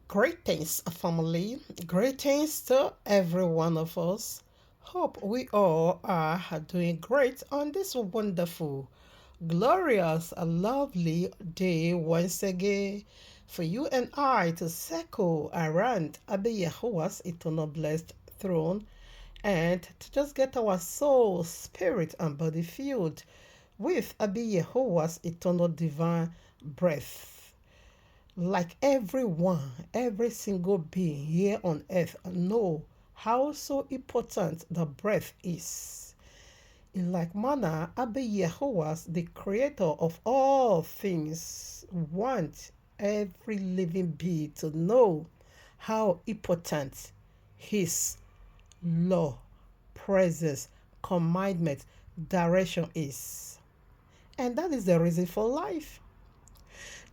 Greetings, family. Greetings to every one of us. Hope we all are doing great on this wonderful, glorious, lovely day once again for you and I to circle around Abba Yahuwah's eternal blessed throne and to just get our soul, spirit, and body filled with Abba Yahuwah's eternal divine breath. Like everyone, every single being here on earth know how so important the breath is. In like manner, Abba Yehovah, the creator of all things, wants every living being to know how important his law, presence, commandment, direction is. And that is the reason for life.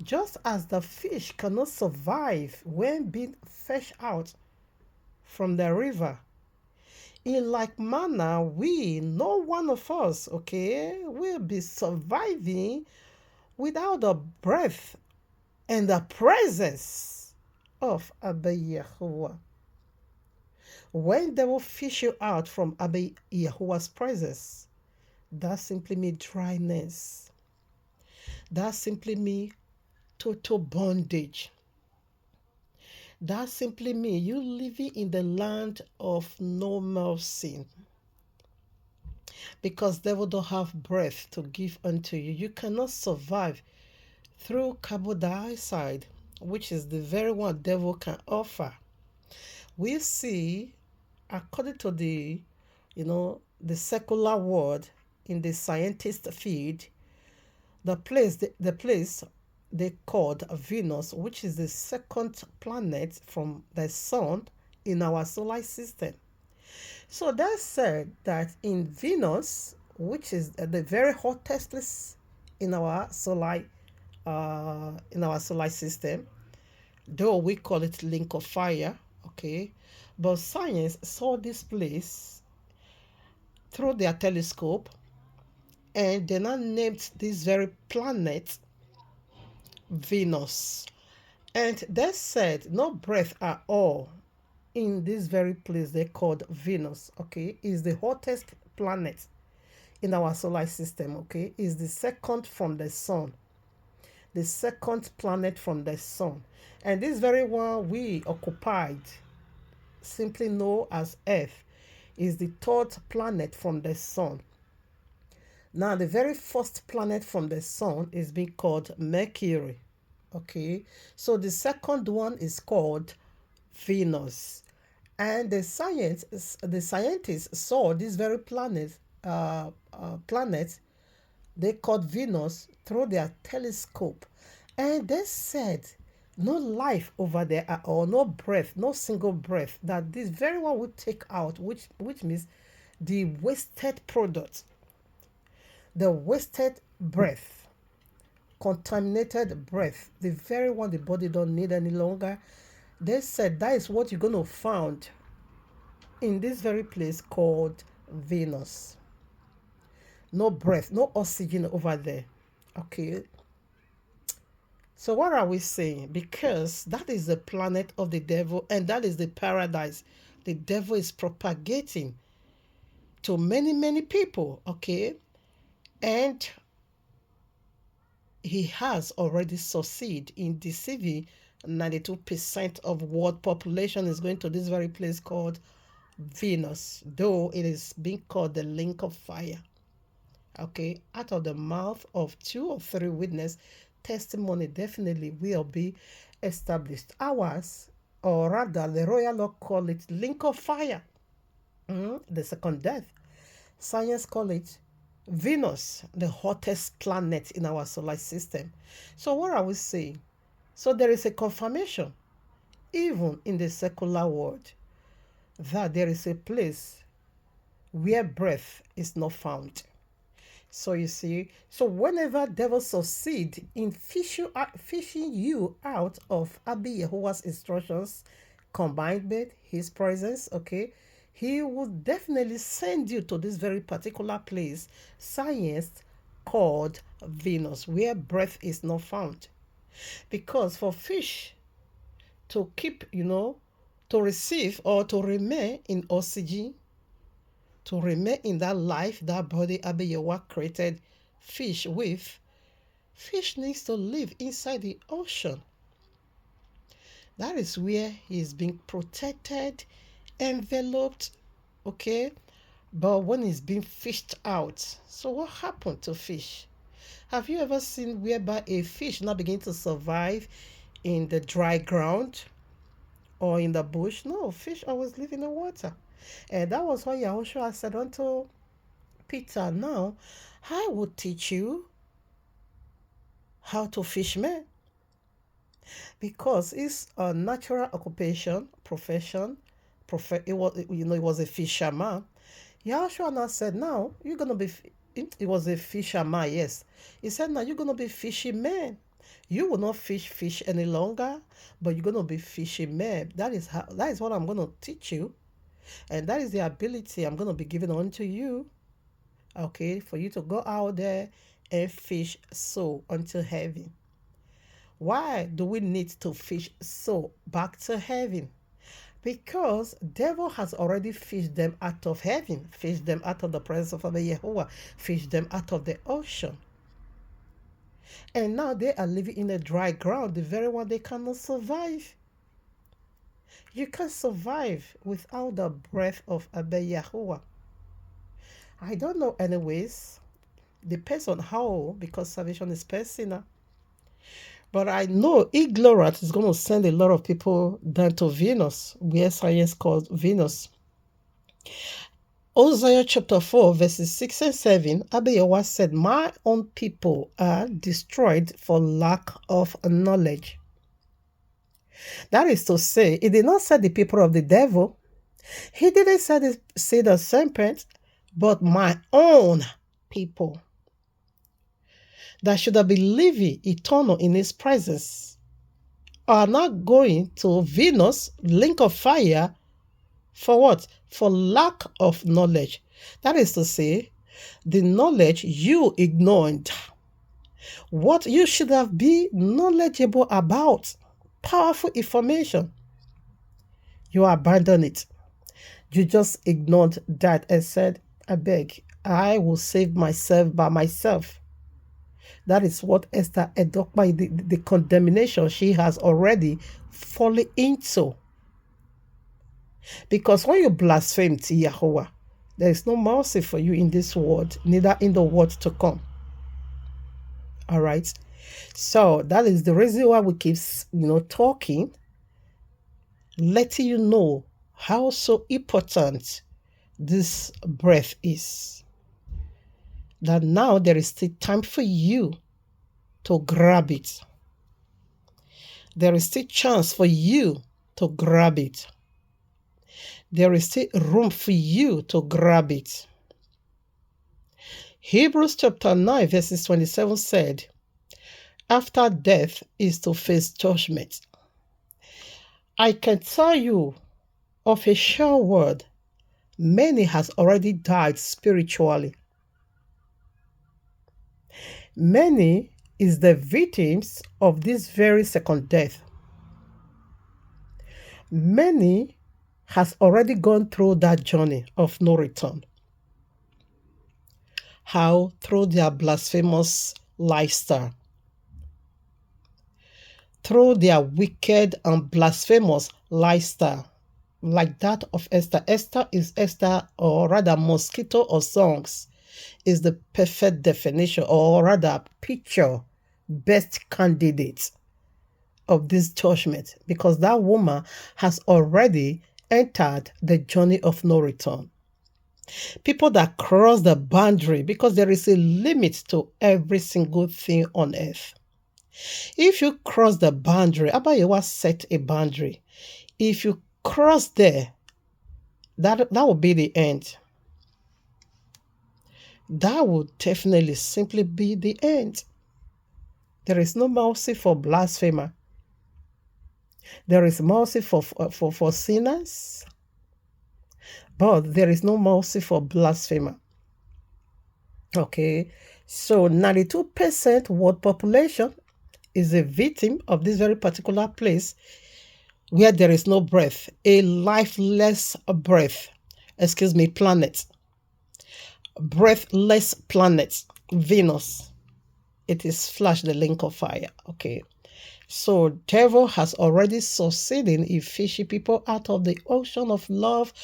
Just as the fish cannot survive when being fished out from the river, in like manner, no one of us, okay, will be surviving without the breath and the presence of Abba Yahuwah. When they will fish you out from Abba Yahuwah's presence, that simply means dryness. That simply means total bondage. That simply means you living in the land of no mercy. Because devil don't have breath to give unto you. You cannot survive through carbon dioxide, which is the very one devil can offer. We see, according to the secular world in the scientist field, the place they called Venus, which is the second planet from the sun in our solar system. So that said that in Venus, which is the very hottest place in our solar system, though we call it link of fire, okay, but science saw this place through their telescope, and they now named this very planet Venus. And they said no breath at all in this very place they called Venus, okay, is the hottest planet in our solar system, okay, is the second from the sun, the second planet from the sun. And this very one we occupied, simply known as Earth, is the third planet from the sun. Now, the very first planet from the sun is being called Mercury. Okay, so the second one is called Venus. And the scientists saw this very planet they called Venus through their telescope, and they said no life over there at all, no breath, no single breath. That this very one would take out, which means the wasted product, the wasted breath, contaminated breath, the very one the body don't need any longer. They said that is what you're going to find in this very place called Venus. No breath, no oxygen over there. Okay. So what are we saying? Because that is the planet of the devil and that is the paradise the devil is propagating to many, many people. Okay. And he has already succeeded in deceiving 92% of world population is going to this very place called Venus, though it is being called the link of fire. Okay, out of the mouth of two or three witnesses, testimony definitely will be established. Ours, or rather, the royal law call it link of fire, the second death. Science call it Venus, the hottest planet in our solar system. So what are we saying? So there is a confirmation, even in the secular world, that there is a place where breath is not found. So you see, so whenever devil succeed in fishing you out of Abba Yehovah's instructions, combined with his presence, okay, he will definitely send you to this very particular place, science called Venus, where breath is not found. Because for fish to keep, to receive or to remain in oxygen, to remain in that life, that body Abiyawa created fish with, fish needs to live inside the ocean. That is where he is being protected, enveloped, okay? But when it's being fished out, so what happened to fish? Have you ever seen whereby a fish not begin to survive in the dry ground or in the bush? No, fish always live in the water. And that was why Yahushua said unto Peter, now I will teach you how to fish men. Because it's a natural occupation, profession. It was a fisherman. Yahushua now said, now you're gonna be. It was a fisherman, yes. He said, now you're gonna be fishing men. You will not fish any longer, but you're gonna be fishing men. That is what I'm gonna teach you, and that is the ability I'm gonna be giving unto you. Okay, for you to go out there and fish so unto heaven. Why do we need to fish so back to heaven? Because devil has already fished them out of heaven, fished them out of the presence of Yahweh, fished them out of the ocean. And now they are living in the dry ground, the very one they cannot survive. You can't survive without the breath of Yahweh. I don't know anyways. Depends on how, because salvation is personal. But I know Ignorant is going to send a lot of people down to Venus, where science calls Venus. Hosea chapter 4, verses 6 and 7, Abiyawa said, my own people are destroyed for lack of knowledge. That is to say, he did not say the people of the devil. He didn't say the serpent, but my own people that should have been living eternal in his presence are not going to Venus, link of fire, for what? For lack of knowledge. That is to say, the knowledge you ignored. What you should have been knowledgeable about. Powerful information. You abandoned it. You just ignored that and said, I beg, I will save myself by myself. That is what Esther Edokpa, the condemnation she has already fallen into. Because when you blaspheme to Yahweh, there is no mercy for you in this world, neither in the world to come. All right. So that is the reason why we keep, talking, letting you know how so important this breath is. That now there is still time for you to grab it. There is still chance for you to grab it. There is still room for you to grab it. Hebrews chapter 9 verses 27 said, after death is to face judgment. I can tell you of a sure word, many has already died spiritually. Many is the victims of this very second death. Many has already gone through that journey of no return. How? Through their blasphemous lifestyle. Through their wicked and blasphemous lifestyle. Like that of Esther. Esther, or rather mosquito or songs, is the perfect definition, or rather picture, best candidate of this judgment, because that woman has already entered the journey of no return. People that cross the boundary, because there is a limit to every single thing on earth. If you cross the boundary, Abayewa set a boundary. If you cross there, that will be the end. That would definitely simply be the end. There is no mercy for blasphemer. There is mercy for sinners, but there is no mercy for blasphemer. Okay, so 92% world population is a victim of this very particular place where there is no breath, a lifeless breath, planet, breathless planet, Venus. It is flash the link of fire. Okay. So devil has already succeeded in fishing people out of the ocean of love,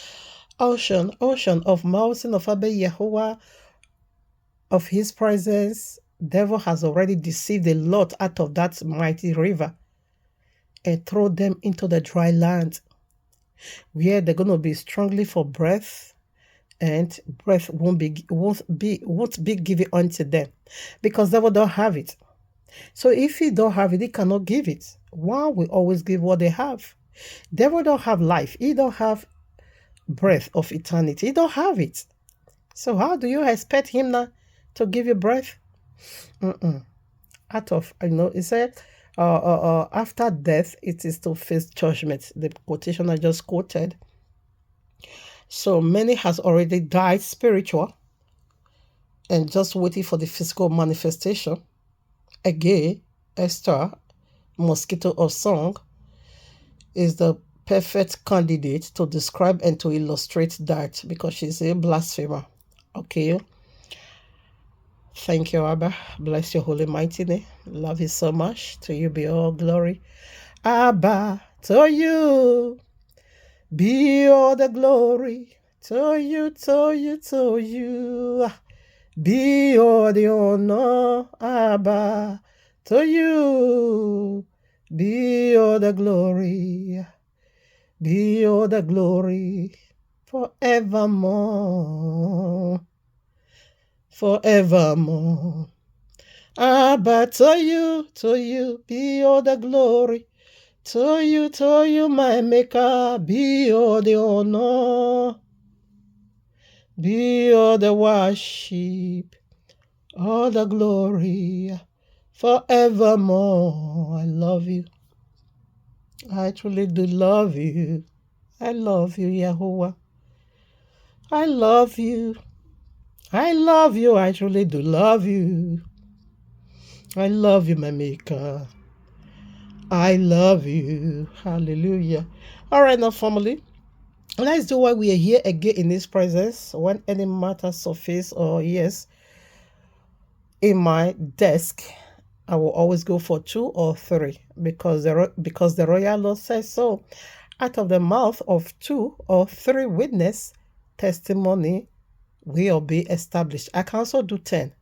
ocean of mountain of Abba Yahuwah, of his presence. Devil has already deceived a lot out of that mighty river and throw them into the dry land where they're going to be strongly for breath, and breath won't be given unto them because devil don't have it. So if he don't have it, he cannot give it. One will always give what they have. Devil don't have life. He don't have breath of eternity. He don't have it. So how do you expect him now to give you breath? Out of, it said, after death, it is to face judgment. The quotation I just quoted. So many has already died spiritual and just waiting for the physical manifestation. Again, Esther, mosquito of song, is the perfect candidate to describe and to illustrate that because she's a blasphemer. Okay. Thank you, Abba. Bless your holy mighty name. Love you so much. To you be all glory. Abba, to you be all the glory. To you, to you, to you be all the honor. Abba, to you be all the glory. Be all the glory forevermore. Forevermore. Abba, to you be all the glory. To you, my Maker, be all the honor. Be all the worship, all the glory, forevermore. I love you. I truly do love you. I love you, Yahuwah. I love you. I love you. I truly do love you. I love you, my Maker. I love you. Hallelujah. All right, now, family. Let's do why we are here again in His presence. When any matter surface or yes, in my desk, I will always go for 2 or 3 because the royal law says so. Out of the mouth of 2 or 3 witness, testimony will be established. I can also do 10,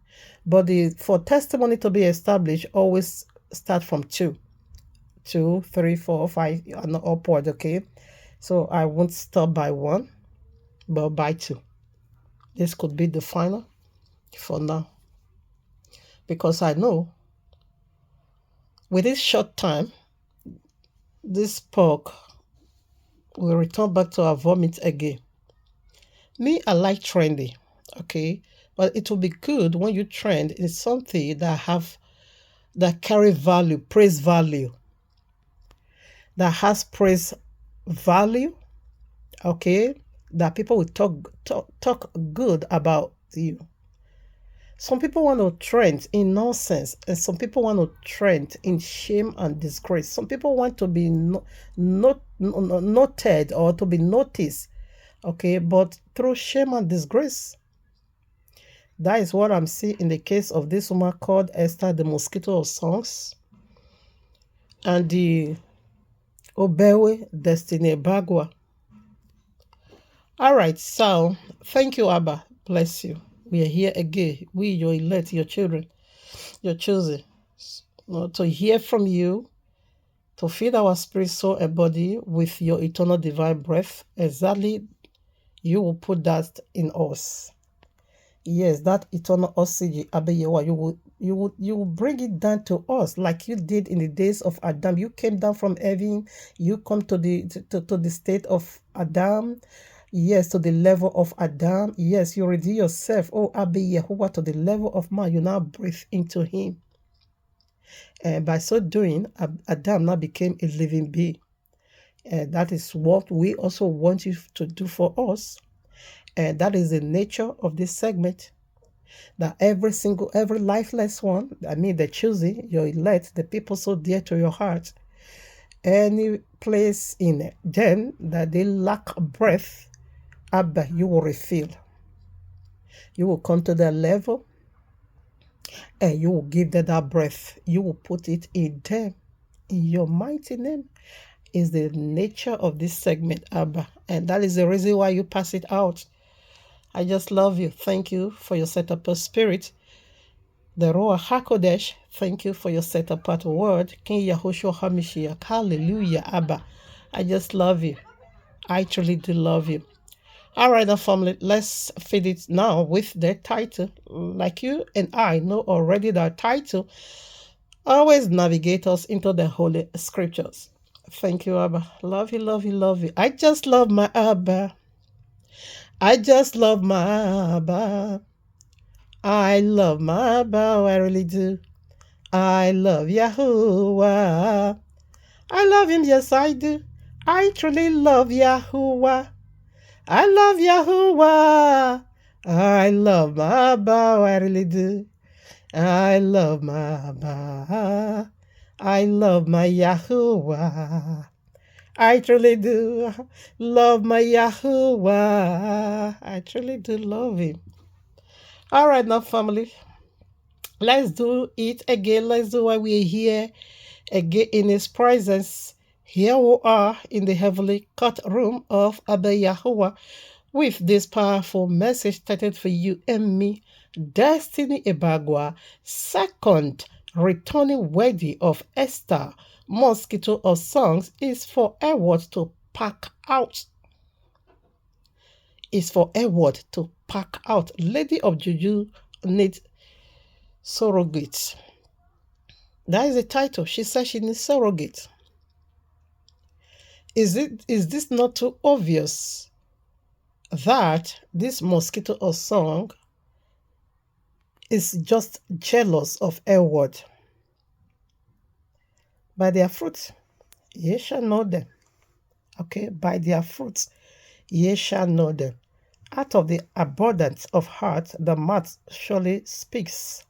but for testimony to be established, always start from 2, 3, 4, 5, and upward. Okay, so I won't stop by 1, but by 2. This could be the final for now, because I know with this short time, this pork will return back to our vomit again. Me, I like trendy, okay? But it will be good when you trend in something that carry value, praise value, that has praise value, okay? That people will talk good about you. Some people want to trend in nonsense, and some people want to trend in shame and disgrace. Some people want to be noted or to be noticed, okay, but through shame and disgrace. That is what I'm seeing in the case of this woman called Esther, the mosquito of songs, and the Obewe Destiny Bagua. All right, so thank you, Abba. Bless you. We are here again. We, your elect, your children, your chosen, to hear from you, to feed our spirit, soul, and body with your eternal divine breath. Exactly, you will put that in us. Yes, that eternal oxygen, Abeyewa, you will bring it down to us like you did in the days of Adam. You came down from heaven. You come to the state of Adam. Yes, to the level of Adam. Yes, you reveal yourself, oh Abeyewa, to the level of man. You now breathe into him. And by so doing, Adam now became a living being. And that is what we also want you to do for us. And that is the nature of this segment. That every lifeless one, I mean the choosing, your elect, the people so dear to your heart, any place in them that they lack breath, Abba, you will refill. You will come to that level and you will give them that breath. You will put it in them. In your mighty name is the nature of this segment, Abba. And that is the reason why you pass it out. I just love you. Thank you for your set apart spirit. The Ruach HaKodesh, thank you for your set apart word. King Yahushua HaMashiach. Hallelujah, Abba. I just love you. I truly do love you. All right, now, family, let's feed it now with the title. Like you and I know already, that title always navigate us into the Holy Scriptures. Thank you, Abba. Love you, love you, love you. I just love my Abba. I just love my Abba. I love my Abba, I really do. I love Yahuwah. I love him, yes I do. I truly love Yahuwah. I love Yahuwah. I love my Abba, I really do. I love my Abba. I love my Yahuwah. I truly do love my Yahuwah. I truly do love him. All right, now, family, let's do it again. Let's do why we're here again in his presence. Here we are in the heavenly courtroom of Abba Yahuwah with this powerful message started for you and me. Destiny Ebagwa, second returning wedding of Esther, Mosquito of Songs, is for Edward to pack out. Is for Edward to pack out. Lady of Juju needs surrogate. That is the title. She says she needs surrogate. Is this not too obvious that this Mosquito of Song is just jealous of Edward? By their fruits, ye shall know them. Okay, by their fruits, ye shall know them. Out of the abundance of heart, the mouth surely speaks.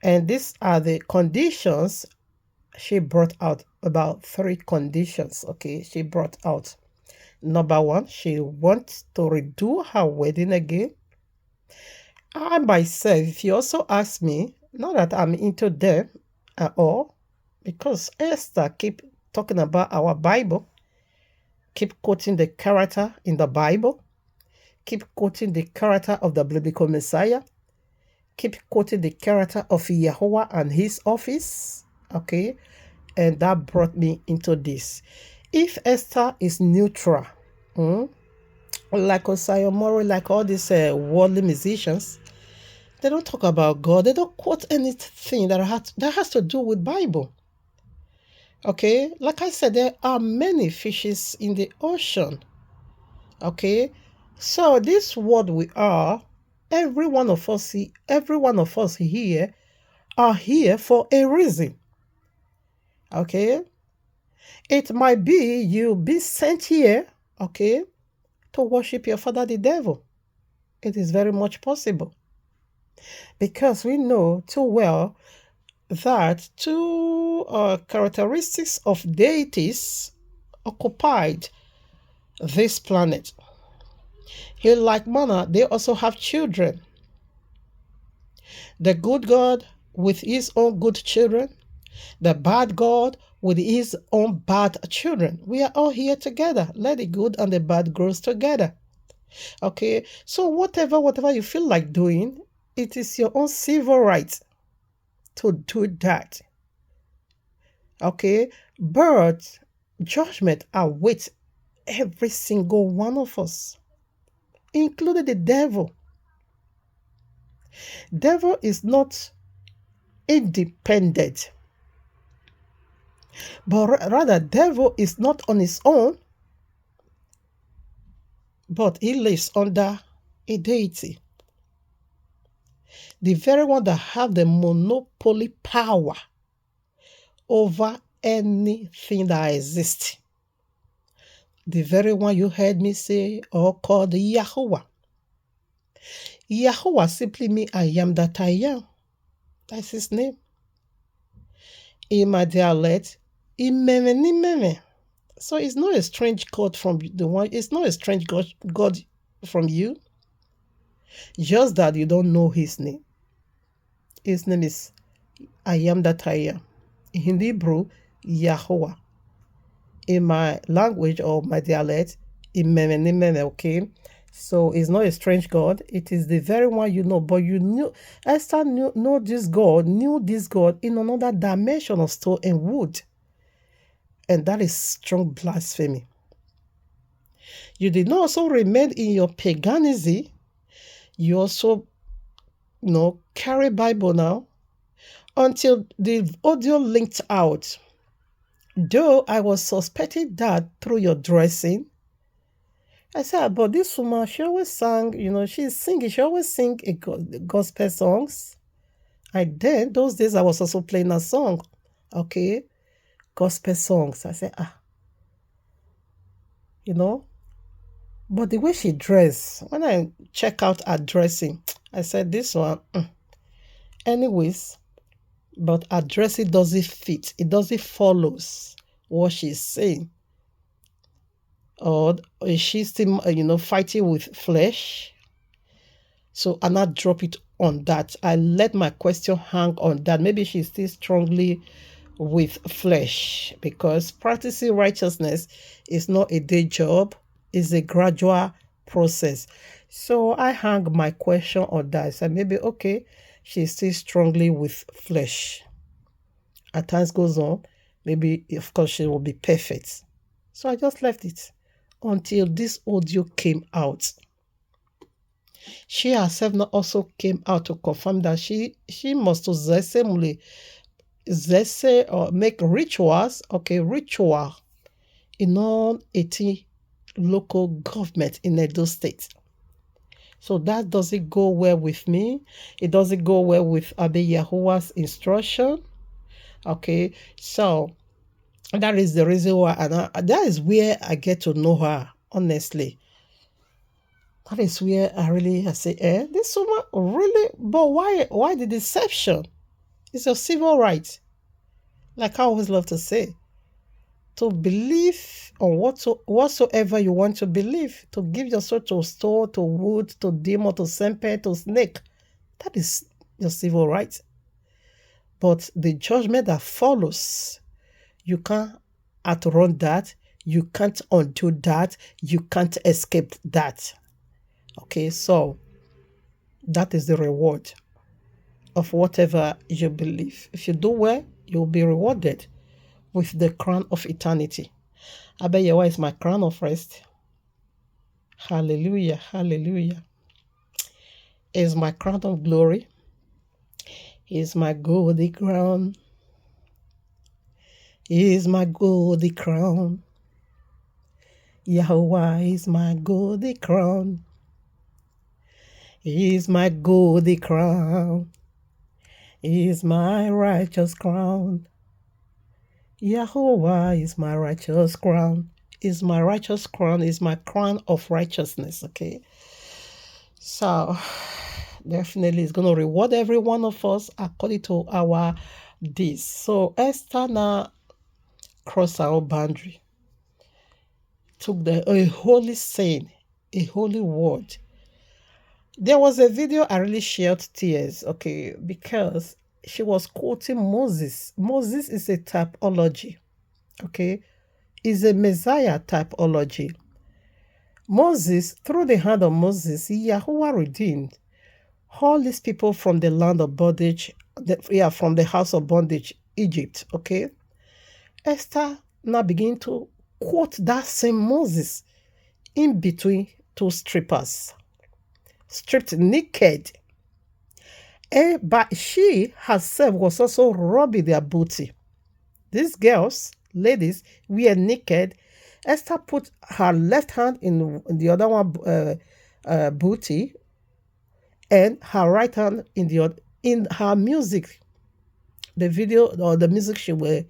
And these are the conditions she brought out. About 3 conditions, okay, she brought out. Number 1, she wants to redo her wedding again. I myself, if you also ask me, not that I'm into them at all, because Esther keep talking about our Bible, keep quoting the character in the Bible, keep quoting the character of the biblical Messiah, keep quoting the character of Yahuwah and his office, okay? And that brought me into this. If Esther is neutral, like Osai Moro, like all these worldly musicians, they don't talk about God. They don't quote anything that has to do with Bible. Okay, like I said, there are many fishes in the ocean. Okay, so this world we are, every one of us here are here for a reason. Okay, it might be you be sent here, okay, to worship your father the devil. It is very much possible, because we know too well that 2 characteristics of deities occupied this planet. In like manner, they also have children. The good God with his own good children, the bad God with his own bad children. We are all here together. Let the good and the bad grow together. Okay, so whatever you feel like doing, it is your own civil right to do that. Okay, but judgment awaits every single one of us, including the devil. Devil is not independent, but rather devil is not on his own, but he lives under a deity. The very one that have the monopoly power over anything that exists. The very one you heard me say or called Yahuwah. Yahuwah simply means I am that I am. That's his name. In my dialect, Imeme nimeme. So it's not a strange God from the one, it's not a strange God from you, just that you don't know his name. His name is I am that I am. In Hebrew, Yahweh. In my language or my dialect, Imeme nimeme, okay? So it's not a strange God. It is the very one you know. But you knew Esther knew this God in another dimension of stone and wood. And that is strong blasphemy. You did not also remain in your paganism. You also, carry Bible now until the audio linked out. Though I was suspecting that through your dressing, I said, but this woman, she always sang, she's singing, she always sing gospel songs. And then, those days, I was also playing a song, okay, gospel songs. I said, but the way she dressed, when I check out her dressing, I said, this one, anyways, but her dressing doesn't fit. It doesn't follows what she's saying. Or is she still, fighting with flesh? So I not drop it on that. I let my question hang on that. Maybe she's still strongly with flesh, because practicing righteousness is not a day job, it's a gradual process. So I hang my question on that. So maybe, okay, she's still strongly with flesh. As time goes on, maybe, of course, she will be perfect. So I just left it until this audio came out. She herself not also came out to confirm that she must zesemule zese or make rituals, ritual in all 18 local government in Edo State. So that doesn't go well with me. It doesn't go well with Abe Yahuwah's instruction. Okay, so that is the reason why, and that is where I get to know her, honestly. That is where I say, this woman really, but why the deception? It's a civil right. Like I always love to say, to believe on whatsoever you want to believe, to give your soul to store, to wood, to demon, to serpent, to snake. That is your civil right. But the judgment that follows, you can't outrun that. You can't undo that. You can't escape that. Okay, so that is the reward of whatever you believe. If you do well, you'll be rewarded with the crown of eternity. Abeyawa is my crown of rest. Hallelujah, hallelujah. Is my crown of glory. Is my golden crown. Is my golden crown. Yahweh is my golden crown. Is my golden crown. Is my righteous crown. Yahweh is my righteous crown. Is my righteous crown. Is my crown of righteousness. Okay. So definitely it's going to reward every one of us according to our deeds. So Esther now crossed our boundary. Took a holy saying, a holy word. There was a video I really shed tears, okay, because she was quoting Moses. Moses is a typology, okay, is a Messiah typology. Moses, through the hand of Moses, Yahuwah redeemed all these people from the land of bondage, from the house of bondage, Egypt, okay. Esther now begin to quote that same Moses in between two strippers, stripped naked. But she herself was also robbing their booty. These girls, ladies, were naked. Esther put her left hand in the other one booty, and her right hand in her music, the video or the music she were,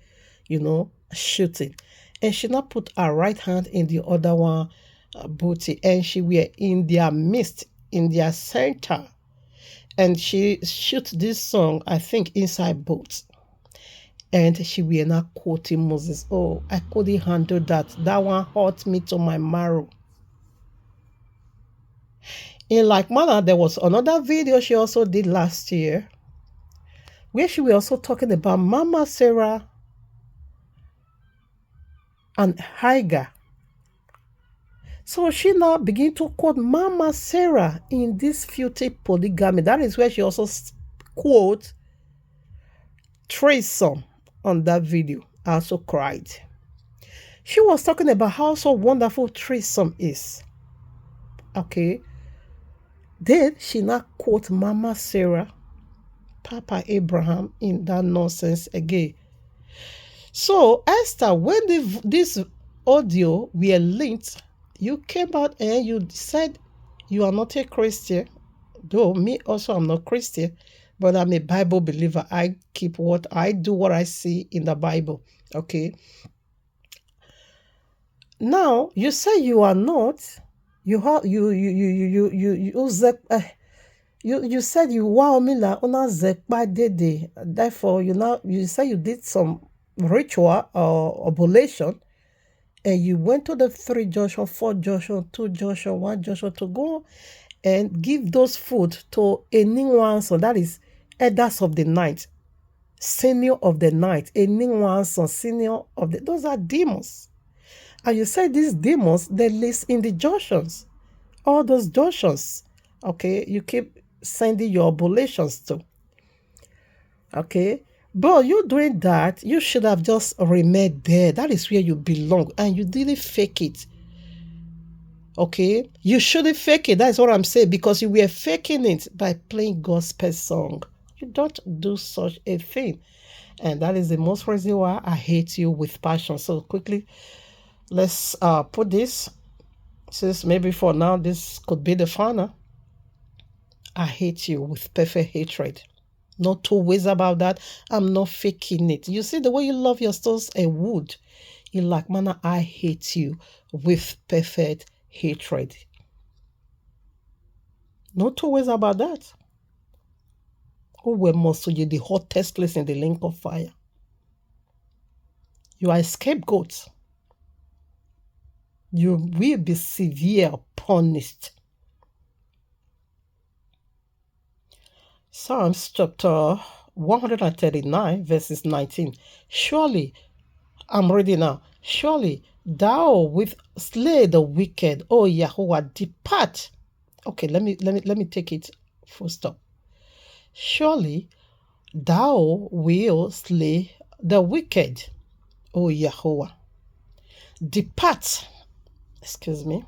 shooting, and she now put her right hand in the other one booty, and she were in their midst, in their center, and she shoot this song, I think, inside boats. And she will not quoting Moses. Oh, I couldn't handle that. That one hurt me to my marrow. In like manner, there was another video she also did last year where she was also talking about Mama Sarah and Hagar. So she now begin to quote Mama Sarah in this filthy polygamy. That is where she also quote threesome on that video. I also cried. She was talking about how so wonderful threesome is. Okay. Then she now quote Mama Sarah, Papa Abraham in that nonsense again. So Esther, when this audio were linked, you came out and you said you are not a Christian. Though me also I'm not Christian, but I'm a Bible believer. I keep what I do, what I see in the Bible. Okay. Now you say you are not. You said you wow me la una zekpa dede. Therefore, you say you did some ritual or oblation, and you went to the 3 Joshua, 4 Joshua, 2 Joshua, 1 Joshua to go and give those food to anyone. So that is elders of the night, senior of the night, anyone, so senior of the. Those are demons. And you say these demons, they live in the Joshuas. All those Joshuas, okay, you keep sending your oblations to. Okay, but you doing that, you should have just remained there. That is where you belong, and you didn't fake it. Okay, you shouldn't fake it. That's what I'm saying, because you were faking it by playing gospel song. You don't do such a thing, and that is the most reason why I hate you with passion. So quickly, let's put this, since maybe for now this could be the final. I hate you with perfect hatred. No two ways about that. I'm not faking it. You see the way you love your stones and wood. In like manner, I hate you with perfect hatred. No two ways about that. Oh, we must you the hottest place in the lake of fire. You are a scapegoat. You will be severe punished. Psalms chapter 139 verses 19. Surely, I'm reading now. Surely thou wilt slay the wicked, O Yahweh, depart. Okay, let me take it full stop. Surely thou wilt slay the wicked, O Yahweh. Depart. Excuse me.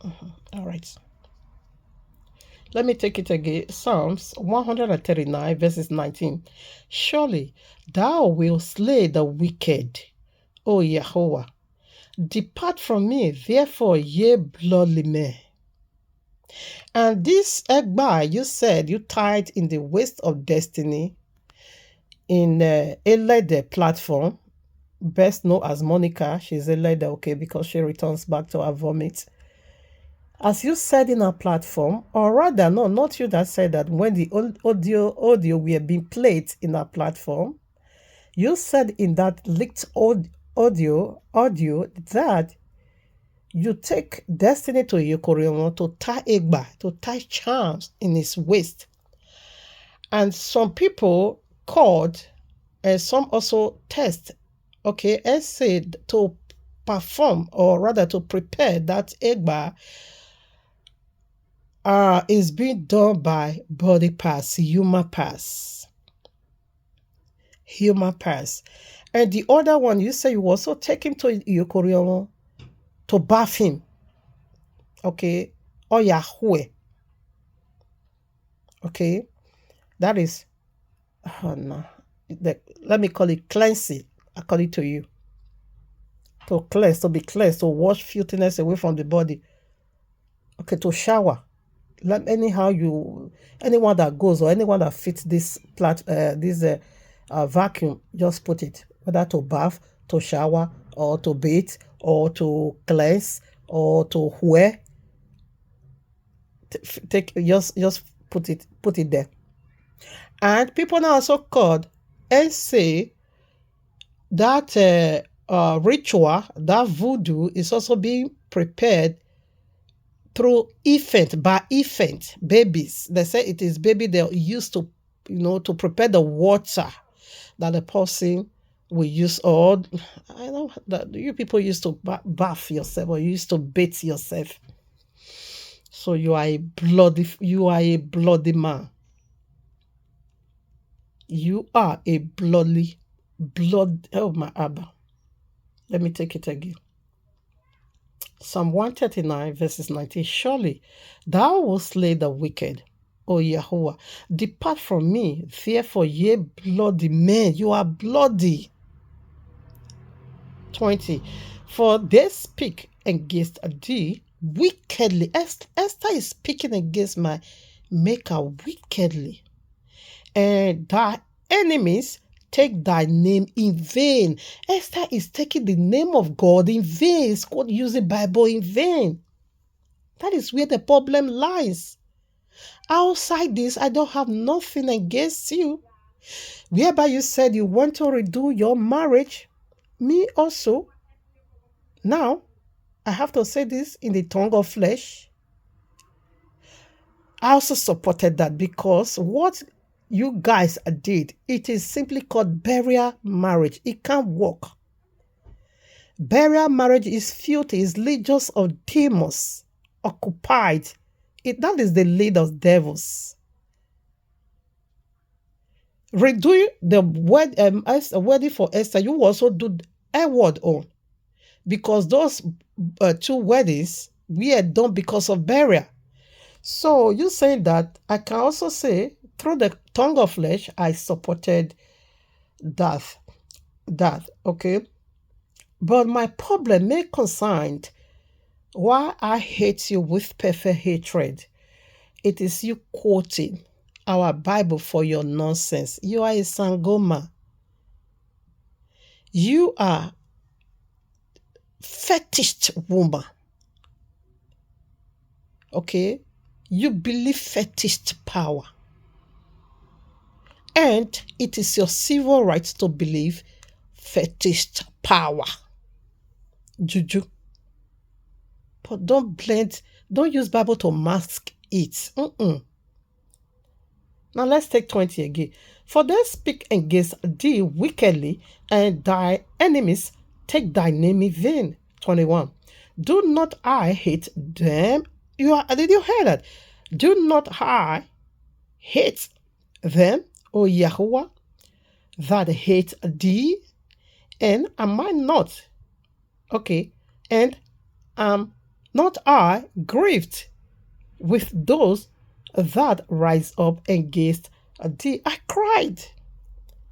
All right. Let me take it again. Psalms 139 verses 19. Surely thou wilt slay the wicked, O Yahweh. Depart from me, therefore, ye bloodly men. And this Egbai, you said you tied in the waist of destiny in a leather platform, best known as Monica. She's a leather, okay, because she returns back to her vomit. As you said in our platform, or rather, no, not you that said that, when the audio were being played in our platform, you said in that leaked audio that you take destiny to Yokoriono to tie Egba, to tie charms in his waist. And some people called, and some also test, okay, and said to perform, or rather to prepare that Egba is being done by body parts, human parts. And the other one, you say you also take him to Yokoriono to bath him. Okay, or Yahweh. Okay, that is, oh no, let me call it cleansing, according to you. To cleanse, to be cleansed, to wash filthiness away from the body. Okay, to shower. Anyone that goes, or anyone that fits this vacuum, just put it, whether to bath, to shower, or to bathe, or to cleanse, or to wear. Just put it there. And people now also called and say that ritual, that voodoo, is also being prepared through infant, by infant babies. They say it is baby they used to, to prepare the water that the person will use. Or I know that you people used to bath yourself, or you used to bathe yourself. So you are a bloody man. You are a blood. Oh my Abba. Let me take it again. Psalm 139, verses 19. Surely thou wilt slay the wicked, O Yahweh. Depart from me, therefore, ye bloody men. You are bloody. 20. For they speak against thee wickedly. Esther is speaking against my maker wickedly. And thy enemies take thy name in vain. Esther is taking the name of God in vain. It's called using Bible in vain. That is where the problem lies. Outside this, I don't have nothing against you. Whereby you said you want to redo your marriage, me also. Now, I have to say this in the tongue of flesh. I also supported that because what you guys did, it is simply called burial marriage. It can't work. Burial marriage is filthy, is legions of demons occupied. That is the lead of devils. Redo the wedding for Esther, you also do a word on. Because those two weddings were done because of burial. So you saying that, I can also say through the tongue of flesh, I supported that. Okay. But my problem may concern why I hate you with perfect hatred. It is you quoting our Bible for your nonsense. You are a Sangoma. You are fetish woman. Okay? You believe fetish power. And it is your civil right to believe fetish power. Juju. But don't use Bible to mask it. Now let's take 20 again. For they speak against thee wickedly, and thy enemies take thy name in vain. 21. Do not I hate them? Did you hear that? Do not I hate them, O Yahweh, that hate thee? And am I not? Okay. And am not I grieved with those that rise up against thee? I cried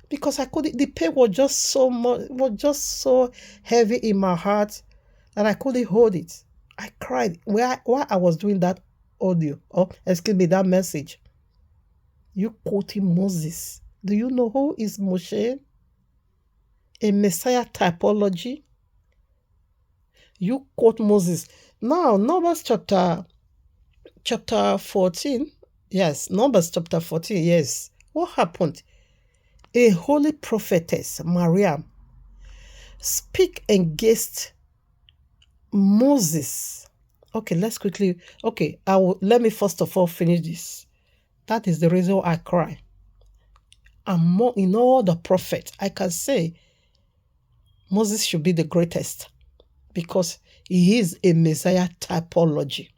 because I couldn't. The pain was just so much, was just so heavy in my heart that I couldn't hold it. I cried while I was doing that audio, or excuse me, that message. You quoting Moses. Do you know who is Moshe? A Messiah typology. You quote Moses. Now, Numbers chapter 14. Yes, Numbers chapter 14. Yes. What happened? A holy prophetess, Mariam, speak against Moses. Okay, let's quickly. Okay, let me first of all finish this. That is the reason I cry. In all the prophets, I can say Moses should be the greatest because he is a Messiah typology.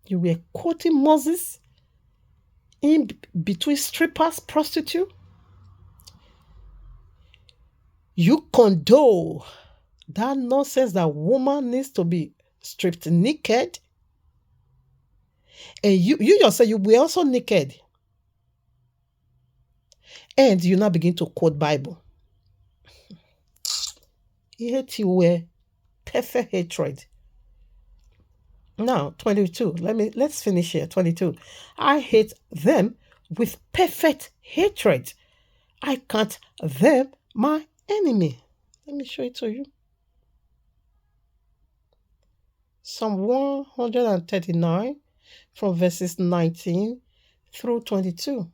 You were quoting Moses in between strippers, prostitute. You condone that nonsense that woman needs to be stripped naked. And you yourself, you were also naked. And you now begin to quote Bible. Yet you were perfect hatred. Now, 22. Let's finish here. 22. I hate them with perfect hatred. I count them my enemy. Let me show it to you. Psalm 139 from verses 19 through 22.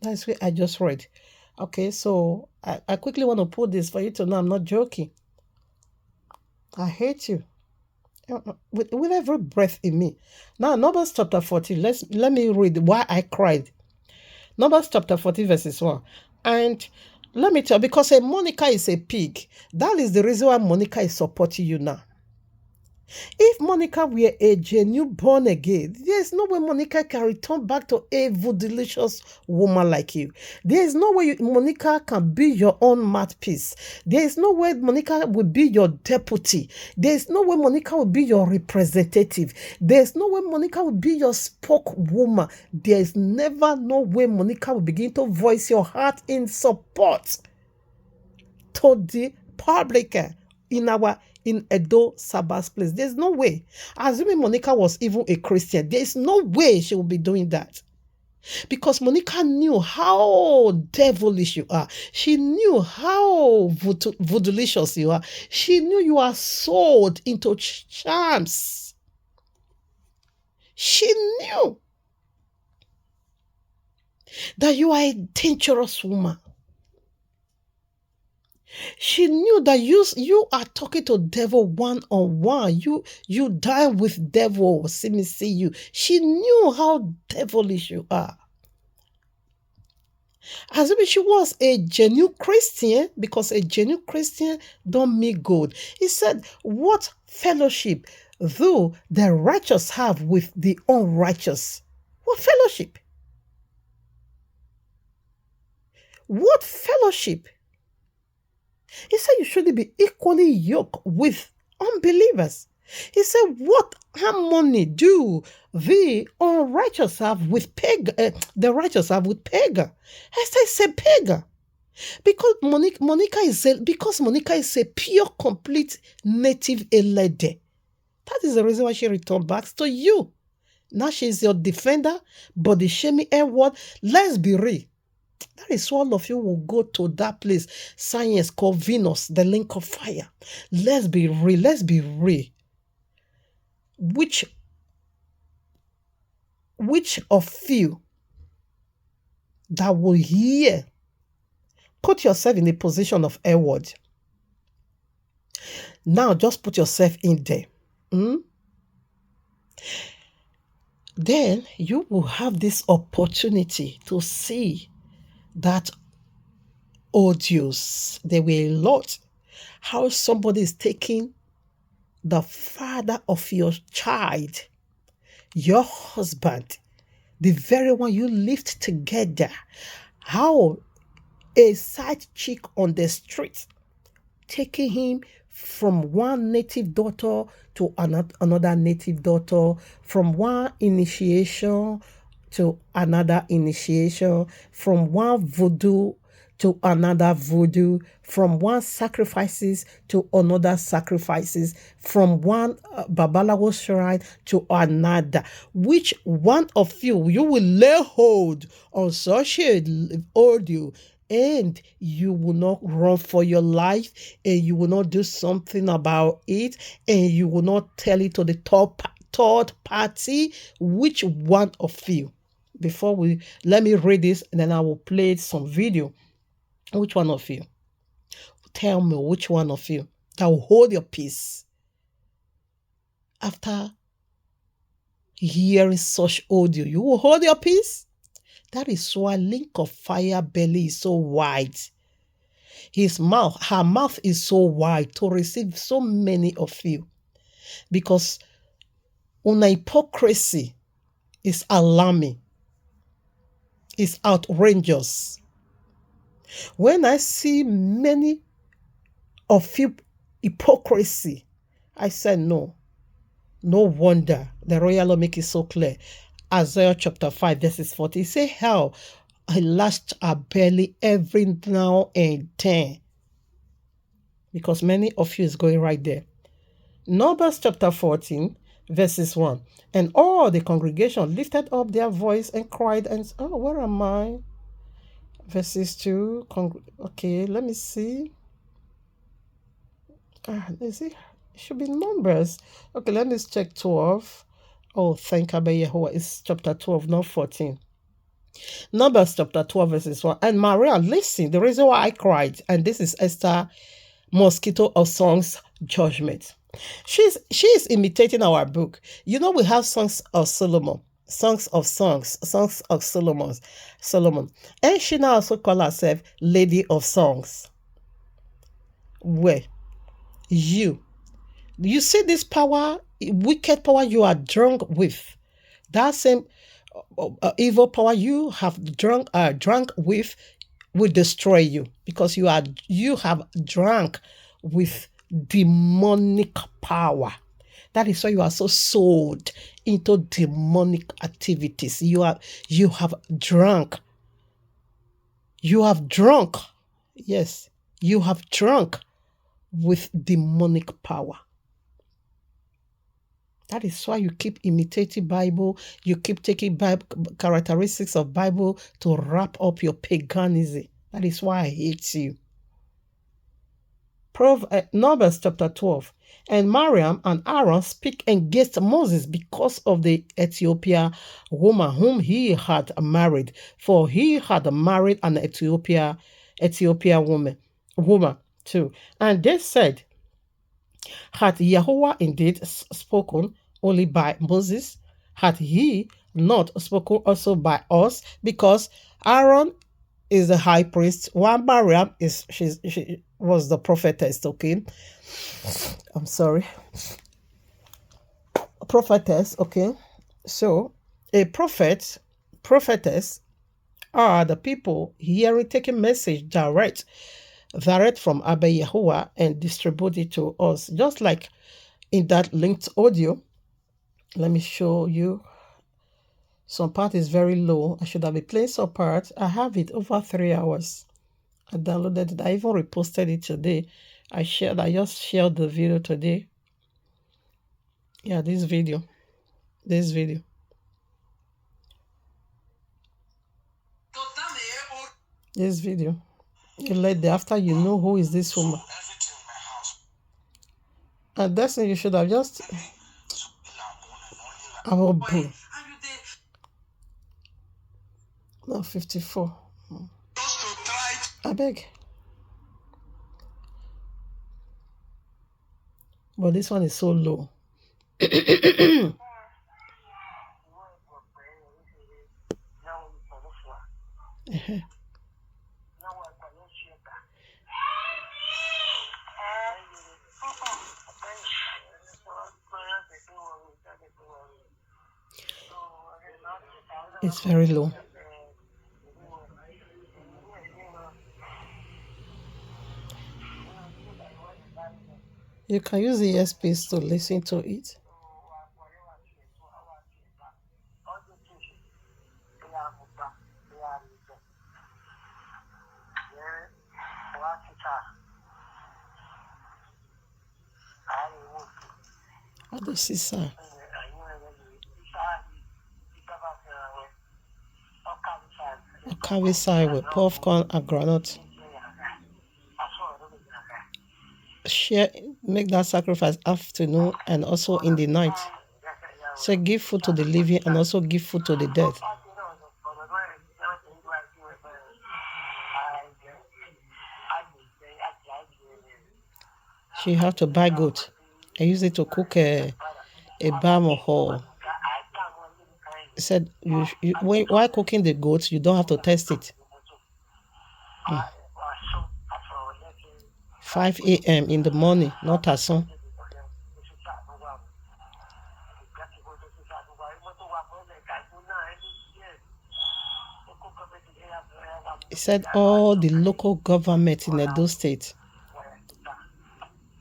That's what I just read. Okay, so I quickly want to put this for you to know I'm not joking. I hate you. With every breath in me. Now, Numbers chapter 14. Let me read why I cried. Numbers chapter 14, verses 1. And let me tell you, because a Monica is a pig, that is the reason why Monica is supporting you now. If Monica were a genuine born again, there's no way Monica can return back to a delicious woman like you. There is no way Monica can be your own mouthpiece. There is no way Monica will be your deputy. There is no way Monica will be your representative. There is no way Monica will be your spokeswoman. There is never no way Monica will begin to voice your heart in support to the public in Edo Sabbath's place. There's no way. Assuming Monica was even a Christian, there's no way she will be doing that. Because Monica knew how devilish you are. She knew how voodoo-licious you are. She knew you are sold into charms. She knew that you are a dangerous woman. She knew that you are talking to devil one-on-one. You dine with devil. See me, see you. She knew how devilish you are. As if she was a genuine Christian, because a genuine Christian don't make good. He said, what fellowship do the righteous have with the unrighteous? What fellowship? What fellowship? He said you shouldn't be equally yoked with unbelievers. He said, what harmony do the unrighteous have with the righteous have with pagan? I said pagan. Because Monica is a pure, complete native lady. That is the reason why she returned back to you. Now she's your defender, body shaming word. Let's be real. That is why all of you will go to that place, science called Venus, the link of fire. Let's be real. Let's be real. Which of you that will hear, put yourself in the position of Edward. Now just put yourself in there. Then you will have this opportunity to see that audios. There were a lot. How somebody is taking the father of your child, your husband, the very one you lived together. How a side chick on the street taking him from one native daughter to another native daughter, from one initiation to another initiation, from one voodoo to another voodoo, from one sacrifices to another sacrifices, from one Babalawo shrine to another. Which one of you will lay hold on such an audio, and you will not run for your life, and you will not do something about it, and you will not tell it to the third party? Which one of you? Let me read this, and then I will play some video. Which one of you? Tell me which one of you that will hold your peace after hearing such audio. You will hold your peace. That is why link of fire belly is so wide. Her mouth is so wide to receive so many of you, because una hypocrisy is alarming. It's outrageous. When I see many of you hypocrisy, I said no. No wonder the royal law make it so clear. Isaiah chapter 5 verses 40. It say how I lashed our belly every now and then. Because many of you is going right there. Numbers chapter 14 verses 1. And all the congregation lifted up their voice and cried and said, oh, where am I? Verses 2. Okay, let me see. Is it? It should be Numbers. Okay, let me check 12. Oh, thank Abba Yehovah. It's chapter 12, not 14. Numbers chapter 12, verses 1. And Maria, listen, the reason why I cried, and this is Esther Mosquito of Songs Judgment. She is imitating our book. You know, we have Songs of Solomon, Songs of Songs, Songs of Solomon. And she now also call herself Lady of Songs. Where you see this power, wicked power you are drunk with. That same evil power you have drunk with will destroy you, because you have drunk with demonic power. That is why you are so sold into demonic activities. You have drunk. You have drunk. Yes, you have drunk with demonic power. That is why you keep imitating Bible. You keep taking Bible characteristics of Bible to wrap up your paganism. That is why I hate you. Numbers chapter 12. And Miriam and Aaron speak against Moses because of the Ethiopian woman whom he had married. For he had married an Ethiopian woman too. And they said, had Yahweh indeed spoken only by Moses? Had he not spoken also by us? Because Aaron is the high priest, while Miriam she was the prophetess. Okay, I'm sorry, prophetess. Okay, so a prophetess are the people hearing, taking message direct from Abba Yahuwah and distribute it to us, just like in that linked audio. Let me show you. Some part is very low. I should have been playing some part. I have it over 3 hours. I downloaded it. I even reposted it today. I just shared the video today. Yeah, this video. This video. This video. You let the after you know who is this woman. And that's thing you should have just our boo. No, 54. I beg. But this one is so low. It's very low. You can use the earpiece to listen to it. Other sister. Okawi side with popcorn and granite. Share, make that sacrifice afternoon and also in the night. So give food to the living and also give food to the dead. She had to buy goat. I use it to cook a bam or he said, while cooking the goat, you don't have to test it. 5 a.m. in the morning, not as soon. He said all the local government in Edo State,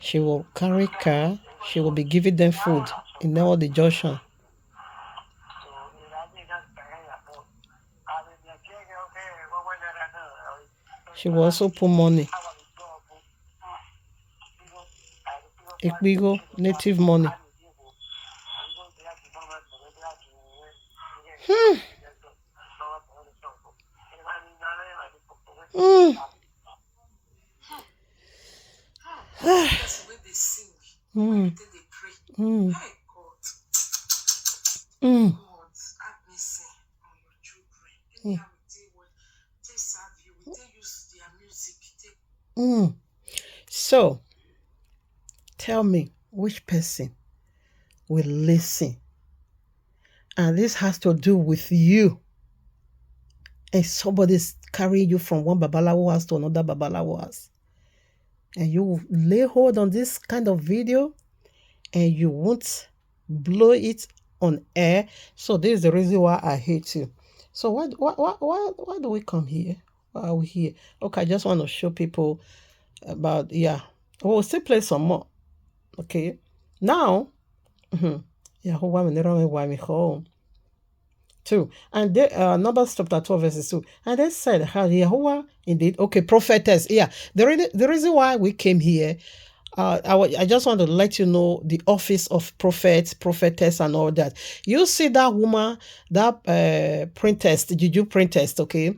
she will carry car, she will be giving them food in all the junction. She will also put money. Ikpigo, native money. So, tell me which person will listen. And this has to do with you. And somebody's carrying you from one babalawo house to another babalawo house. And you lay hold on this kind of video and you won't blow it on air. So this is the reason why I hate you. So why do we come here? Why are we here? Okay, I just want to show people about, yeah. We'll still play some more. Okay. Now, Yahuwah 2. And they, Numbers chapter 12, verses 2. And they said, Yahuwah indeed, okay, prophetess. Yeah. The reason why we came here, I just want to let you know the office of prophet, prophetess, and all that. You see that woman, that printess, the Juju printess, okay,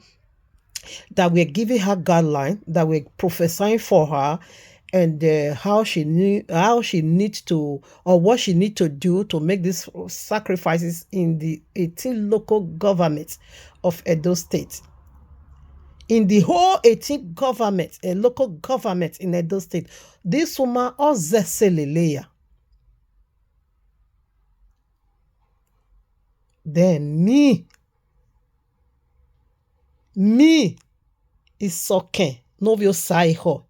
that we're giving her guideline, that we're prophesying for her, and how she needs to, or what she needs to do to make these sacrifices in the 18 local governments of Edo State. In the whole 18 government, a local government in Edo State, this woman Ozeseleleya. Then me is okay. Novio Saiho.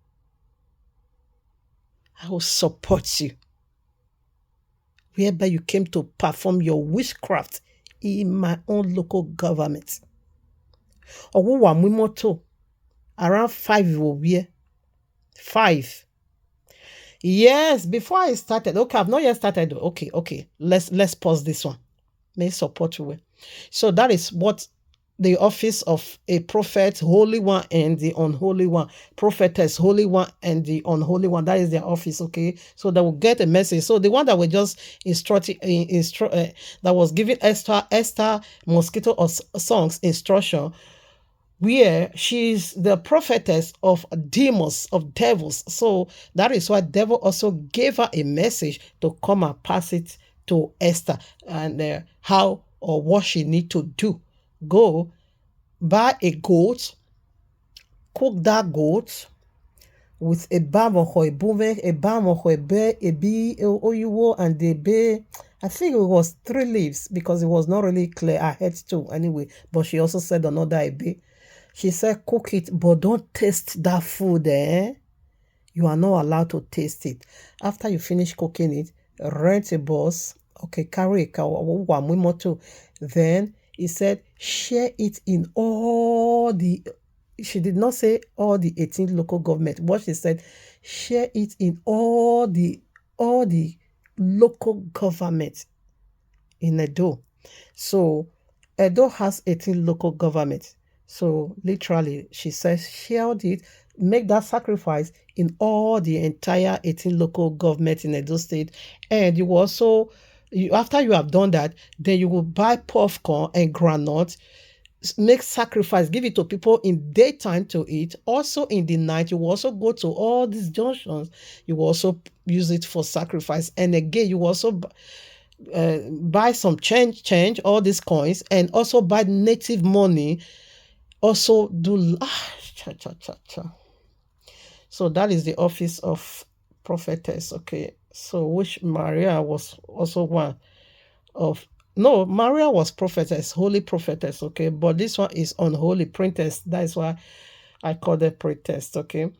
I will support you. Whereby you came to perform your witchcraft in my own local government. Owo Mimoto. Around 5 will be. 5. Yes, before I started. Okay, I've not yet started. Okay. Let's pause this one. May support you. So that is what the office of a prophet, holy one and the unholy one, prophetess, holy one and the unholy one. That is their office, okay? So they will get a message. So the one that we just that was giving Esther Mosquito of Songs instruction, where she's the prophetess of demons, of devils. So that is why devil also gave her a message to come and pass it to Esther, and how or what she need to do. Go buy a goat, cook that goat with a balm of oibume, a balm of oibe, a bee, oyuwo, and the bay. I think it was 3 leaves because it was not really clear. I had to anyway, but she also said another ebe. She said, cook it, but don't taste that food, eh? You are not allowed to taste it. After you finish cooking it, rent a bus. Okay, carry a car. Then he said, share it in all the, she did not say all the 18 local government. What she said, share it in all the local government in Edo. So Edo has 18 local governments. So literally, she says, share it, make that sacrifice in all the entire 18 local governments in Edo State. And you also, after you have done that, then you will buy popcorn and granite, make sacrifice, give it to people in daytime to eat. Also in the night, you will also go to all these junctions. You will also use it for sacrifice. And again, you will also buy some change, all these coins, and also buy native money. Also do So that is the office of prophetess. Okay, so which Maria was also one of. No, Maria was prophetess, holy prophetess. Okay, but this one is unholy priestess. That is why I call it priestess. Okay.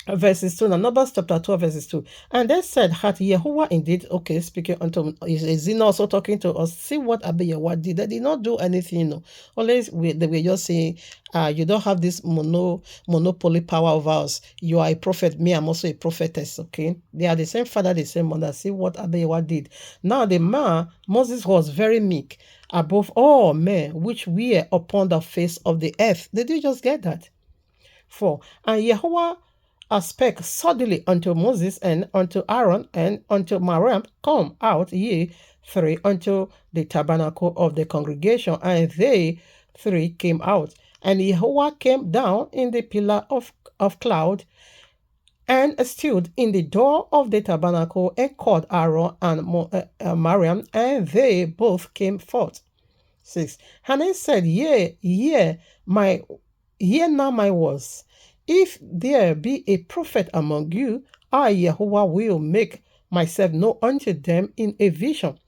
Verses 2, now Numbers chapter 12, verses 2. And they said, had Yehovah indeed, okay, speaking unto, is he not also talking to us? See what Abiyawa did. They did not do anything, no. Always, they were just saying, you don't have this monopoly power of us. You are a prophet, me, I'm also a prophetess, okay? They are the same father, the same mother. See what Abiyawa did. Now, the man, Moses was very meek above all men which were upon the face of the earth. Did you just get that? 4. And Yehovah spake suddenly unto Moses and unto Aaron and unto Miriam, come out ye 3 unto the tabernacle of the congregation. And they 3 came out. And Yehovah came down in the pillar of cloud and stood in the door of the tabernacle and called Aaron and Miriam, and they both came forth. 6. And he said, hear now my words. If there be a prophet among you, I, Yahweh, will make myself known unto them in a vision,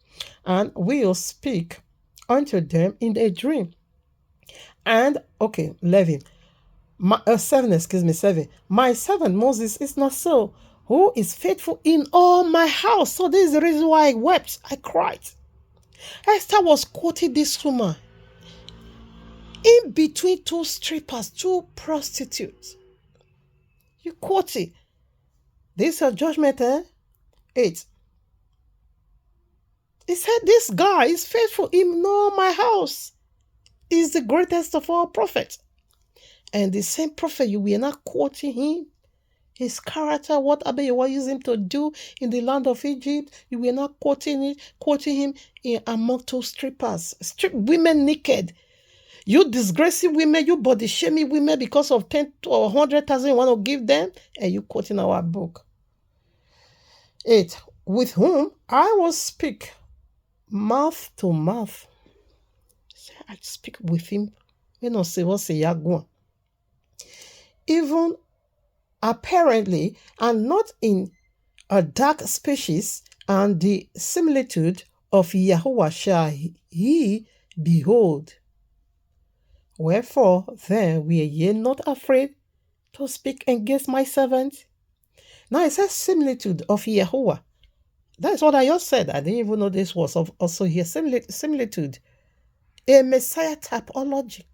and will speak unto them in a dream. And, 11. 7. My servant Moses is not so, who is faithful in all my house. So this is the reason why I wept, I cried. Esther was quoting this woman in between two strippers, two prostitutes. You quote it. This is a judgment, 8. He said, this guy is faithful in all my house. He's the greatest of all prophets. And the same prophet, you were not quoting him. His character, what Abayawa used him to do in the land of Egypt, you were not quoting him among two strippers. Strip women naked. You disgracing women, you body shaming women because of 10 or 100,000 you want to give them, and you quoting our book. 8. With whom I will speak mouth to mouth. I speak with him. You know, say what's a yaguan. Even apparently, and not in a dark species, and the similitude of Yahweh shall he behold. Wherefore then were ye not afraid to speak against my servant? Now it says similitude of Yahweh. That's what I just said. I didn't even know this was also here. Similitude. A Messiah typology.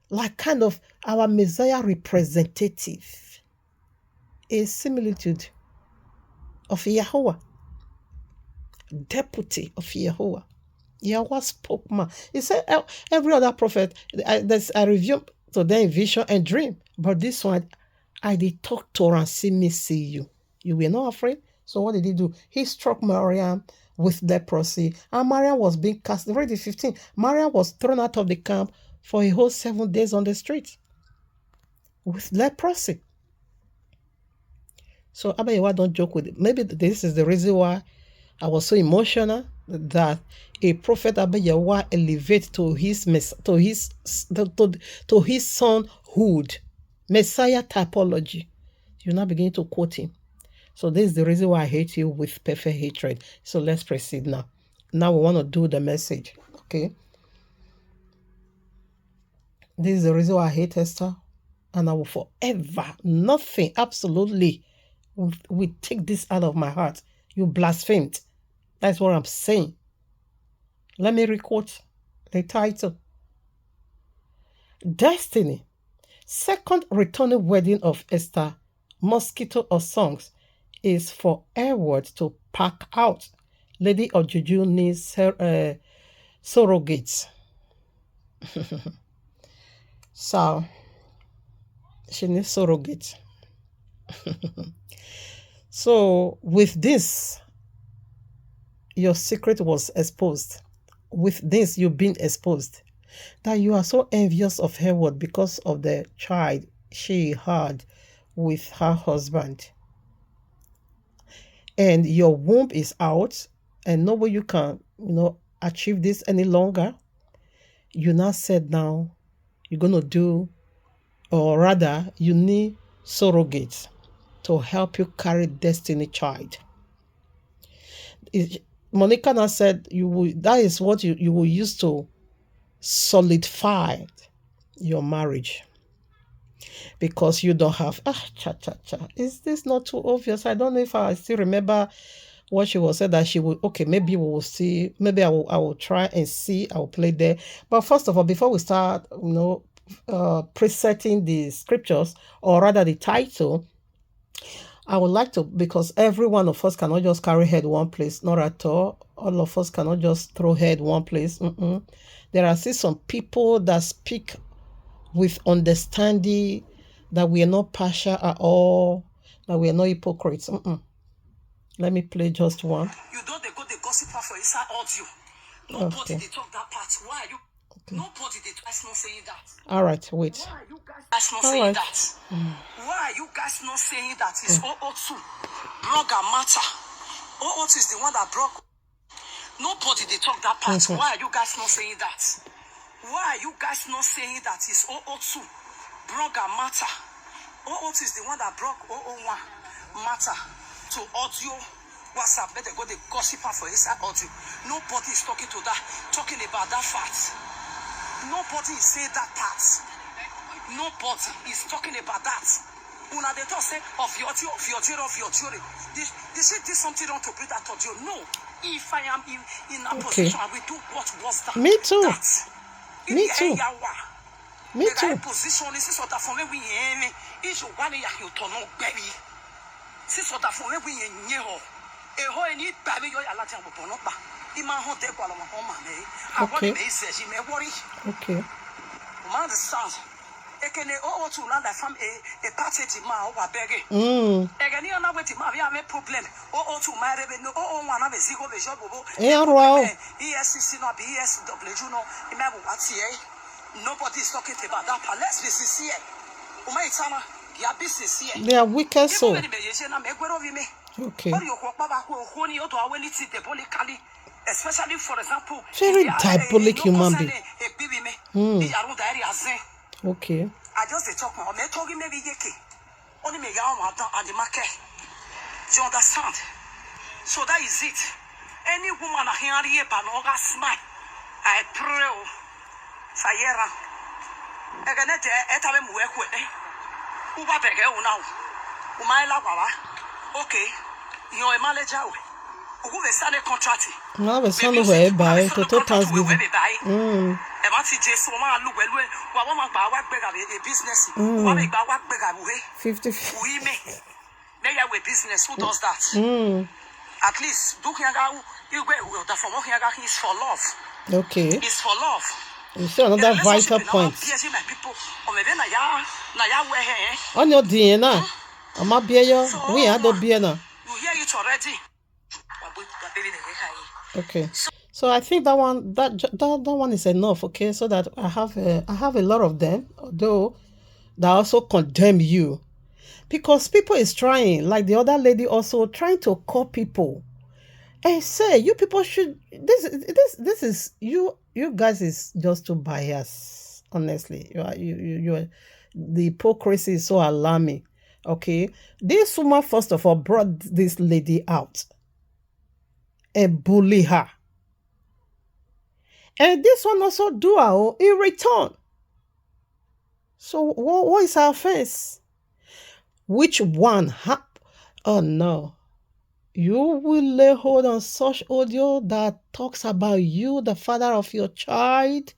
Like kind of our Messiah representative. A similitude of Yahweh. Deputy of Yahweh. Yahweh spokesman. He said every other prophet, I review to them in vision and dream. But this one, I did talk to her and see me see you. You were not afraid? So what did he do? He struck Mariam with leprosy. And Mariam was being cast. Already 15. Mariam was thrown out of the camp for a whole 7 days on the street with leprosy. So Abayawa, don't joke with it. Maybe this is the reason why I was so emotional that a prophet Abayawa elevates to his sonhood, Messiah typology. You now begin to quote him. So this is the reason why I hate you with perfect hatred. So let's proceed now. Now we want to do the message. Okay. This is the reason why I hate Esther. And I will forever, nothing, absolutely, we take this out of my heart. You blasphemed. That's what I'm saying. Let me record the title. Destiny. Second returning wedding of Esther, Mosquito of Songs, is for Edward to pack out. Lady of Juju needs her surrogates. So, she needs surrogates. So, with this, your secret was exposed. With this, you've been exposed. That you are so envious of Herod because of the child she had with her husband. And your womb is out, and no way you can, achieve this any longer. You now said now, you're going to do, or rather, you need surrogates to help you carry destiny child. Monica now said that is what you will use to solidify your marriage, because you don't have Is this not too obvious? I don't know if I still remember what she was said that she would. Okay, maybe we will see. Maybe I will try and see. I will play there. But first of all, before we start, presetting the scriptures, or rather the title, I would like to, because every one of us cannot just carry head one place, not at all. All of us cannot just throw head one place. There are still some people that speak with understanding, that we are not partial at all, that we are not hypocrites. Let me play just one. You don't go the gossip for inside audio. Nobody they talk that part. Why are you? Okay. Nobody they guys not saying that. All right, wait. Why are you guys not saying that? Why are you guys not saying that? It's 002 blogger matter. 002 is the one that broke. Nobody they talk that part. Why are you guys not saying that? Why are you guys not saying that it's 002 Broga matter? 002 is the one that broke 001 matter to audio WhatsApp. Better go the gossiper for his audio. Nobody is talking about that fact. Nobody is saying that part. Nobody is talking about that. Una they talk say of your theory. They say this something wrong to bring that audio. No. If I am in a position, I will do what was that. Me too. That. Me too. Me too. Position is sort of for me we is one ya you to no baby. This sort of for me we nyeho. E ho any baby yo ya latin bo no ba. Ima ho de kwa lo mo ma me. I want me say she me worry. Okay. Man the sound. Ekene o to land fam a party ma o wa bege. Egani na weti ma bia me problem. O to my rebe no o one na be zigo be job bo. ESCC no be ESW no. Imebu wati nobody is talking about that part. Let's be sincere. Umaitama ya be sincere. They are wicked so. Okay. Especially for example, very diabolic human being. Okay. I just talk my me talking maybe yeke. Only me ya on the market. Do you understand? So that is it. Any woman a here but no smile. I pray. Sayera. Eganete etabe mu ekwe. Uba bege una. Umaila baba. Okay. You a manager. Who will sign a contract? No, we sign away by total Thanksgiving. About Jason, look well, one man by what beg a business. One make by what beg away. 50. We make. They are with business. Who does that? At least, do you go the from walking is for love. Okay. It's for love. You see another vital point. On your DNA. I'm a beer. We are the beer now. You hear it already. Okay. So I think that one is enough, okay? So that I have a lot of them, although that also condemn you. Because people is trying, like the other lady also trying to call people and say you people should this is you guys is just too biased, honestly. You are the hypocrisy is so alarming. Okay. This woman first of all brought this lady out and bully her. And this one also do her in return. So what is her offense? Which one? Oh no. You will lay hold on such audio that talks about you, the father of your child.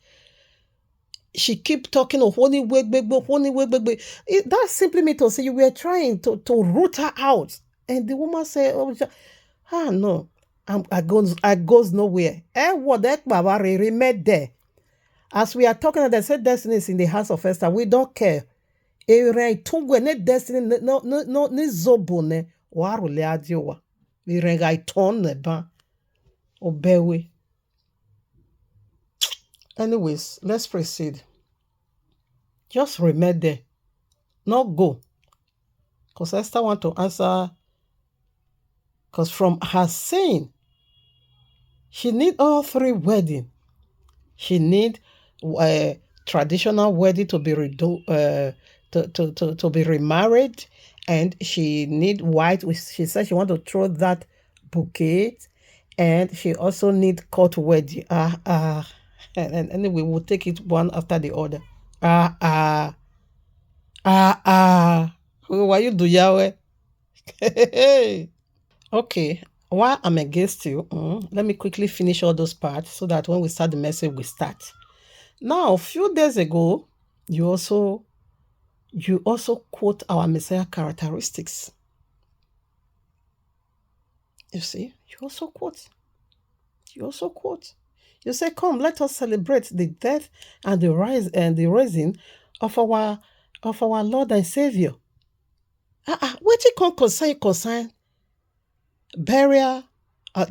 She keep talking of honey wig. That simply means to say you were trying to root her out. And the woman said, oh no. I goes nowhere. And what that Baba remained there. As we are talking, they said destiny is in the house of Esther. We don't care. Ne destiny no ni zobone warule adiowa. We rengai ton ne ban obewe. Anyways, let's proceed. Just remain there. Not go. Because Esther want to answer. Because from her saying, she need all three wedding. She need a traditional wedding to be to be remarried, and she need white. She said she want to throw that bouquet, and she also need court wedding. And anyway, we'll take it one after the other. Why you do Yahweh? Okay, while I'm against you, let me quickly finish all those parts so that when we start the message, we start. Now, a few days ago, you also quote our Messiah characteristics. You see, you also quote. You say, come, let us celebrate the death and the rising of our Lord and Savior. What you can concern burial,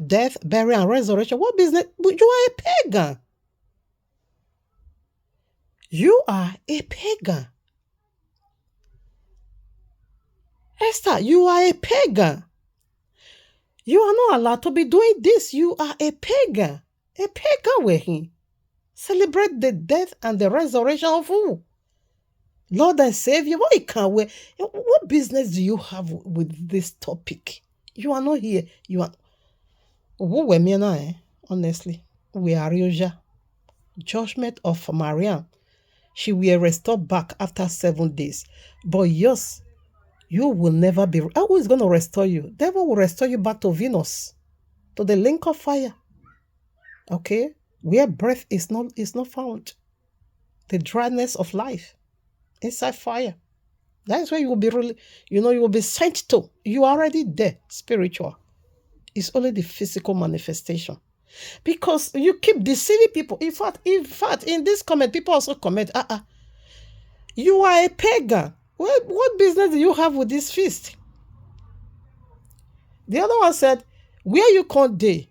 death, burial, and resurrection? What business? You are a pagan. You are a pagan. Esther, you are a pagan. You are not allowed to be doing this. You are a pagan. A pagan with him. Celebrate the death and the resurrection of who? Lord and Savior. What you can wear? What business do you have with this topic? You are not here. You are. Who were me now? Honestly, we are Rioja. Judgment of Mariam. She will restore back after 7 days. But yes, you will never be. Who is going to restore you? Devil will restore you back to Venus, to the link of fire. Okay, where breath is not found, the dryness of life inside fire. That is where you will be really. You will be sent to. You are already there, spiritual. It's only the physical manifestation. Because you keep deceiving people. In fact, in this comment, people also comment, you are a pagan. What business do you have with this feast? The other one said, where you can't day?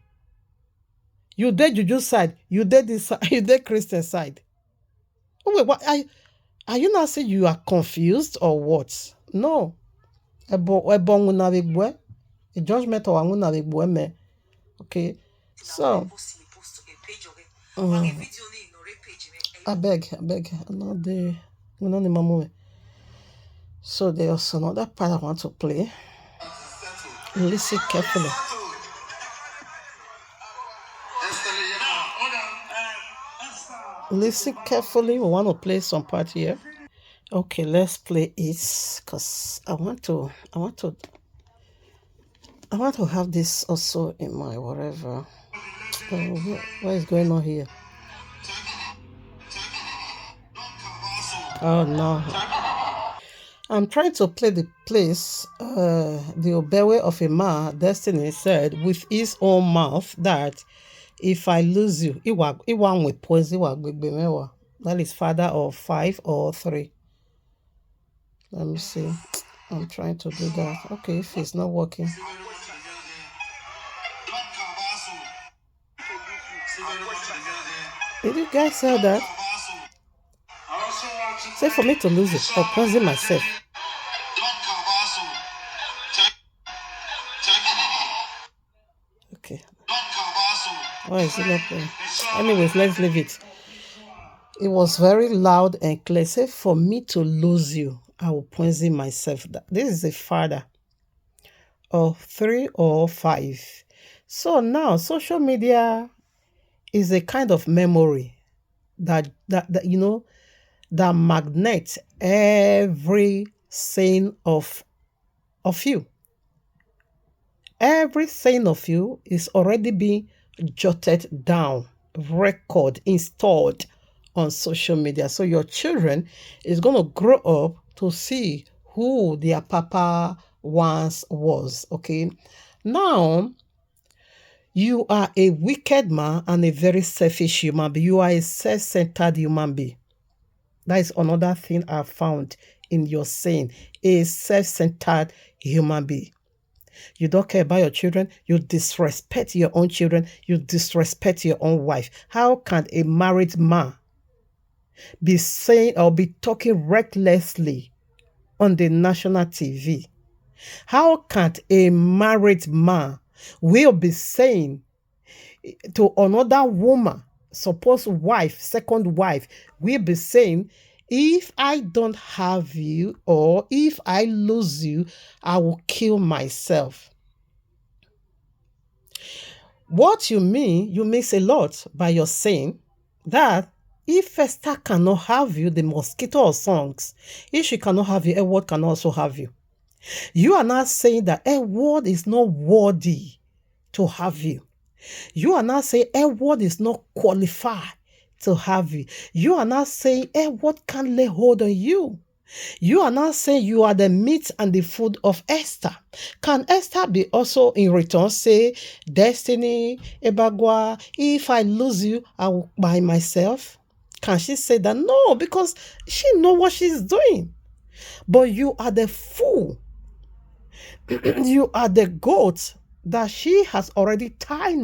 You did Juju side, you did this side, you did Christian side. Oh wait, what are you not saying you are confused or what? No. A judgment or me. Okay. So I beg, not the moment. So there's another part I want to play. Listen carefully. Listen carefully. We want to play some part here. Okay, let's play it because I want to have this also in my whatever. What is going on here? Oh no. I'm trying to play the place. The Obewe of a man, Destiny said with his own mouth that if I lose you, that is father of 5 or 3. Let me see. I'm trying to do that. Okay, if it's not working. Did you guys hear that? Say for me to lose it or poison myself. Okay. Why is it not playing? Anyways, let's leave it. It was very loud and clear. Say for me to lose you, I will poison myself. This is a father of 3 or 5. So now social media is a kind of memory that magnets every saying of you. Every saying of you is already being jotted down, record, installed on social media. So your children is going to grow up to see who their papa once was. Okay. Now, you are a wicked man and a very selfish human being. You are a self-centered human being. That is another thing I found in your saying. A self-centered human being. You don't care about your children. You disrespect your own children. You disrespect your own wife. How can a married man be saying or be talking recklessly on the national TV? How can a married man will be saying to another woman, suppose wife, second wife, will be saying, if I don't have you or if I lose you, I will kill myself? What you miss a lot by your saying that if Esther cannot have you, the mosquito of songs, if she cannot have you, Edward can also have you. You are not saying that Edward is not worthy to have you. You are not saying Edward is not qualified to have you. You are not saying Edward can't lay hold on you. You are not saying you are the meat and the food of Esther. Can Esther be also in return say, Destiny, Ebagwa, if I lose you, I will buy myself? Can she say that? No, because she knows what she's doing. But you are the fool. You are the goat that she has already tie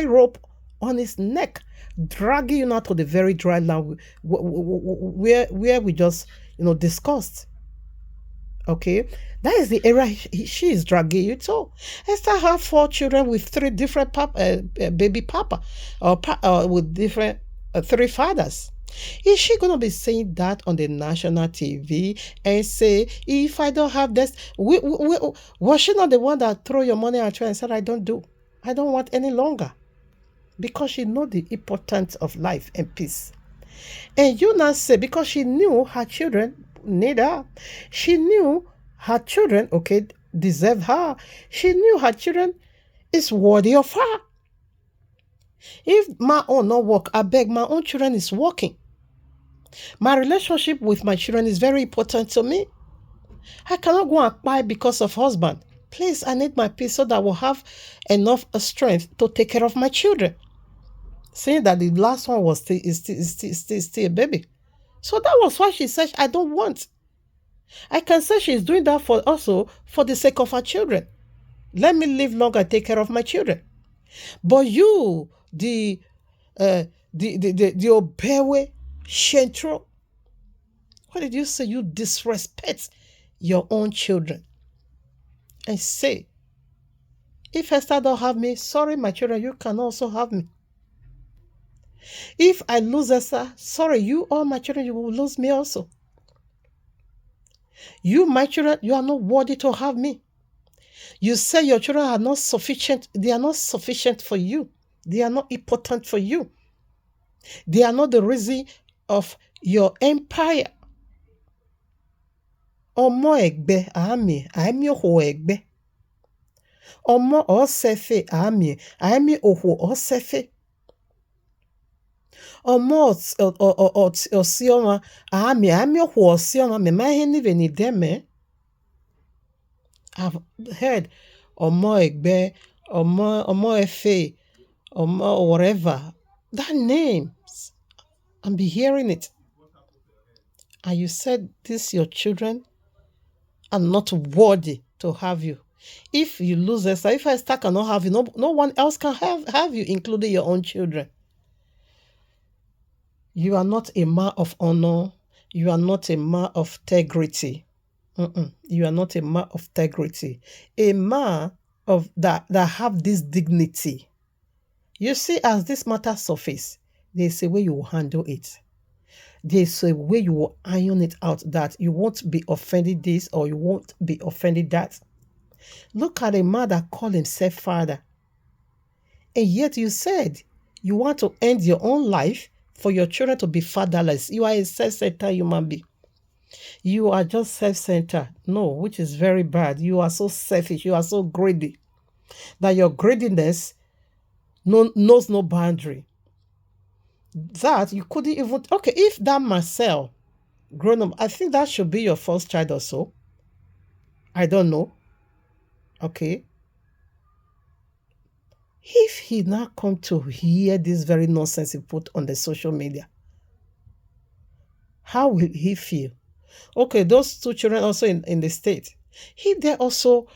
rope on his neck, dragging you now to the very dry land where we just discussed. Okay, that is the era she is dragging you to. Esther have 4 children with 3 different baby papa, or with different 3 fathers. Is she gonna be saying that on the national TV and say, if I don't have this, was she not the one that throw your money at her and said, I don't want any longer? Because she know the importance of life and peace. And you now say, because she knew her children need her. She knew her children, okay, deserve her. She knew her children is worthy of her. If my own not work, I beg, my own children is working. My relationship with my children is very important to me. I cannot go and buy because of husband. Please, I need my peace so that I will have enough strength to take care of my children. Saying that the last one was still a baby. So that was why she said, I don't want. I can say she's doing that for the sake of her children. Let me live long and take care of my children. But you, the Obewe Shentro, what did you say? You disrespect your own children. And say, if Esther don't have me, sorry, my children, you can also have me. If I lose Esther, sorry, you, all my children, you will lose me also. You, my children, you are not worthy to have me. You say your children are not sufficient. They are not sufficient for you. They are not important for you. They are not the reason of your empire. Ọmọ ẹ̀gbẹ́ àmì òhò ẹ̀gbẹ́. Ọmọ ọ̀sẹ̀fẹ̀ àmì òhò ọ̀sẹ̀fẹ̀. Ọmọ ọ̀síọ́mà àmì òhò ọ̀síọ́mà mẹ̀má ihe níbẹ̀ ní dẹ́mẹ̀. I've heard ọmọ ẹ̀gbẹ́, ọmọ ẹ̀fẹ̀, ọmọ whatever. That names. I'm be hearing it. And you said this your children are not worthy to have you. If you lose Esther, if Esther cannot have you, no one else can have you, including your own children. You are not a man of honor. You are not a man of integrity. You are not a man of integrity. A man of that have this dignity. You see, as this matter surface, there's a way you will handle it. There's a way you will iron it out that you won't be offended this or you won't be offended that. Look at a man that called himself father. And yet you said you want to end your own life for your children to be fatherless. You are a self-centered human being. You are just self-centered. No, which is very bad. You are so selfish. You are so greedy that your greediness knows no boundary. That you couldn't even... Okay, if that Marcel grown up, I think that should be your first child or so. I don't know. Okay. If he now come to hear this very nonsense he put on the social media, how will he feel? Okay, those 2 children also in the state. If they also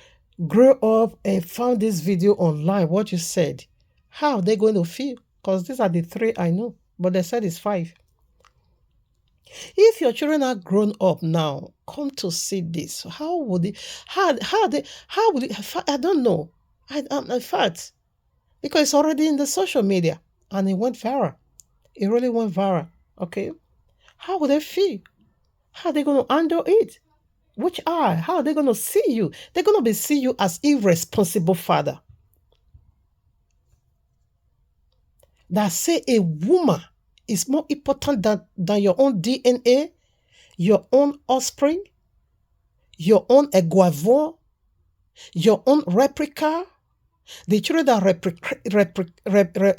grew up and found this video online, what you said, how are they going to feel? Because these are the 3 I know, but they said it's 5. If your children are grown up now, come to see this, how would it, how would it, I don't know. In fact, because it's already in the social media and it went viral. It really went viral. Okay. How would they feel? How are they going to handle it? Which eye? How are they going to see you? They're going to see you as irresponsible father. That say a woman is more important than your own DNA, your own offspring, your own eguavon, your own replica. The children that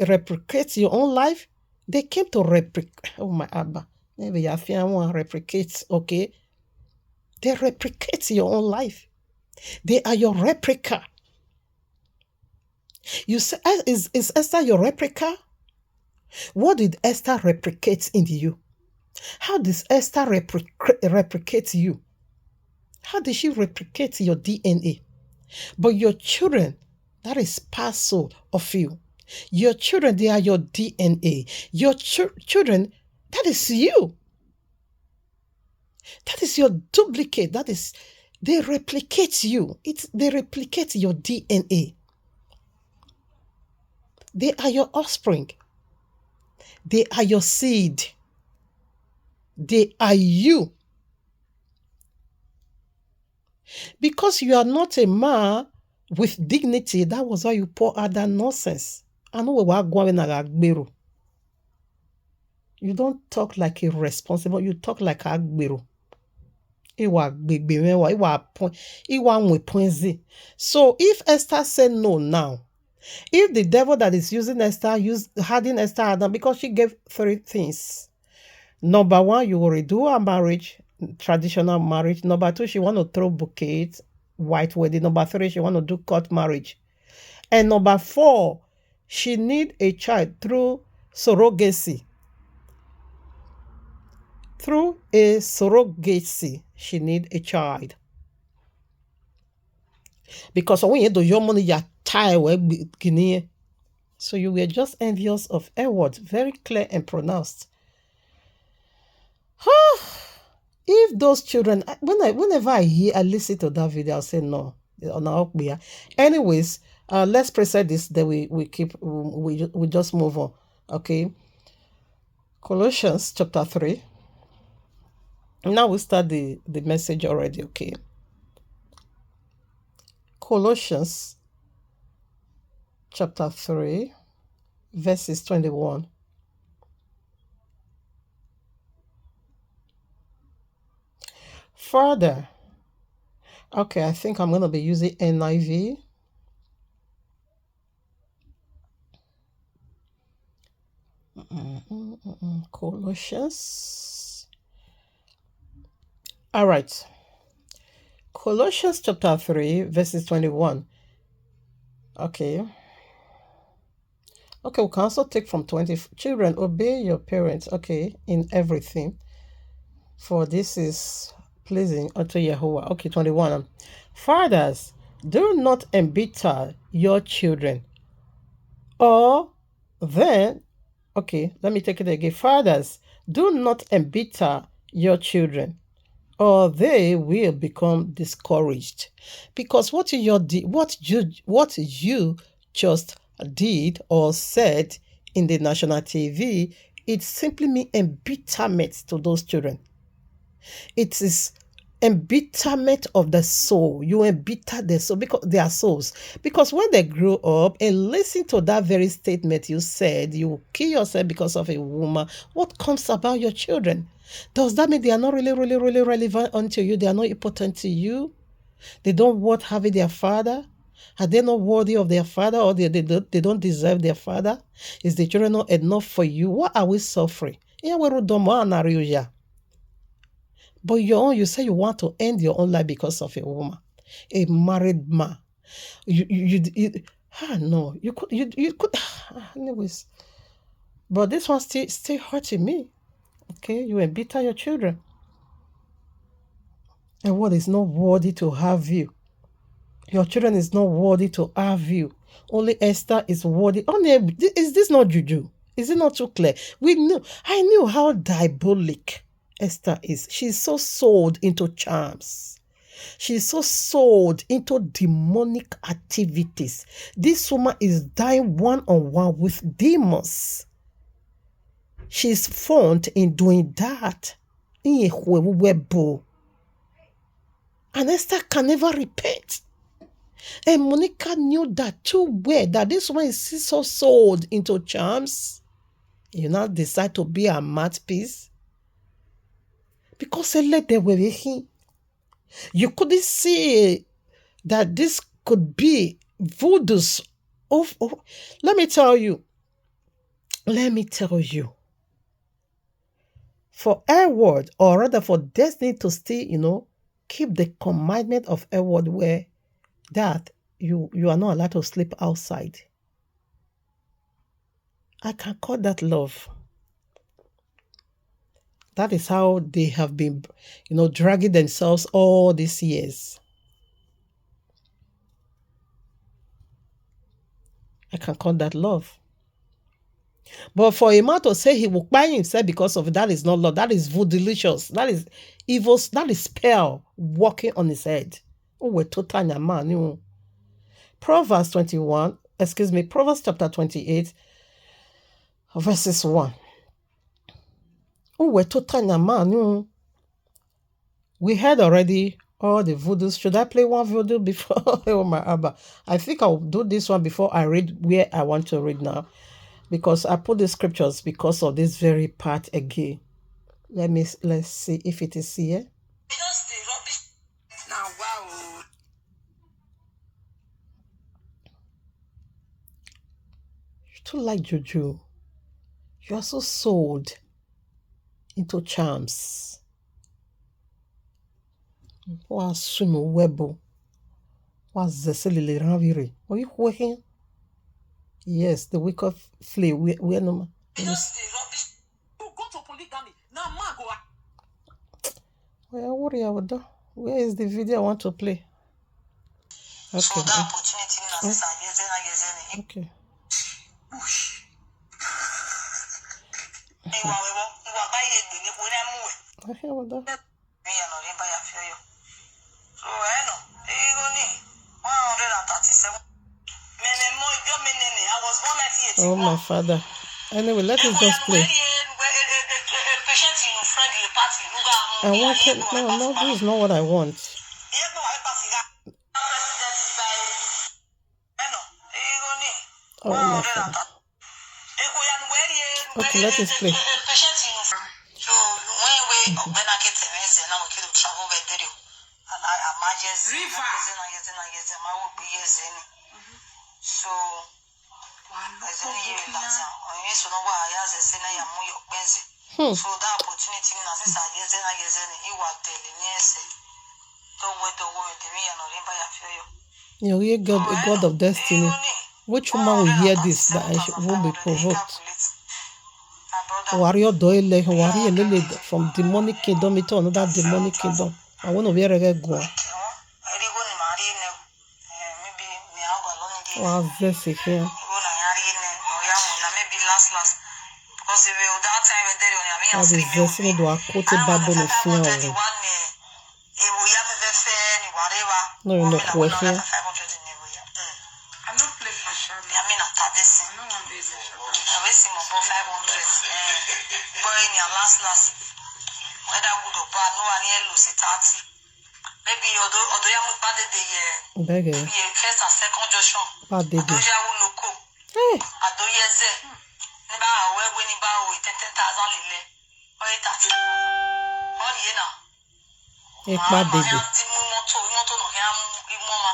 replicate your own life, they came to replicate. Oh my Abba. Maybe you want replicate, okay? They replicate your own life. They are your replica. You say, is Esther your replica? What did Esther replicate in you? How does Esther replicate you? How did she replicate your DNA? But your children, that is parcel of you. Your children, they are your DNA. Your children, that is you. That is your duplicate. That They replicate you. They replicate your DNA. They are your offspring. They are your seed. They are you. Because you are not a man with dignity, that was why you pour out that nonsense. I know we are going to You don't talk like a responsible, you talk like a Agbero. So if Esther said no now, if the devil that is using Esther hardened Esther Adam because she gave 3 things. Number 1, you will redo her marriage, traditional marriage. Number 2, she want to throw bouquets, white wedding. Number 3, she want to do court marriage. And number 4, she need a child through surrogacy. Through a surrogacy, she need a child. Because when you do your money, your child will be Guinea. So you were just envious of Edward, very clear and pronounced. If those children, whenever I listen to that video, I'll say no. Anyways, let's present this. Then we just move on. Okay. Colossians chapter 3. Now we start the message already. Okay. Colossians chapter 3, verses 21. Further, okay, I think I'm going to be using NIV. Colossians. All right. Colossians chapter 3, verses 21. Okay. Okay, we can also take from 20. Children, obey your parents, okay, in everything. For this is pleasing unto Yehovah. Okay, 21. Fathers, do not embitter your children. Or then, okay, let me take it again. Fathers, do not embitter your children, or they will become discouraged. Because what you just did or said in the national TV, it simply means embitterment to those children. It is embitterment of the soul. You embitter their soul because they are souls. Because when they grow up and listen to that very statement you said, you will kill yourself because of a woman. What comes about your children? Does that mean they are not really relevant unto you? They are not important to you? They don't worth having their father? Are they not worthy of their father, or they don't deserve their father? Is the children not enough for you? What are we suffering? But you say you want to end your own life because of a woman, a married man. No, you could. Anyways, but this one still hurting me. Okay, you embitter your children, and what is not worthy to have you. Your children is not worthy to have you. Only Esther is worthy. Is this not juju? Is it not too clear? I knew how diabolic Esther is. She's so sold into charms. She's so sold into demonic activities. This woman is dying one-on-one with demons. She's fond in doing that. And Esther can never repent. And Monica knew that too well, that this one is so sold into charms. You now decide to be a mouthpiece. Because they let them with him. You couldn't see that this could be voodoos. Let me tell you. For Edward, or rather for Destiny to still, keep the commandment of Edward where that you are not allowed to sleep outside. I can call that love. That is how they have been, dragging themselves all these years. I can call that love. But for a man to say he will buy himself because of it, that is not love. That is delicious. That is evil. That is spell walking on his head. Oh, we're total man. Proverbs chapter 28, verses 1. Oh, we're total man. We heard already all the voodoos. Should I play one voodoo before? Oh, my Abba. I think I'll do this one before I read where I want to read now. Because I put the scriptures because of this very part again. Let's see if it is here. Now, wow. You too like juju. You are so sold into charms. Wa swim webo. Wa zeselele ranvire. Are you working? Yes, the wick of flea. Where no? Just the rubbish. You go to polygamy. Now, man, go. Well, worry about that. Where is the video I want to play? Okay. So that opportunity Okay. I hear about that. Oh, my father. Anyway, let us just play. I wanted, no, this is not what I want. Oh, my father. Okay, let us play. So when we travel and I imagine so so that opportunity you hear God, a God of destiny. Which woman will hear this that I won't be provoked? Warrior doyle, warrior lily from demonic kingdom into another demonic kingdom. I want to be a go. Wow, this is here. That is this one do I quote a Bible of fear. No, you're not here. Maybe although you have bad the first and second Joshua. Bad day. Hey. Adoyeze. Niba awe we niba o 10,000 lile. O 30. O ye na. E bad day. Di moto no ya mo ma.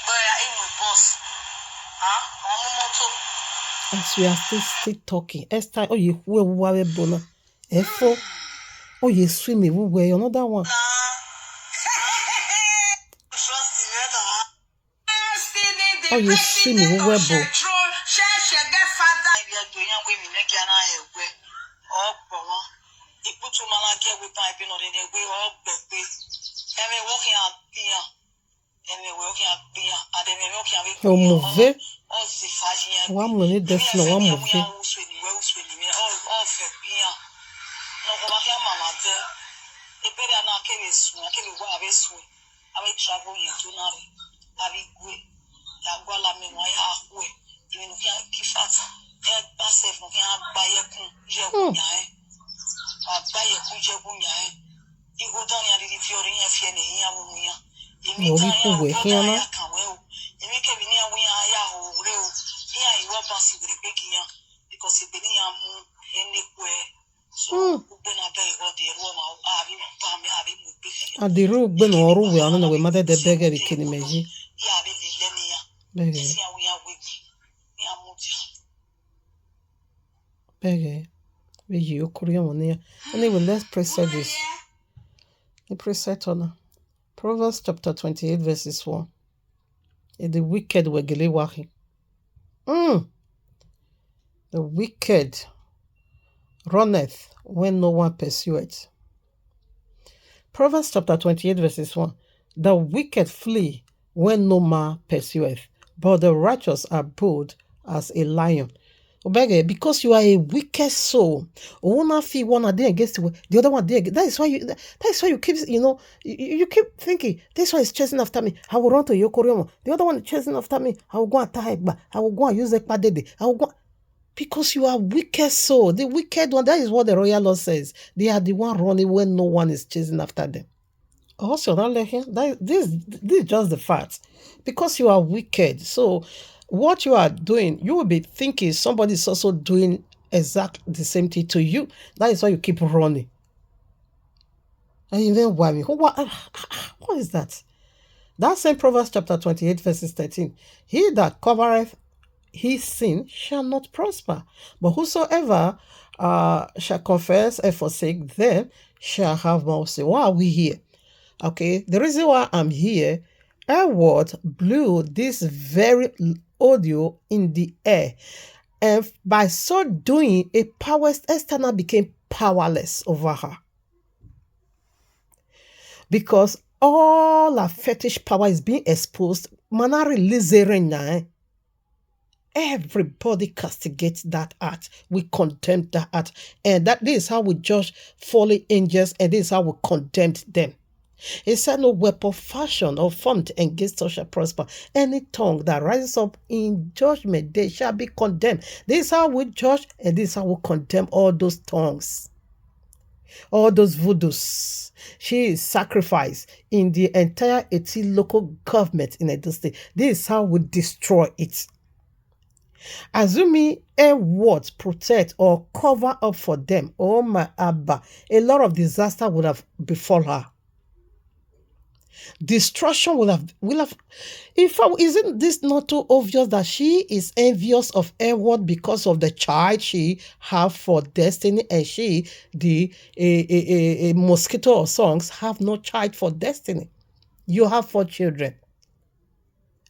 Boya imu boss. Moto. As we are still talking, Esther, oh, you were bona. Efo, oh, you swim me, where another one. Oh, you swim me, where bo. Oh, move. One minute, that's no one move. And the room when or we are no we mother the beggar we can imagine. Beggar. You Korean one here. Anyway, let's preset this. The preset on Proverbs chapter 28, verses 1. The wicked were gelewahi. The wicked runneth when no one pursueth. Proverbs chapter 28, verses 1. The wicked flee when no man pursueth, but the righteous are bold as a lion. Obege, because you are a wicked soul. One feel one are there against the other one there. That is why you keep, you keep thinking, this one is chasing after me. I will run to Yokoryomo. The other one is chasing after me. I will go and tie Egba. I will go and use Ekpa Dede. I will go. Because you are wicked soul. The wicked one, that is what the royal law says. They are the one running when no one is chasing after them. Also, not like him. This is just the fact. Because you are wicked. So what you are doing, you will be thinking somebody is also doing exactly the same thing to you. That is why you keep running. And you then worry. What is that? That same Proverbs chapter 28, verses 13. He that covereth his sin shall not prosper, but whosoever shall confess and forsake them shall have mercy. Why are we here? Okay, the reason why I'm here, Edward blew this very audio in the air, and by so doing, a powerless Esther became powerless over her, because all her fetish power is being exposed. Manari Lizerena. Everybody castigates that act. We condemn that act. And this is how we judge fallen angels, and this is how we condemn them. It said, no weapon fashioned or formed against us shall prosper. Any tongue that rises up in judgment, they shall be condemned. This is how we judge, and this is how we condemn all those tongues. All those voodoos. She is sacrificed in the entire 18 local government in Edo State. This is how we destroy it. Assuming a word protect or cover up for them, oh my Abba, a lot of disaster would have befall her. Destruction will have. In fact, isn't this not too obvious that she is envious of Edward because of the child she have for Destiny, and she, a mosquito of songs, have no child for Destiny? You have 4 children.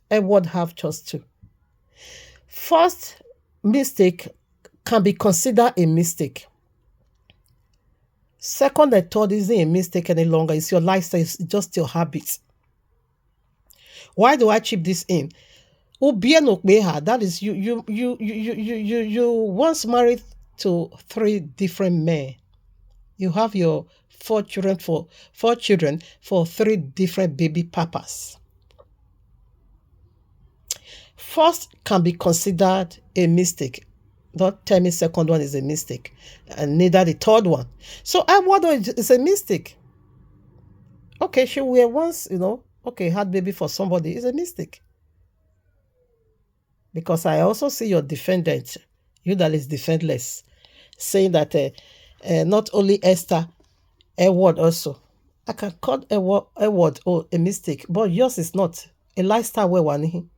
Edward have just 2. First mistake can be considered a mistake. Second and third isn't a mistake any longer. It's your lifestyle. It's just your habits. Why do I chip this in? That is you once married to 3 different men. You have your 4 children for 3 different baby papas. First can be considered a mistake. Don't tell me second one is a mistake, and neither the third one. So what is a mistake? Okay, she were once, had baby for somebody. It's a mistake. Because I also see your defendant, you that is defendless, saying that not only Esther, Edward also. I can call Edward a mistake, but yours is not. A lifestyle where one.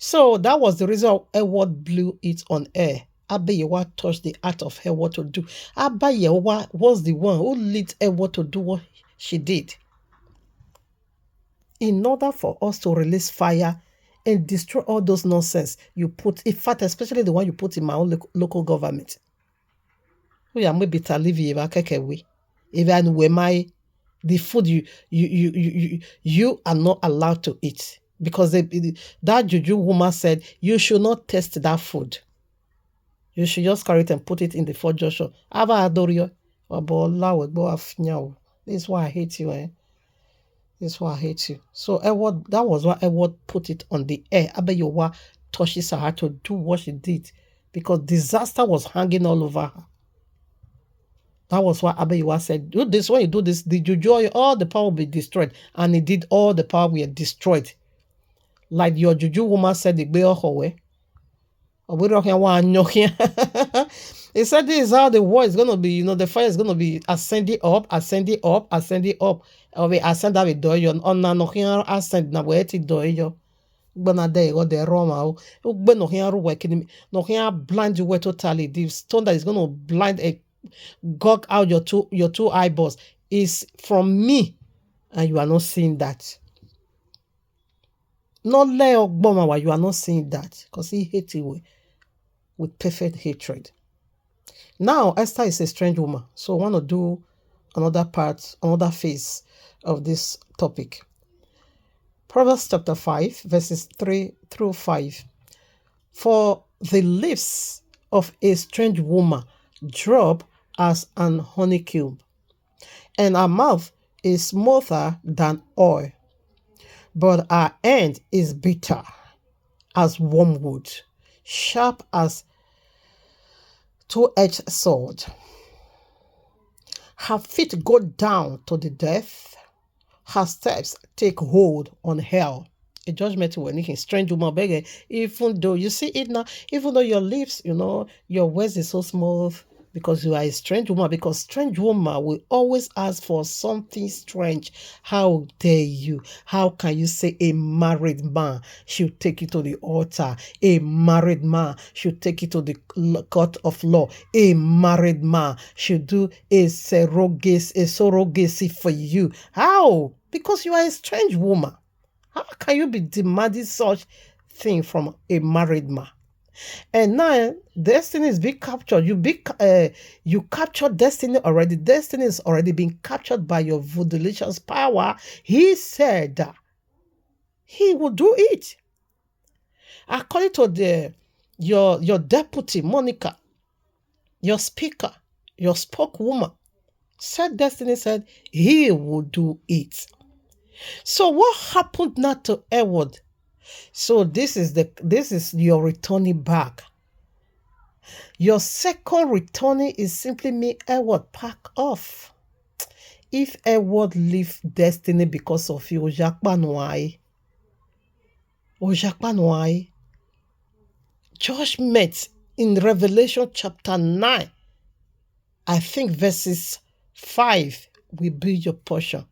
So that was the reason Edward blew it on air. Abayewa touched the art of Edward to do. Abayewa was the one who led Edward to do what she did. In order for us to release fire and destroy all those nonsense you put, in fact, especially the one you put in my own local government. We are maybe to leave even when the food you are not allowed to eat. Because that juju woman said, you should not taste that food. You should just carry it and put it in the Fort Joshua. This is why I hate you. This is why I hate you. So that was why Edward put it on the air. Abayewa touches her to do what she did. Because disaster was hanging all over her. That was why Abayewa said, do this, when you do this, the juju, all the power will be destroyed. And it did, all the power were destroyed. Like your juju woman said, the Beohowe. He said this is how the war is going to be, the fire is going to be ascending up. Or we ascend that with doyo. On na no here ascend na we ti doyo. Gbona de go de Roma. Ugbe no here working. No here blind you totally. The stone that is going to blind a gog out your two eyeballs is from me, and you are not seeing that. Not Leo Bomawa, you are not seeing that, because he hates you with perfect hatred. Now, Esther is a strange woman, so I want to do another phase of this topic. Proverbs chapter 5, verses 3 through 5. For the lips of a strange woman drop as an honeycomb, and her mouth is smoother than oil, but her end is bitter as wormwood, sharp as two-edged sword. Her feet go down to the death. Her steps take hold on hell. A judgment when he strange woman begging, even though you see it now, even though your lips, your words is so smooth because you are a strange woman, because strange woman will always ask for something strange. How dare you? How can you say a married man should take you to the altar? A married man should take you to the court of law. A married man should do a surrogacy for you. How? Because you are a strange woman. How can you be demanding such thing from a married man? And now destiny is being captured. You captured destiny already. Destiny is already being captured by your voodoo power. He said that he will do it. According to your deputy, Monica, your speaker, your spokeswoman, said destiny said he will do it. So what happened now to Edward? So this is your returning back. Your second returning is simply me, Edward, pack off. If Edward leave destiny because of you, Ojakpanwai. Judgment in Revelation chapter 9, I think verses 5 will be your portion.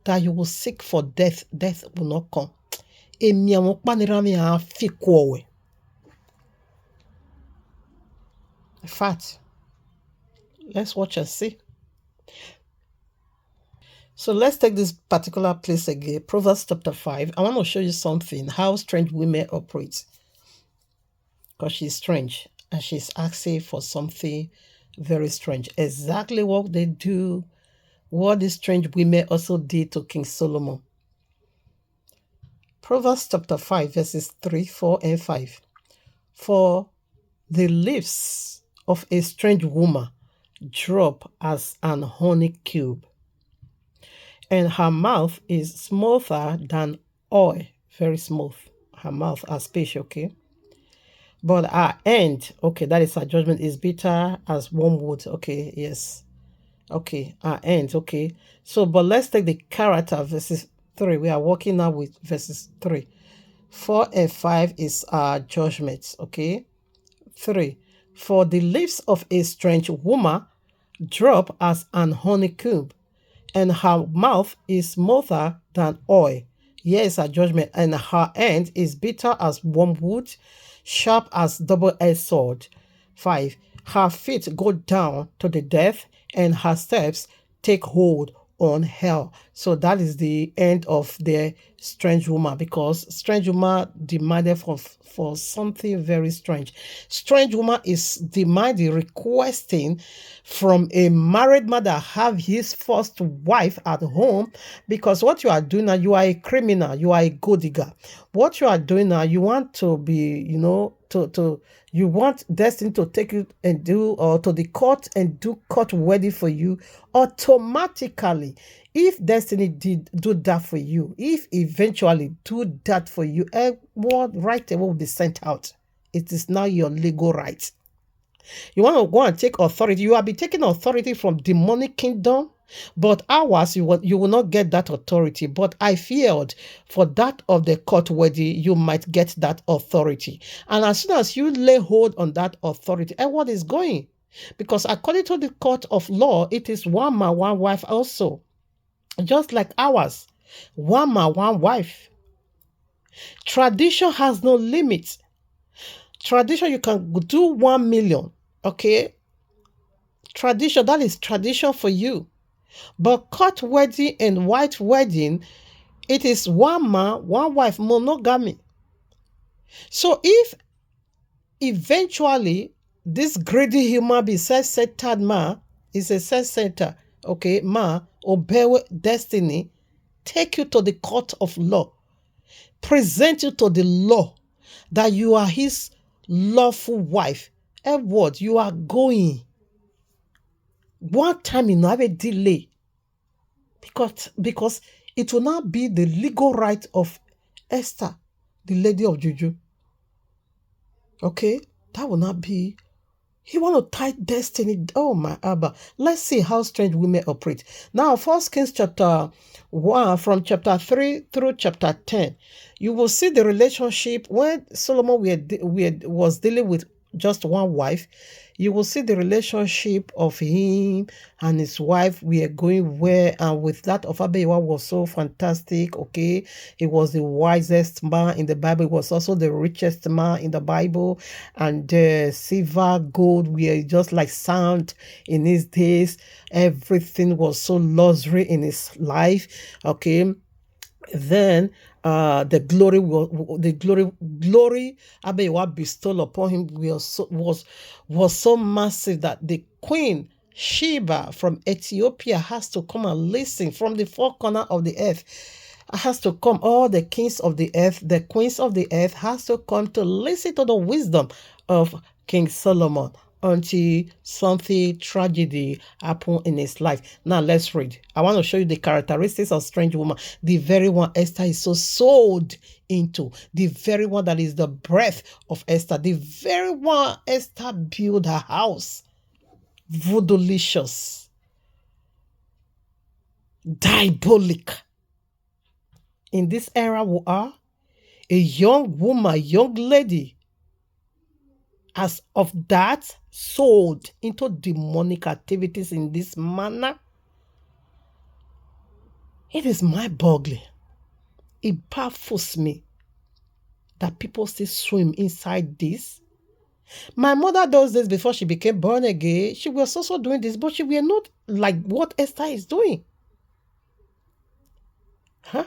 That you will seek for death, death will not come. In fact, let's watch and see. So let's take this particular place again. Proverbs chapter 5. I want to show you something, how strange women operate. Because she's strange and she's asking for something very strange. Exactly what they do, what these strange women also did to King Solomon. Proverbs chapter 5, verses 3, 4, and 5. For the lips of a strange woman drop as an honeycomb, and her mouth is smoother than oil. Very smooth. Her mouth, her speech, okay? But her end, okay, that is her judgment, is bitter as wormwood. Okay, yes. Okay, our end, okay. So, but let's take the character, verses 3. We are working now with verses 3. 4 and 5 is our judgment, okay. 3. For the lips of a strange woman drop as an honeycomb, and her mouth is smoother than oil. Here is her judgment, and her end is bitter as wormwood, sharp as double-edged sword. 5. Her feet go down to the death, and her steps take hold on hell. So that is the end of the strange woman, because strange woman demanded for something very strange. Strange woman is demanding, requesting from a married man that have his first wife at home, because what you are doing now, you are a criminal, you are a gold digger. What you are doing now, you want to be, you want destiny to take you and do, or to the court and do court wedding for you automatically. If destiny did do that for you, if eventually do that for you, what right away will be sent out. It is now your legal right. You want to go and take authority. You will be taking authority from demonic kingdom, but ours, you will not get that authority. But I feared for that of the court wedding, you might get that authority. And as soon as you lay hold on that authority, and what is going? Because according to the court of law, it is one man, one wife also. Just like ours, one man, one wife. Tradition has no limit. Tradition, you can do 1 million, okay? Tradition, that is tradition for you. But court wedding and white wedding, it is one man, one wife, monogamy. So if eventually this greedy human being, self-centered man, is a self-centered, okay, man, obey destiny, take you to the court of law, present you to the law that you are his lawful wife. Edward, you are going. One time you have a delay. Because it will not be the legal right of Esther, the lady of Juju. Okay? That will not be. He want to tie destiny. Oh my Abba. Let's see how strange women operate. Now, 1 Kings chapter 1, from chapter 3 through chapter 10, you will see the relationship when Solomon was dealing with just one wife. You will see the relationship of him and his wife. We are going where, and with that of Abiyawa was so fantastic. Okay, he was the wisest man in the Bible. He was also the richest man in the Bible, and silver, gold were just like sand in his days. Everything was so luxury in his life. Okay, then the glory Abiyawa bestowed upon him was so massive that the queen Sheba from Ethiopia has to come and listen from the four corners of the earth. Has to come, all the kings of the earth, the queens of the earth has to come to listen to the wisdom of King Solomon until something tragedy happened in his life. Now let's read. I want to show you the characteristics of strange woman. The very one Esther is so sold into. The very one that is the breath of Esther. The very one Esther built her house. Voodoo-licious. Diabolic. In this era we are, a young woman, young lady, as of that, sold into demonic activities in this manner. It is mind-boggling. It baffles me that people still swim inside this. My mother does this before she became born again. She was also doing this, but she were not like what Esther is doing. Huh?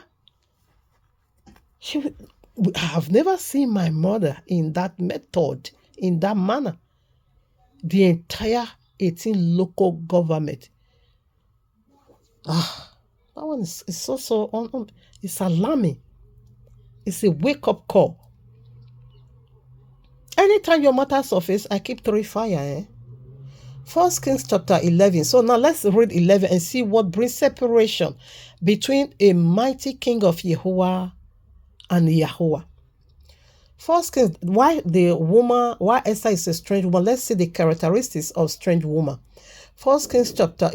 I have never seen my mother in that method, in that manner. The entire 18 local government. That one is so it's alarming. It's a wake-up call. Anytime your matter surface, I keep throwing fire. 1 Kings chapter 11. So now let's read 11 and see what brings separation between a mighty king of Yehovah and Yahweh. 1 Kings, why Esther is a strange woman? Let's see the characteristics of strange woman. 1 Kings chapter,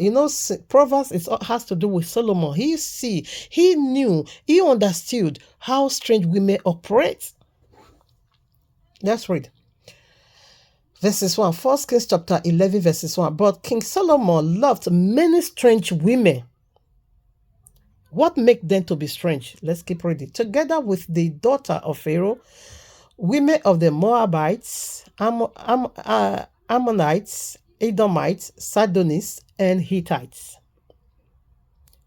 Proverbs has to do with Solomon. He knew, he understood how strange women operate. Let's read. Verses 1. 1 Kings chapter 11, verses 1. But King Solomon loved many strange women. What make them to be strange? Let's keep reading. Together with the daughter of Pharaoh, women of the Moabites, Ammonites, Edomites, Sidonians, and Hittites.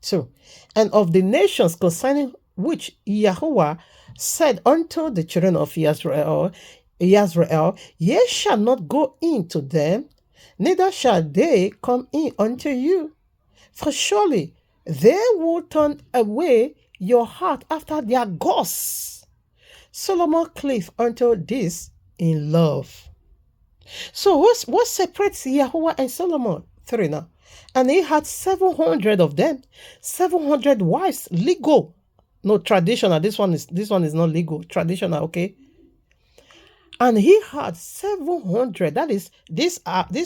2. And of the nations concerning which Yahweh said unto the children of Israel, ye shall not go into them, neither shall they come in unto you. For surely they will turn away your heart after their gods. Solomon cleaved unto this in love. So what separates Yahweh and Solomon? 3 now. And he had 700 of them, 700 wives, legal. No, traditional. This one is not legal. Traditional, okay? And he had 700. That is, this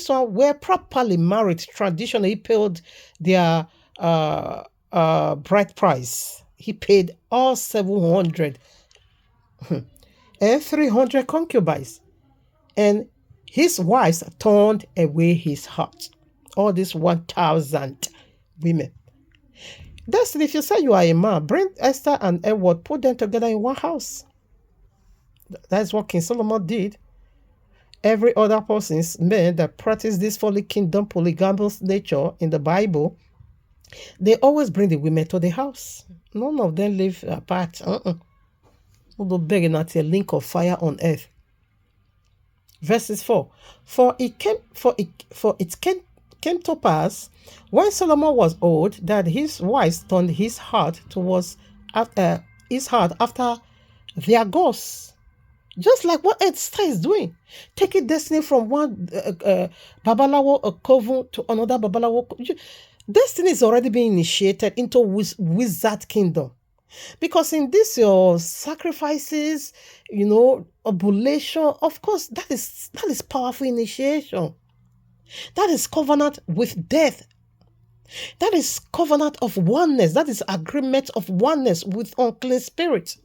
one were properly married. Traditionally, he paid their bride price. He paid all 700 and 300 concubines. And his wives turned away his heart. All these 1,000 women. That's if you say you are a man, bring Esther and Edward, put them together in one house. That's what King Solomon did. Every other person's men that practice this folly kingdom polygamous nature in the Bible, they always bring the women to the house. None of them live apart. Although begging at a link of fire on earth. Verses 4. For it came to pass when Solomon was old that his wives turned his heart after their gods. Just like what Esther is doing. Taking destiny from one Babalawo coven to another Babalawo. Destiny is already being initiated into wizard kingdom. Because in this, your sacrifices, oblation, of course, that is powerful initiation. That is covenant with death. That is covenant of oneness. That is agreement of oneness with unclean spirits.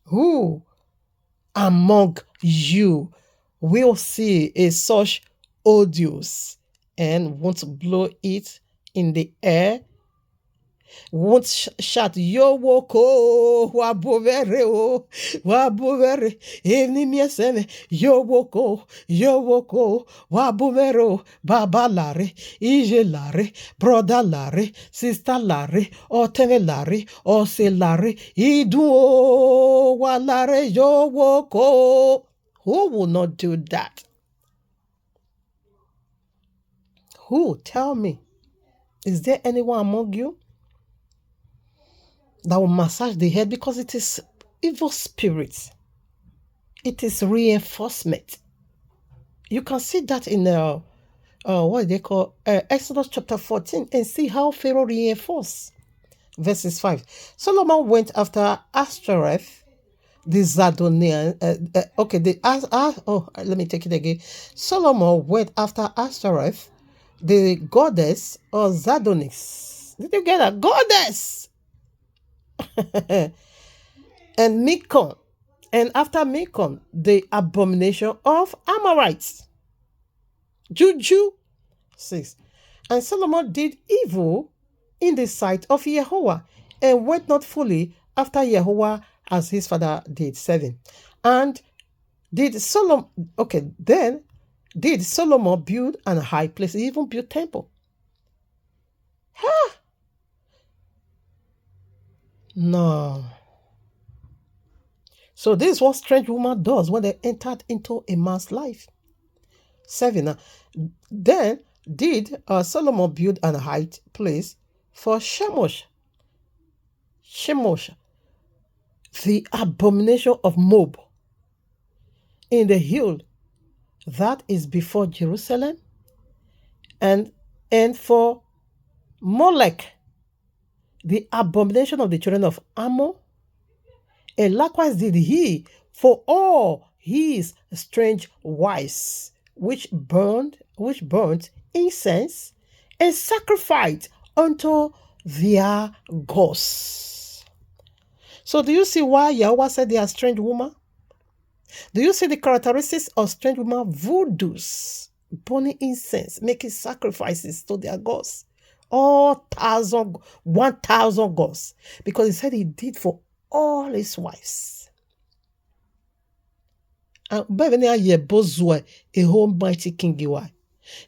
Who among you will see a such odious and won't blow it in the air, won't shout, yo woko, wabovere, wabovere, enimiesene, yo woko, wabovero, baba lare, ije lare, brother lare, sister lare, otene lare, ose lare, iduo, walare, yo woko. Who will not do that? Who? Tell me. Is there anyone among you that will massage the head? Because it is evil spirits. It is reinforcement. You can see that in what they call Exodus chapter 14 and see how Pharaoh reinforced. Verses 5. Solomon went after Ashtoreth, the Zidonian. Let me take it again. Solomon went after Ashtoreth, the goddess of Zadonis. Did you get that? Goddess! And Mekon. And after Mekon, the abomination of Amorites. Juju. 6. And Solomon did evil in the sight of Jehovah, and went not fully after Jehovah as his father did. 7. And did Solomon build an high place? He even built temple. No. So this is what strange woman does when they entered into a man's life. 7. Then did Solomon build an high place for Shemosh, the abomination of Moab, in the hill that is before Jerusalem, and for Molech, the abomination of the children of Ammon, and likewise did he for all his strange wives, which burnt incense and sacrificed unto their gods. So do you see why Yahweh said they are strange woman? Do you see the characteristics of strange woman? Voodoos, burning incense, making sacrifices to their gods. All 1,000 gods. Because he said he did for all his wives. And a whole mighty king you are.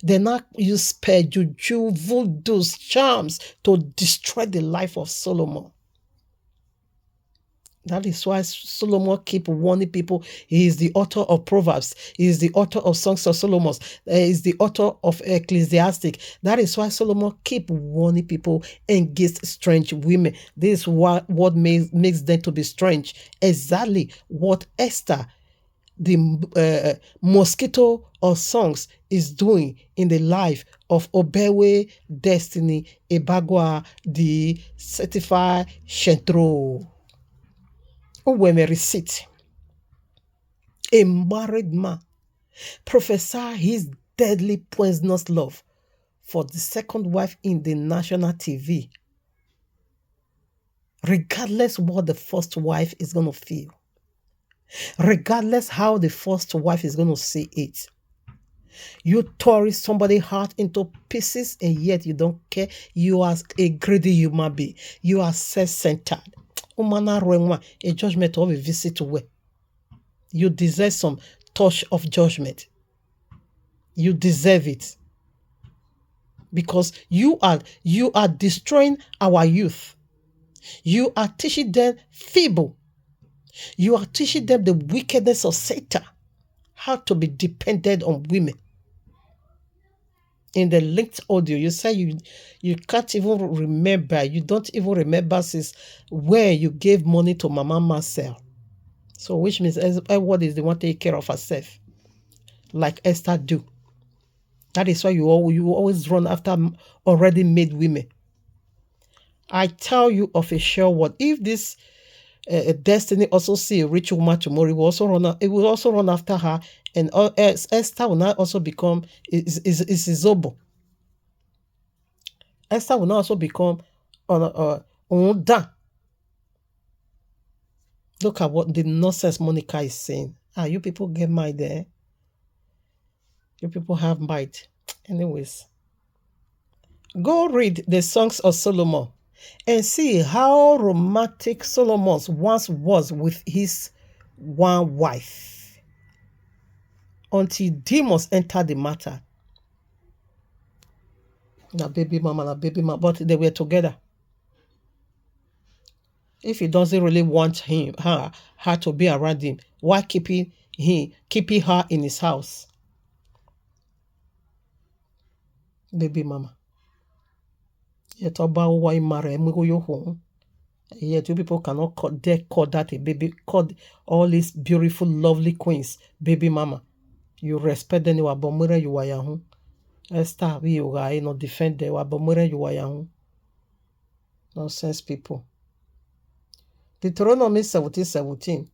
They not use spell, juju, voodoos, charms to destroy the life of Solomon. That is why Solomon keep warning people. He is the author of Proverbs. He is the author of Songs of Solomon. He is the author of Ecclesiastic. That is why Solomon keep warning people against strange women. This is what makes them to be strange. Exactly what Esther, the mosquito of songs, is doing in the life of Obewe Destiny Ebagwa, the certified Shentro. When a receipt, a married man prophesy his deadly poisonous love for the second wife in the national TV, regardless what the first wife is going to feel, regardless how the first wife is going to see it. You tore somebody's heart into pieces and yet you don't care. You are a greedy human being. You are self-centered. A judgment of a visit to where you deserve some touch of judgment. You deserve it because you are destroying our youth. You are teaching them feeble. You are teaching them the wickedness of Satan, how to be dependent on women. In the linked audio, you say you can't even remember. You don't even remember since where you gave money to Mama Marcel. So which means Edward is the one take care of herself, like Esther do. That is why you always run after already made women. I tell you of a sure word. If this destiny also see a rich woman tomorrow, it will also run after her, and Esther will not also become is Zobo. Esther will not also become Onda. Look at what the nonsense Monica is saying. You people get mind there. You people have might. Anyways, go read the Songs of Solomon and see how romantic Solomon once was with his one wife until demons entered the matter. Now, baby mama, but they were together. If he doesn't really want her to be around him, why keeping her in his house? Baby mama. Yet you people cannot call that a baby. Call all these beautiful, lovely queens baby mama. You respect them, you are bomure, you are yahu. Esther, you are not defend them, you are bomure, you are yahu. Nonsense people. Deuteronomy 17:17.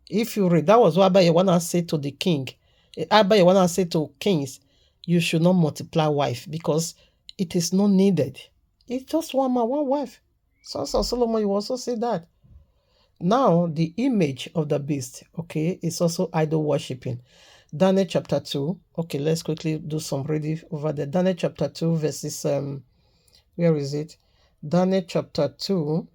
If you read, that was what Abaye wanna say to the king. Abaye wanna say to kings, you should not multiply wife because it is not needed. It's just one man, one wife. Sons of Solomon, you also say that. Now, the image of the beast, okay, is also idol worshipping. Daniel chapter 2. Okay, let's quickly do some reading over there. Daniel chapter 2, verses, where is it? Daniel chapter 2,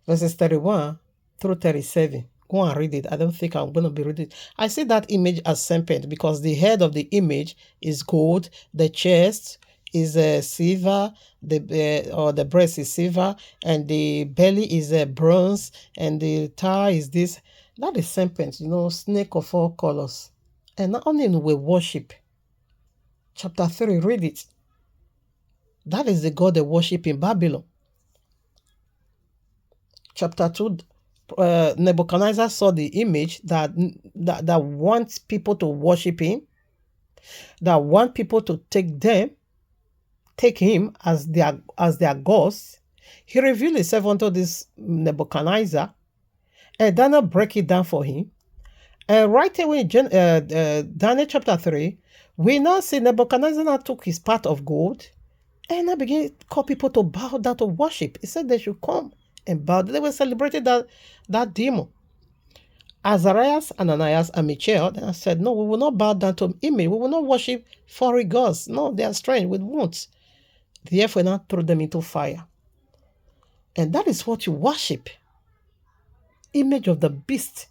verses 31 through 37. Go and read it. I don't think I'm going to be reading it. I see that image as serpent because the head of the image is gold, the chest is silver, the breast is silver, and the belly is bronze, and the thigh is this. That is serpent, snake of all colors. And not only we worship. Chapter 3, read it. That is the God they worship in Babylon. Chapter 2, Nebuchadnezzar saw the image that wants people to worship him, that want people to take him as their gods. He revealed himself unto this Nebuchadnezzar, and Daniel break it down for him. And right away, Daniel chapter 3, we now see Nebuchadnezzar now took his part of gold, and I began to call people to bow down to worship. He said they should come and bow. They were celebrating that demon. Azarias, Ananias, and Michael then said, no, we will not bow down to image. We will not worship foreign gods. No, they are strange. We won't. Therefore, now throw them into fire. And that is what you worship. Image of the beast.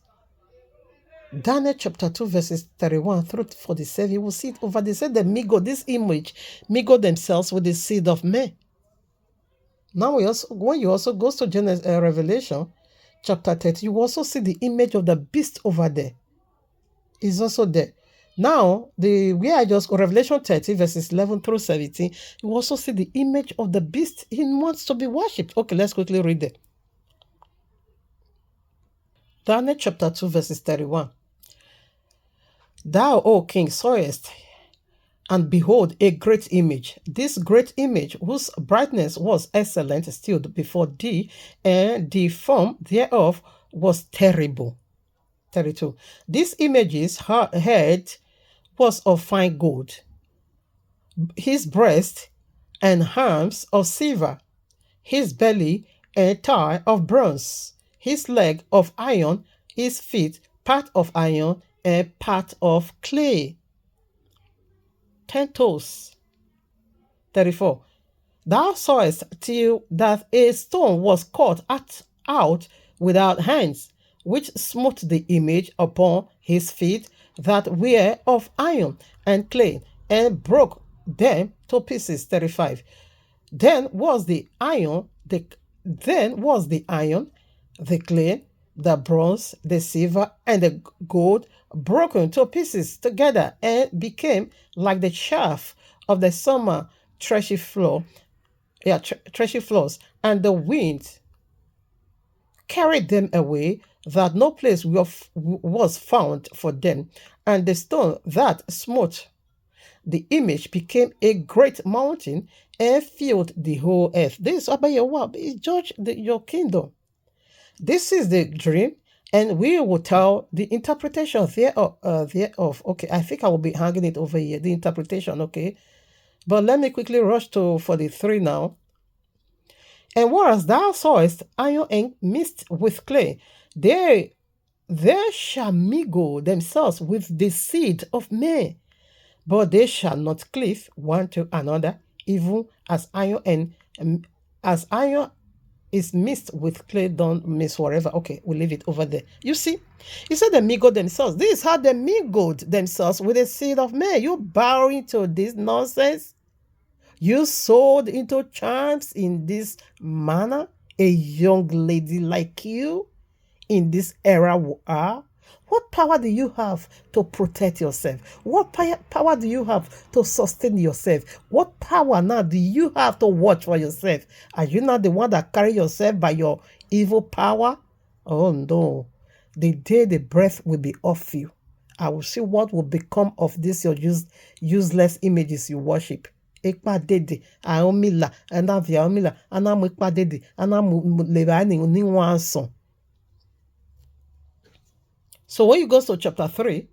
Daniel chapter 2, verses 31 through 47. You will see it over there. They said this image mingle themselves with the seed of men. Now, when you also go to Revelation chapter 30, you also see the image of the beast over there. It's also there. Now, Revelation 30, verses 11 through 17, you also see the image of the beast. He wants to be worshipped. Okay, let's quickly read it. Daniel chapter 2, verses 31. Thou, O king, sawest, and behold, a great image. This great image, whose brightness was excellent, stood before thee, and the form thereof was terrible. 32. This image's head was of fine gold, his breast and arms of silver, his belly and thigh of bronze, his leg of iron, his feet part of iron and part of clay. 10 toes. 34. Thou sawest till that a stone was cut out without hands, which smote the image upon his feet that were of iron and clay, and broke them to pieces. 35. Then was the iron, the clay, the bronze, the silver, and the gold broken to pieces together, and became like the chaff of the summer threshing floors, and the wind carried them away, that no place was found for them. And the stone that smote the image became a great mountain and filled the whole earth. This about your what? It's judge your kingdom. This is the dream, and we will tell the interpretation thereof. Okay, I think I will be hanging it over here. The interpretation, okay. But let me quickly rush to 43 now. And whereas thou sawest iron and mixed with clay, they shall mingle themselves with the seed of men, but they shall not cleave one to another, even as iron is mixed with clay, don't mix whatever. Okay, we'll leave it over there. You see, he said they mingled themselves. This is how they mingled themselves with the seed of men. You bow into this nonsense. You sold into charms in this manner, a young lady like you, in this era we are. What power do you have to protect yourself? What power do you have to sustain yourself? What power now do you have to watch for yourself? Are you not the one that carry yourself by your evil power? Oh no. The day the breath will be off you, I will see what will become of this your useless images you worship. Ekpa dede, aomila, anavia omila, anamu ekpa dede, anamu levani uniwanson. So when you go to chapter 3,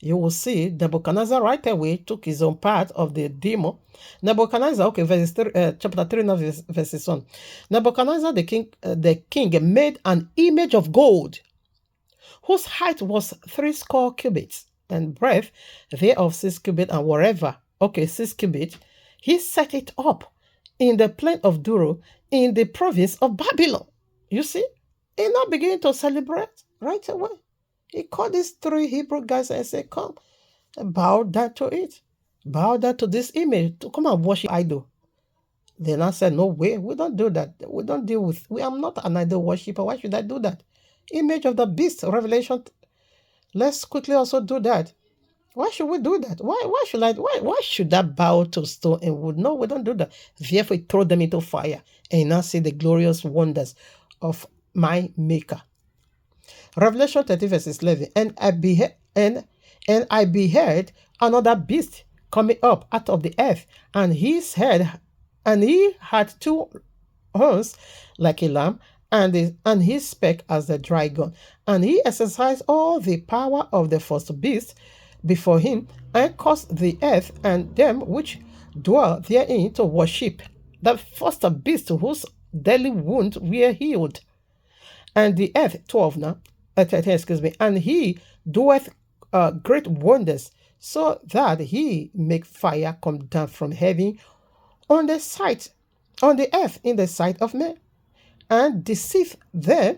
you will see Nebuchadnezzar right away took his own part of the demo. Nebuchadnezzar, okay, chapter 3, now verses 1. Nebuchadnezzar the king made an image of gold, whose height was 60 cubits, and breadth thereof 6 cubits, and wherever, 6 cubits, he set it up in the plain of Duro, in the province of Babylon. You see, he now began to celebrate right away. He called these 3 Hebrew guys and said, come, bow down to it. Bow down to this image, to come and worship idol. Then I said, no way, we don't do that. We don't deal with, I'm not an idol worshiper. Why should I do that? Image of the beast, Revelation. Let's quickly also do that. Why should we do that? Why should I bow to stone and wood? No, we don't do that. Therefore, throw them into fire and now see the glorious wonders of my maker. Revelation 30 verses 11. And I beheld another beast coming up out of the earth, and he had 2 horns like a lamb, and he spake as the dragon, and he exercised all the power of the first beast before him, and caused the earth and them which dwell therein to worship the first beast, whose deadly wounds were healed. And the earth, 12 now, 13, excuse me, and he doeth great wonders, so that he make fire come down from heaven on the earth in the sight of men, and deceive them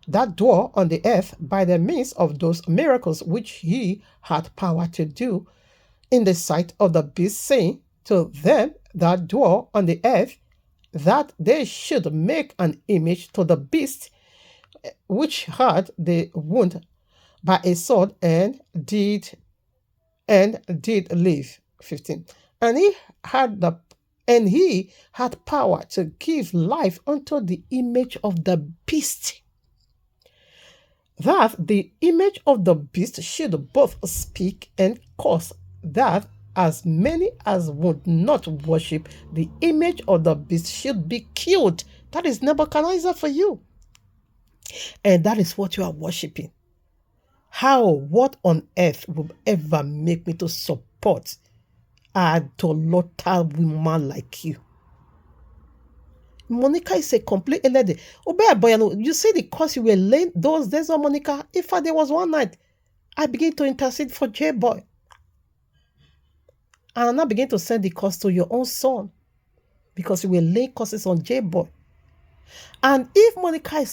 that dwell on the earth by the means of those miracles which he had power to do in the sight of the beast, saying to them that dwell on the earth, that they should make an image to the beast, which had the wound by a sword and did live. 15. And he had power to give life unto the image of the beast, that the image of the beast should both speak and cause that as many as would not worship the image of the beast should be killed. That is Nebuchadnezzar for you. And that is what you are worshiping. What on earth would ever make me to support a idolater woman like you? Monica is a complete lady. You see the course you were laying those days on Monica. If there was one night, I began to intercede for J-Boy. And I now begin to send the course to your own son, because you will lay courses on J-Boy. And if Monica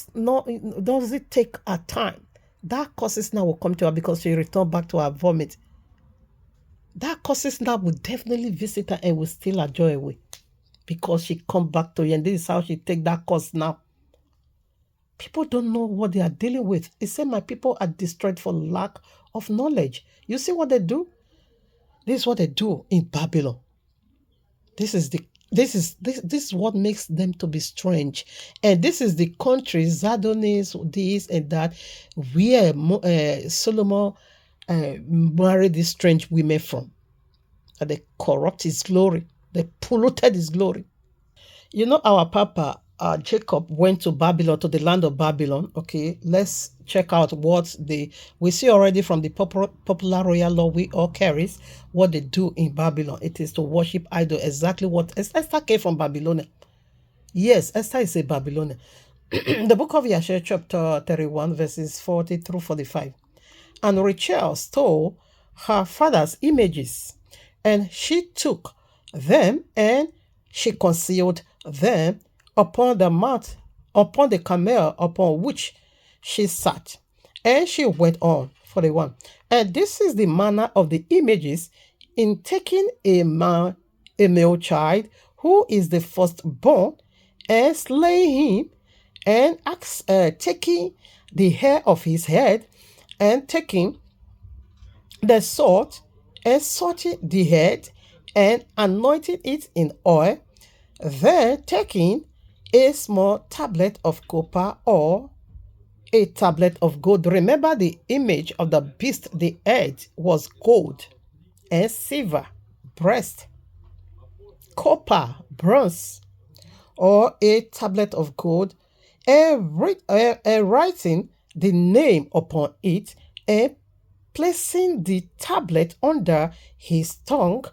doesn't take her time, that courses now will come to her, because she returned back to her vomit. That courses now will definitely visit her and will steal her joy away, because she come back to you, and this is how she take that course now. People don't know what they are dealing with. It said my people are destroyed for lack of knowledge. You see what they do? This is what they do in Babylon. This is This is what makes them to be strange. And this is the country, Zadonis, this and that, where Solomon married these strange women from. And they corrupt his glory. They polluted his glory. You know, our Papa, Jacob, went to Babylon, to the land of Babylon. Okay, let's check out what we see already from the popular royal law we all carries, what they do in Babylon. It is to worship idol, exactly what Esther came from Babylon. Yes, Esther is a Babylonian. The book of Yashar, chapter 31, verses 40 through 45. And Rachel stole her father's images, and she took them and she concealed them upon the mat, upon the camel upon which she sat. And she went on, 41. And this is the manner of the images in taking a male child who is the firstborn, and slaying him, and taking the hair of his head, and taking the sword, and salting the head, and anointing it in oil, then taking a small tablet of copper or a tablet of gold. Remember, the image of the beast, the head was gold and silver, breast, copper, bronze, or a tablet of gold, and writing the name upon it, and placing the tablet under his tongue,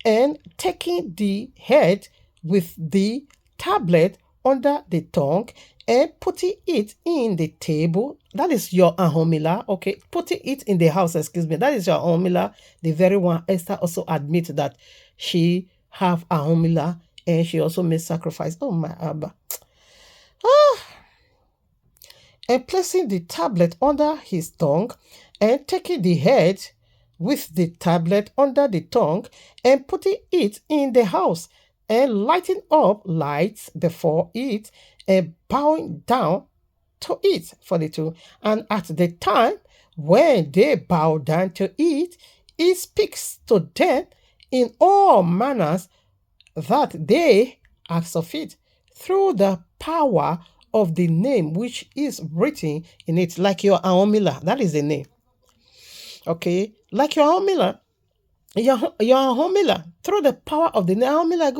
and taking the head with the tablet under the tongue, and putting it in the table. That is your Ahomila. Okay, putting it in the house, excuse me. That is your Ahomila, the very one Esther also admits that she have Ahomila, and she also made sacrifice. Oh my Abba. And placing the tablet under his tongue, and taking the head with the tablet under the tongue, and putting it in the house, and lighting up lights before it, and bowing down to it, 42. And at the time when they bow down to it, he speaks to them in all manners that they ask of it, through the power of the name which is written in it, like your Ahomila. That is the name. Okay, like your Ahomila. Your Ahomila, through the power of the name. Ahomila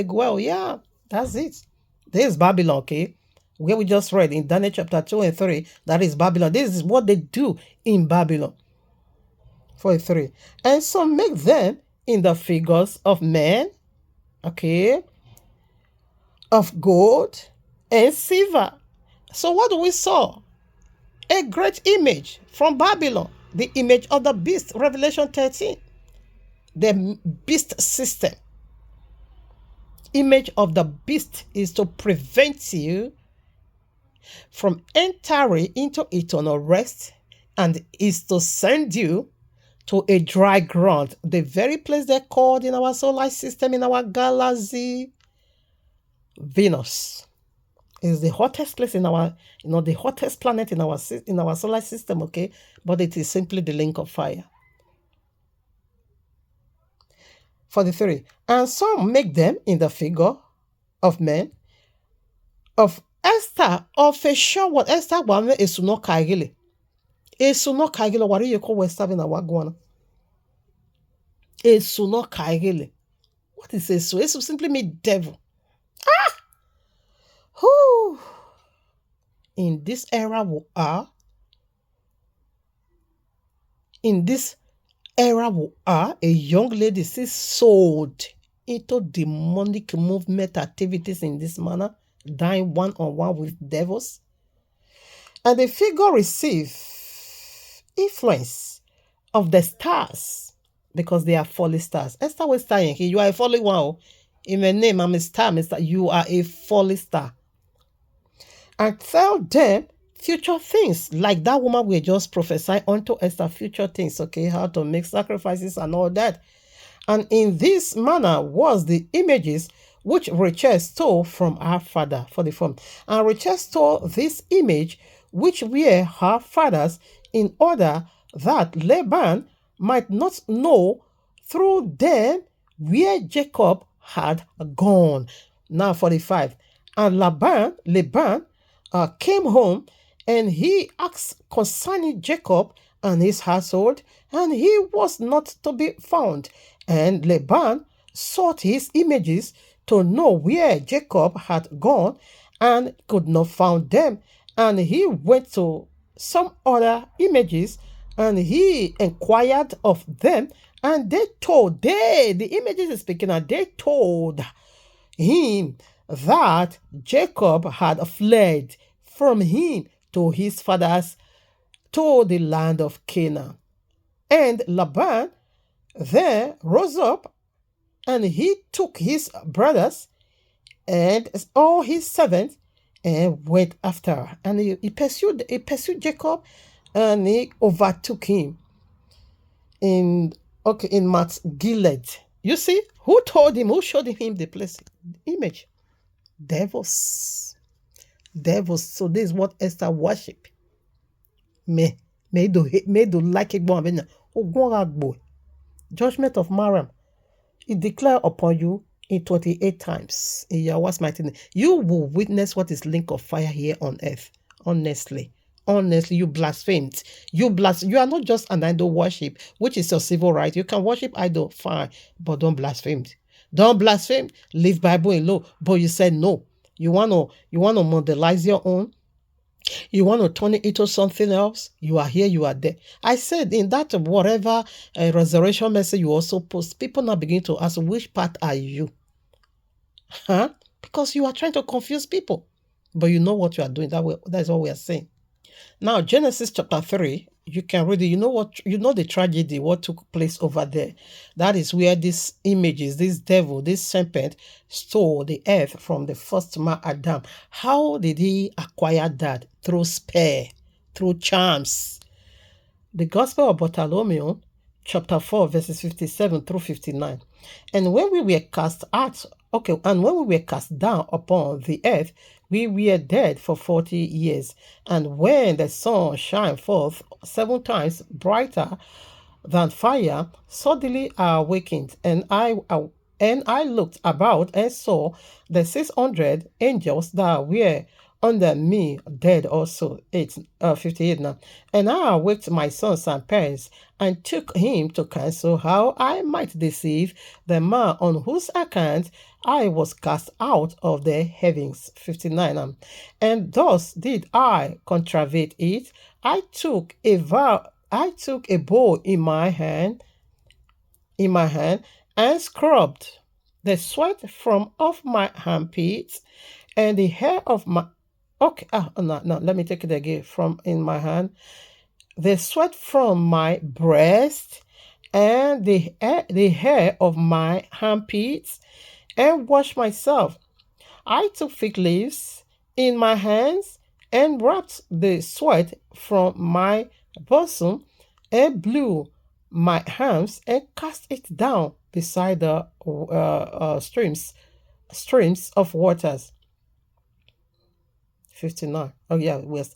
go. Yeah, that's it. This is Babylon, okay? Where we just read in Daniel chapter 2 and 3, that is Babylon. This is what they do in Babylon. 43. And so make them in the figures of men, okay, of gold and silver. So what do we saw? A great image from Babylon, the image of the beast, Revelation 13, the beast system. Image of the beast is to prevent you from entering into eternal rest, and is to send you to a dry ground, the very place they're called in our solar system, in our galaxy, Venus. Is the hottest place in our, the hottest planet in our solar system, okay? But it is simply the link of fire. 43. And some make them in the figure of men, of Esther, of a sure what Esther one is no kagile. Is no kagile, what you call West in our guana. Is no kagile. What is it? So it simply mean devil. Who in this era we are, a young lady is sold into demonic movement activities in this manner, dying one-on-one with devils. And the figure receive influence of the stars, because they are fallen stars. Esther was saying, you are a fallen one. In my name, I'm a star, Mister. You are a fallen star. And tell them future things, like that woman we just prophesied unto Esther, future things, okay, how to make sacrifices and all that. And in this manner was the images which Rachel stole from her father, 44. And Rachel stole this image which were her father's, in order that Laban might not know through them where Jacob had gone. Now 45. And Laban came home, and he asked concerning Jacob and his household, and he was not to be found. And Laban sought his images to know where Jacob had gone, and could not find them. And he went to some other images, and he inquired of them, and the images is speaking, and they told him that Jacob had fled from him to his fathers to the land of Canaan. And Laban there rose up, and he took his brothers and all his servants and went after. And he pursued Jacob, and he overtook him in Mount Gilead. You see, who told him, who showed him the place, the image? Devils. So this is what Esther worship. Me do like it. Judgment of Maram. It declared upon you in 28 times in Yahweh's mighty name. You will witness what is link of fire here on earth. Honestly, you blasphemed. You are not just an idol worship, which is your civil right. You can worship idol, fine, but don't blaspheme. Don't blaspheme. Leave Bible alone. But you said no. You want to modelize your own. You want to turn it into something else. You are here, you are there. I said in that whatever resurrection message you also post, people now begin to ask, which part are you? Huh? Because you are trying to confuse people. But you know what you are doing. That's what we are saying. Now, Genesis chapter 3, you can read it. You know the tragedy, what took place over there. That is where these images, this devil, this serpent, stole the earth from the first man, Adam. How did he acquire that? Through spell, through charms. The Gospel of Bartholomew, chapter 4, verses 57 through 59. And when we were cast down upon the earth, we were dead for 40 years. And when the sun shined forth 7 times brighter than fire, suddenly I awakened, and I looked about and saw the 600 angels that were under me dead also. 58 now. And I awaked my sons and parents, and took him to counsel how I might deceive the man on whose account I was cast out of the heavens. 59. And thus did I contravene it. I took a bowl in my hand, and scrubbed the sweat from off my armpits, and the hair of my let me take it again. From in my hand, the sweat from my breast, and the hair of my armpits, and washed myself. I took fig leaves in my hands, and wrapped the sweat from my bosom, and blew my hands, and cast it down beside the streams of waters. 59. Oh yeah, West.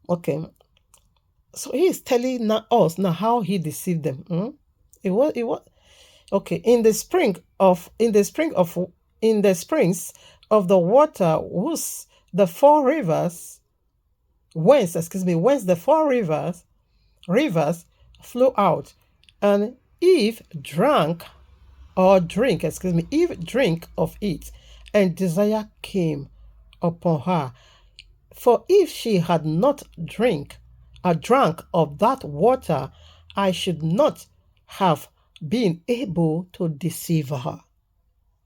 Okay. So he is telling us now how he deceived them. It was okay. In the springs of the water, whence the 4 rivers flow out, and Eve drink of it, and desire came upon her. For if she had not drank of that water, I should not have been able to deceive her.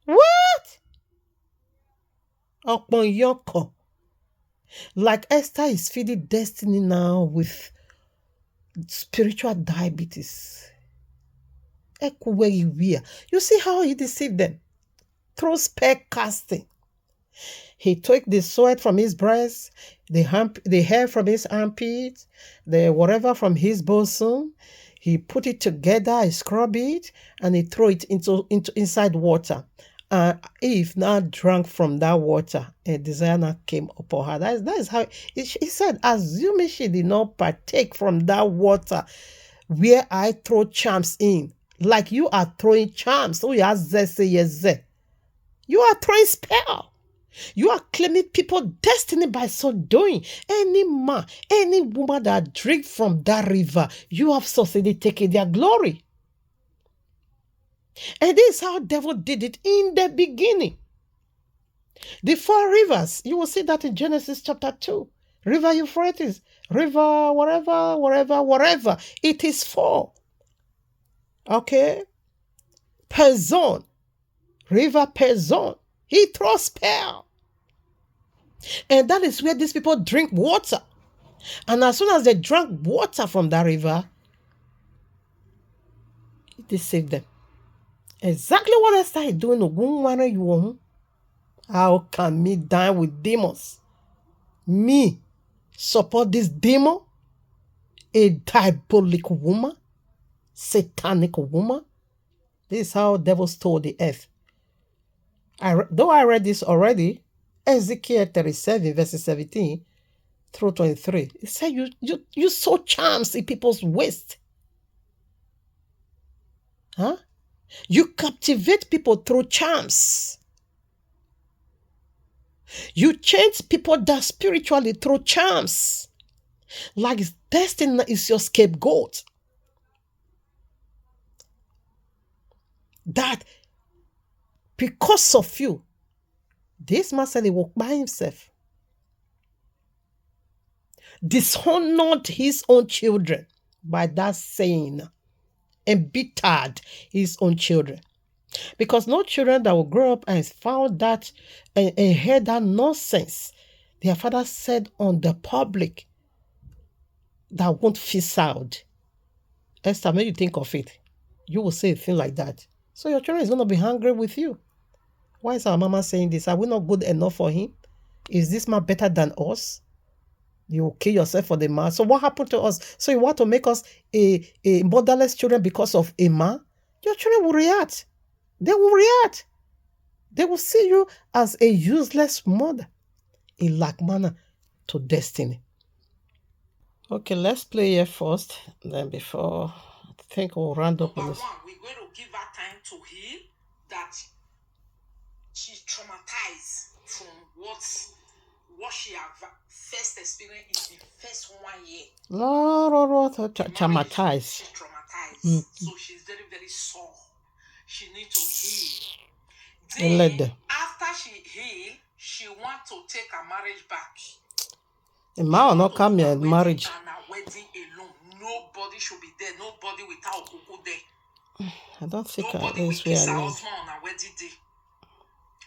What? Upon Yoko. Like Esther is feeding destiny now with spiritual diabetes. You see how he deceived them? Through spell casting. He took the sweat from his breast, the hair from his armpit, the whatever from his bosom. He put it together, he scrubbed it, and he threw it into inside water. Eve now drank from that water, and desire now came upon her. That is how he said, assuming she did not partake from that water where I throw charms in. Like you are throwing charms. So you are say yes. You are throwing spell. You are claiming people's destiny by so doing. Any man, any woman that drink from that river, you have succeeded taking their glory. And this is how devil did it in the beginning. The 4 rivers, you will see that in Genesis chapter 2. River Euphrates, river wherever. It is 4. Okay? Pezon, river Pezon. He throws spell. And that is where these people drink water. And as soon as they drank water from that river, it saved them. Exactly what I started doing. How can me dine with demons? Me support this demon? A diabolic woman? Satanic woman? This is how devil stole the earth. Though I read this already, Ezekiel 37 verses 17 through 23. It said you sow charms in people's waist. Huh? You captivate people through charms. You change people that spiritually through charms. Like destiny is your scapegoat. That because of you, this man said he walked by himself. Dishonored his own children by that saying. Embittered his own children. Because no children that will grow up and found that and heard that nonsense their father said on the public that won't fizzle out. Esther, when you think of it, you will say a thing like that. So your children is going to be hungry with you. Why is our mama saying this? Are we not good enough for him? Is this man better than us? You will kill yourself for the man. So what happened to us? So you want to make us a motherless children because of a man? Your children will react. They will react. They will see you as a useless mother, a lack manner to destiny. Okay, let's play here first. Then before I think we'll round up on this. Number 1, we're going to give her time to heal. That she's traumatized from what she have first experienced in the first 1 year. Traumatized. She's traumatized. So she's very, very sore. She needs to heal. Then, after she heal, she wants to take her marriage back. A man will not come here marriage. And her wedding alone. Nobody should be there. Nobody without Okuku there. I don't think nobody will kiss her husband on her wedding day.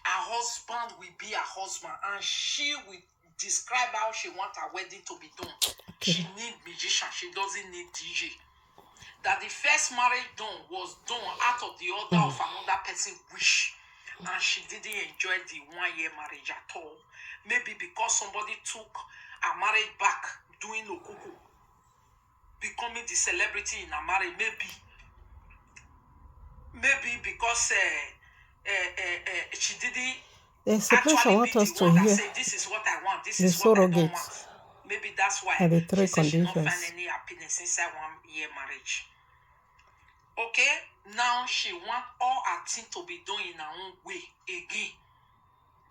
Her husband will be her husband, and she will describe how she wants her wedding to be done. Okay. She needs musician. She doesn't need DJ. That the first marriage done was done out of the order of another person's wish, and she didn't enjoy the 1-year marriage at all. Maybe because somebody took her marriage back doing okuku, becoming the celebrity in her marriage. Maybe because she didn't. There's a place I want us to hear. This is what I want. This is what I don't want. Maybe that's why the 3 conditions. She not find any happiness inside 1-year marriage. Okay, now she want all her things to be done in her own way again.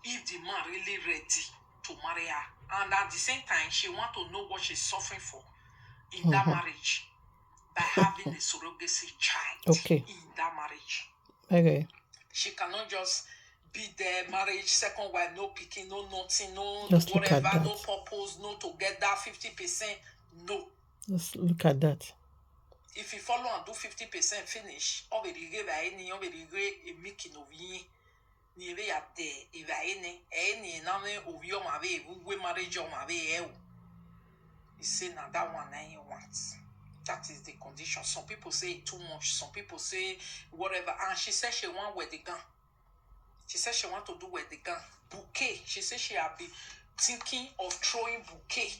If the man really ready to marry her, and at the same time, she want to know what she's suffering for in that marriage by having a surrogacy child in that marriage. Okay. She cannot just be there, marriage, second wife, no picking, no nothing, no just whatever, no purpose, no together, 50%, no. Just look at that. If you follow and do 50% finish, already give any, already a making of ye. Nive at the if any name of your marriage, we marriage your marriage. You say now that one you want. That is the condition. Some people say too much, some people say whatever. And she said she want where they gun. She said she want to do where they gun. Bouquet. She said she had been thinking of throwing bouquet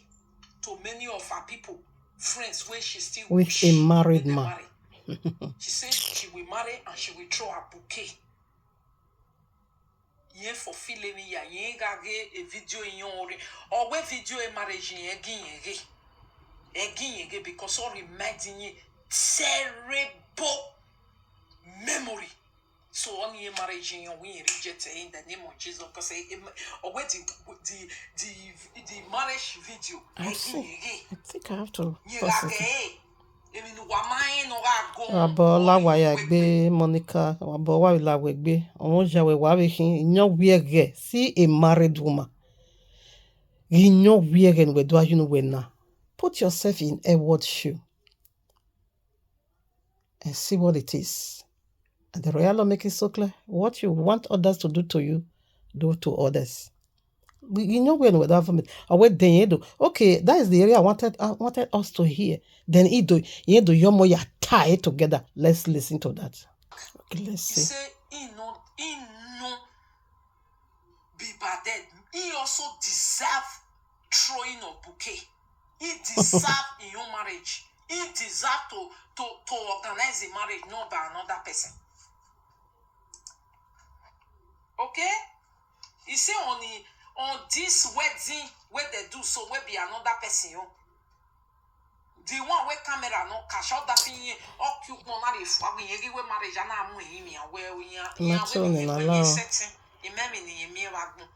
to many of her people, friends, where she still with a married man. She said she will marry and she will throw her bouquet. Yen for feeling me ya yen gage a video in your or where video a marriage again because all reminding you terrible memory. So on your marriage in your we reject in the name of Jesus because already the marriage video. I think I have to You pause like it. even the woman or go. Abo la waya gbe Monica. Abo wa la wegbe. Omo jawe wa we hin. Inyo wiege. See a married woman. Inyo wiege we do you know when na. Put yourself in Edward's shoe and see what it is. And the royal law make it so clear. What you want others to do to you, do to others. You know when with government or what then you do. Okay, that is the area I wanted us to hear. Then you do your more tie together. Let's listen to that. Okay, let's see. He say he no be bad. He also deserve throwing a bouquet. He deserve in your marriage. He deserve to organize a marriage not by another person. Okay? He say on this wedding where they do so where be another person. Yo. The one where camera no cash out that thing occupe no na if we where marriage and am we where we are setting. Imemi ni yemi wagun.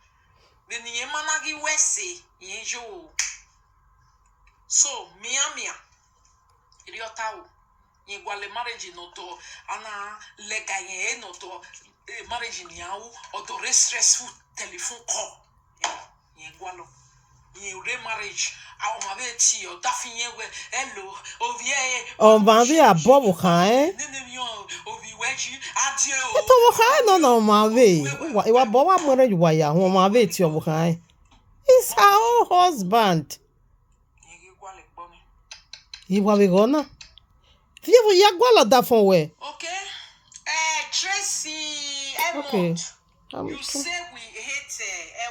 The ni yemanagi wese yenjo. So mia iriota o. Yegwale marriage no to ana lega yen no to marriage ni awu or to stressful telephone call. Yegwalo. Ye marriage. Our mabeti or daffy we hello ovie. Oh, baby, a bobo kai. No, my way. You are boba more you wire. Who my way to your kai? It's our husband. You are gonna. You are that for where? Okay. Tracy Edmond. Okay. You say we hate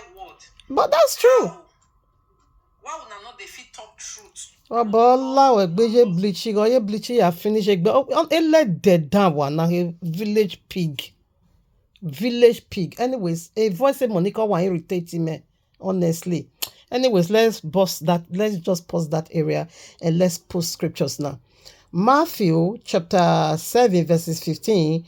Edward. But that's true. Why would not the fit talk truth? Bola we bleaching or bleaching ya finish let dead down one now a village pig. Anyways, a voice of Monica want irritate me, honestly. Anyways, let's just pause that area and let's post scriptures now. Matthew chapter 7 verses 15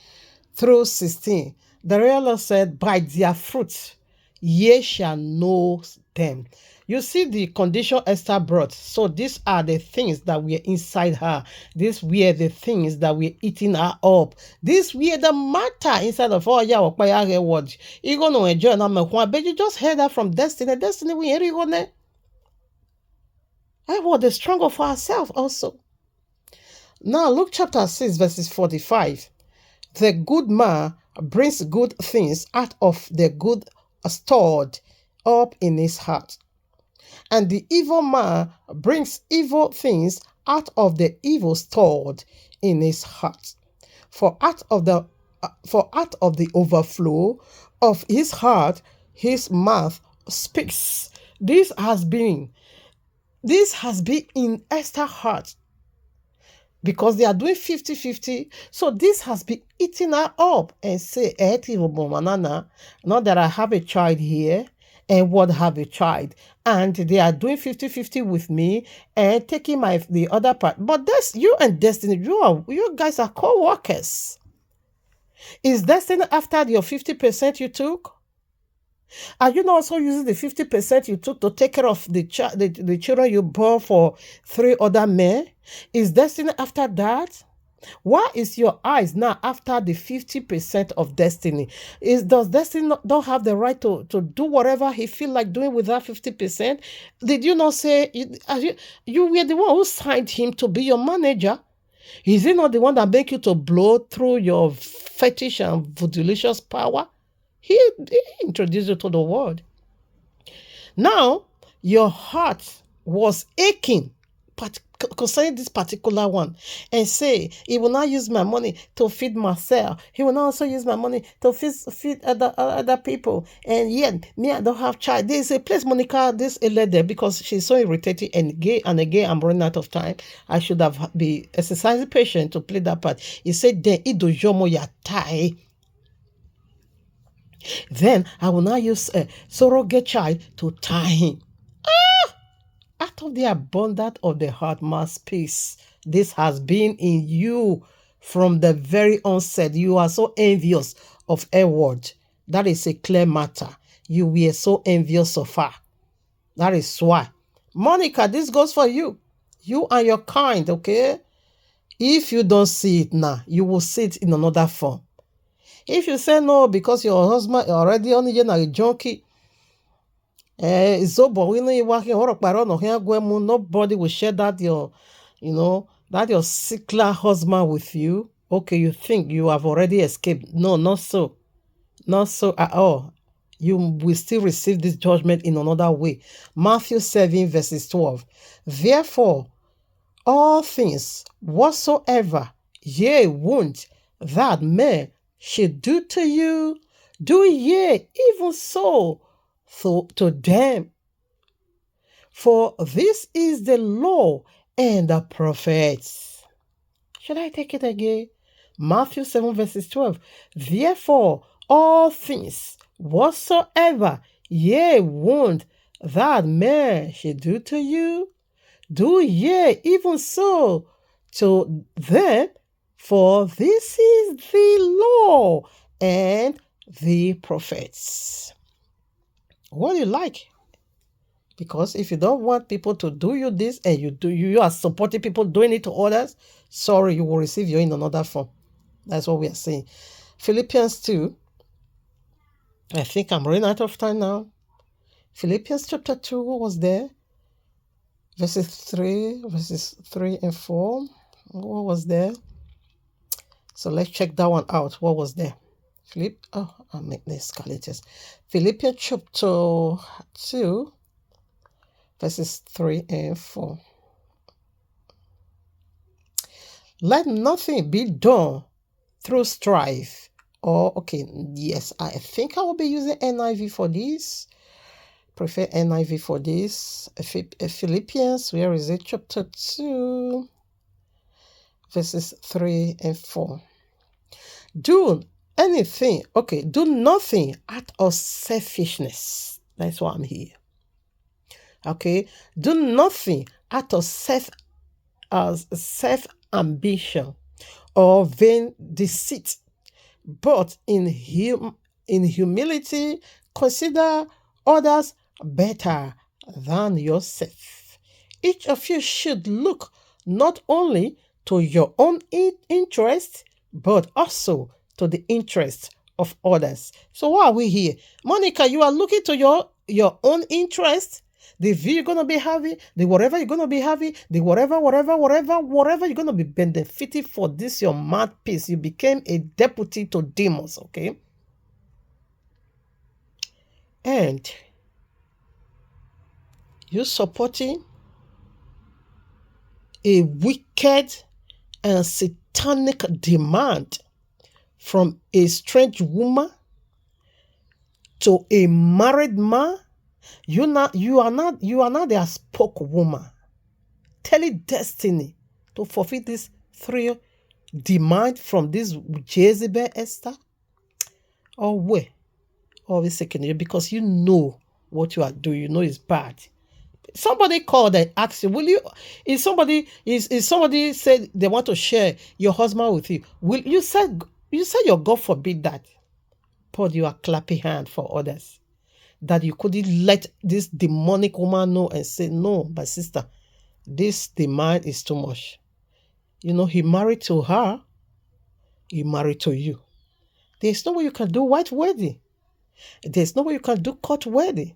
through 16. The real Lord said, by their fruits ye shall know them. You see the condition Esther brought. So these are the things that were inside her. These were the things that were eating her up. These were the matter inside of all your words. You gonna enjoy now, but you just heard that from Destiny. Destiny, we hear you gonna. I want the stronger for herself also. Now Luke chapter 6 verses 45. The good man brings good things out of the good stored up in his heart. And the evil man brings evil things out of the evil stored in his heart. For out of the overflow of his heart, his mouth speaks. This has been in Esther's heart. Because they are doing 50-50. So this has been eating her up and say, not that I have a child here and would have a child. And they are doing 50-50 with me and taking the other part. But that's you and Destiny. You guys are co-workers. Is Destiny after your 50% you took? Are you not also using the 50% you took to take care of the children you bore for 3 other men? Is Destiny after that? Why is your eyes now after the 50% of Destiny? Does Destiny don't have the right to do whatever he feel like doing with that 50%? Did you not say you were the one who signed him to be your manager? Is he not the one that make you to blow through your fetish and voodoo-licious power? He introduced you to the world. Now, your heart was aching concerning this particular one and say, he will not use my money to feed myself. He will not also use my money to feed other people. And yet, me, I don't have child. There's a place, Monica, this lady, because she's so irritating and again, I'm running out of time. I should have been exercising patience to play that part. He said, then, ido jomo ya tai. Then I will now use a surrogate child to tie him. Out of the abundance of the heart must peace. This has been in you From the very onset, you are so envious of Edward. That is a clear matter. You were so envious of her. That is why. Monica, this goes for you. You and your kind, okay? If you don't see it now, you will see it in another form. If you say no because your husband already on a junkie, nobody will share that that your sickler husband with you. Okay, you think you have already escaped. No, not so. Not so at all. You will still receive this judgment in another way. Matthew 7 verses 12. Therefore, all things whatsoever ye want that men should do to you, do ye even so to them. For this is the law and the prophets. Should I take it again? Matthew 7 verses 12. Therefore, all things whatsoever ye want that men should do to you, do ye even so to them, for this is the law and the prophets. What do you like? Because if you don't want people to do you this and you are supporting people doing it to others, sorry, you will receive you in another form. That's what we are saying. Philippians 2. I think I'm running out of time now. Philippians chapter 2, what was there? Verses 3 and 4. What was there? So let's check that one out. What was there? I'll make the escalators. Philippians chapter 2, verses 3 and 4. Let nothing be done through strife. I think I will be using NIV for this. Prefer NIV for this. Philippians, where is it? Chapter 2, verses 3 and 4. Do nothing out of selfishness. That's why I'm here. Okay, do nothing out of self-ambition or vain deceit, but in humility consider others better than yourself. Each of you should look not only to your own interest, but also to the interest of others. So why are we here? Monica, you are looking to your own interest, the view you're going to be having, the whatever you're going to be having, the whatever you're going to be benefiting for this, your mad piece. You became a deputy to demons, okay? And you're supporting a wicked and satanic demand from a strange woman to a married man. You are not their spokeswoman. Telling destiny to fulfill this 3 demand from this Jezebel Esther. Or where? Always second you, because you know what you are doing. You know it's bad. Somebody called and asked you, will you, if somebody said they want to share your husband with you, will you said your God forbid that, but you are clapping hand for others, that you couldn't let this demonic woman know and say, no, my sister, this demand is too much. He married to her, he married to you. There's no way you can do white wedding. There's no way you can do court wedding.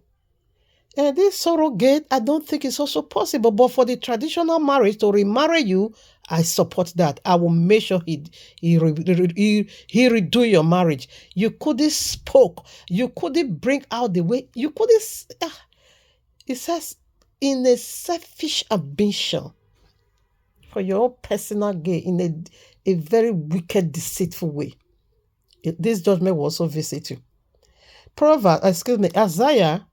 And this surrogate, I don't think it's also possible. But for the traditional marriage to remarry you, I support that. I will make sure he redo your marriage. You couldn't spoke. You couldn't bring out the way. You couldn't. It says in a selfish ambition for your own personal gain, in a very wicked, deceitful way. This judgment will also visit you. Isaiah.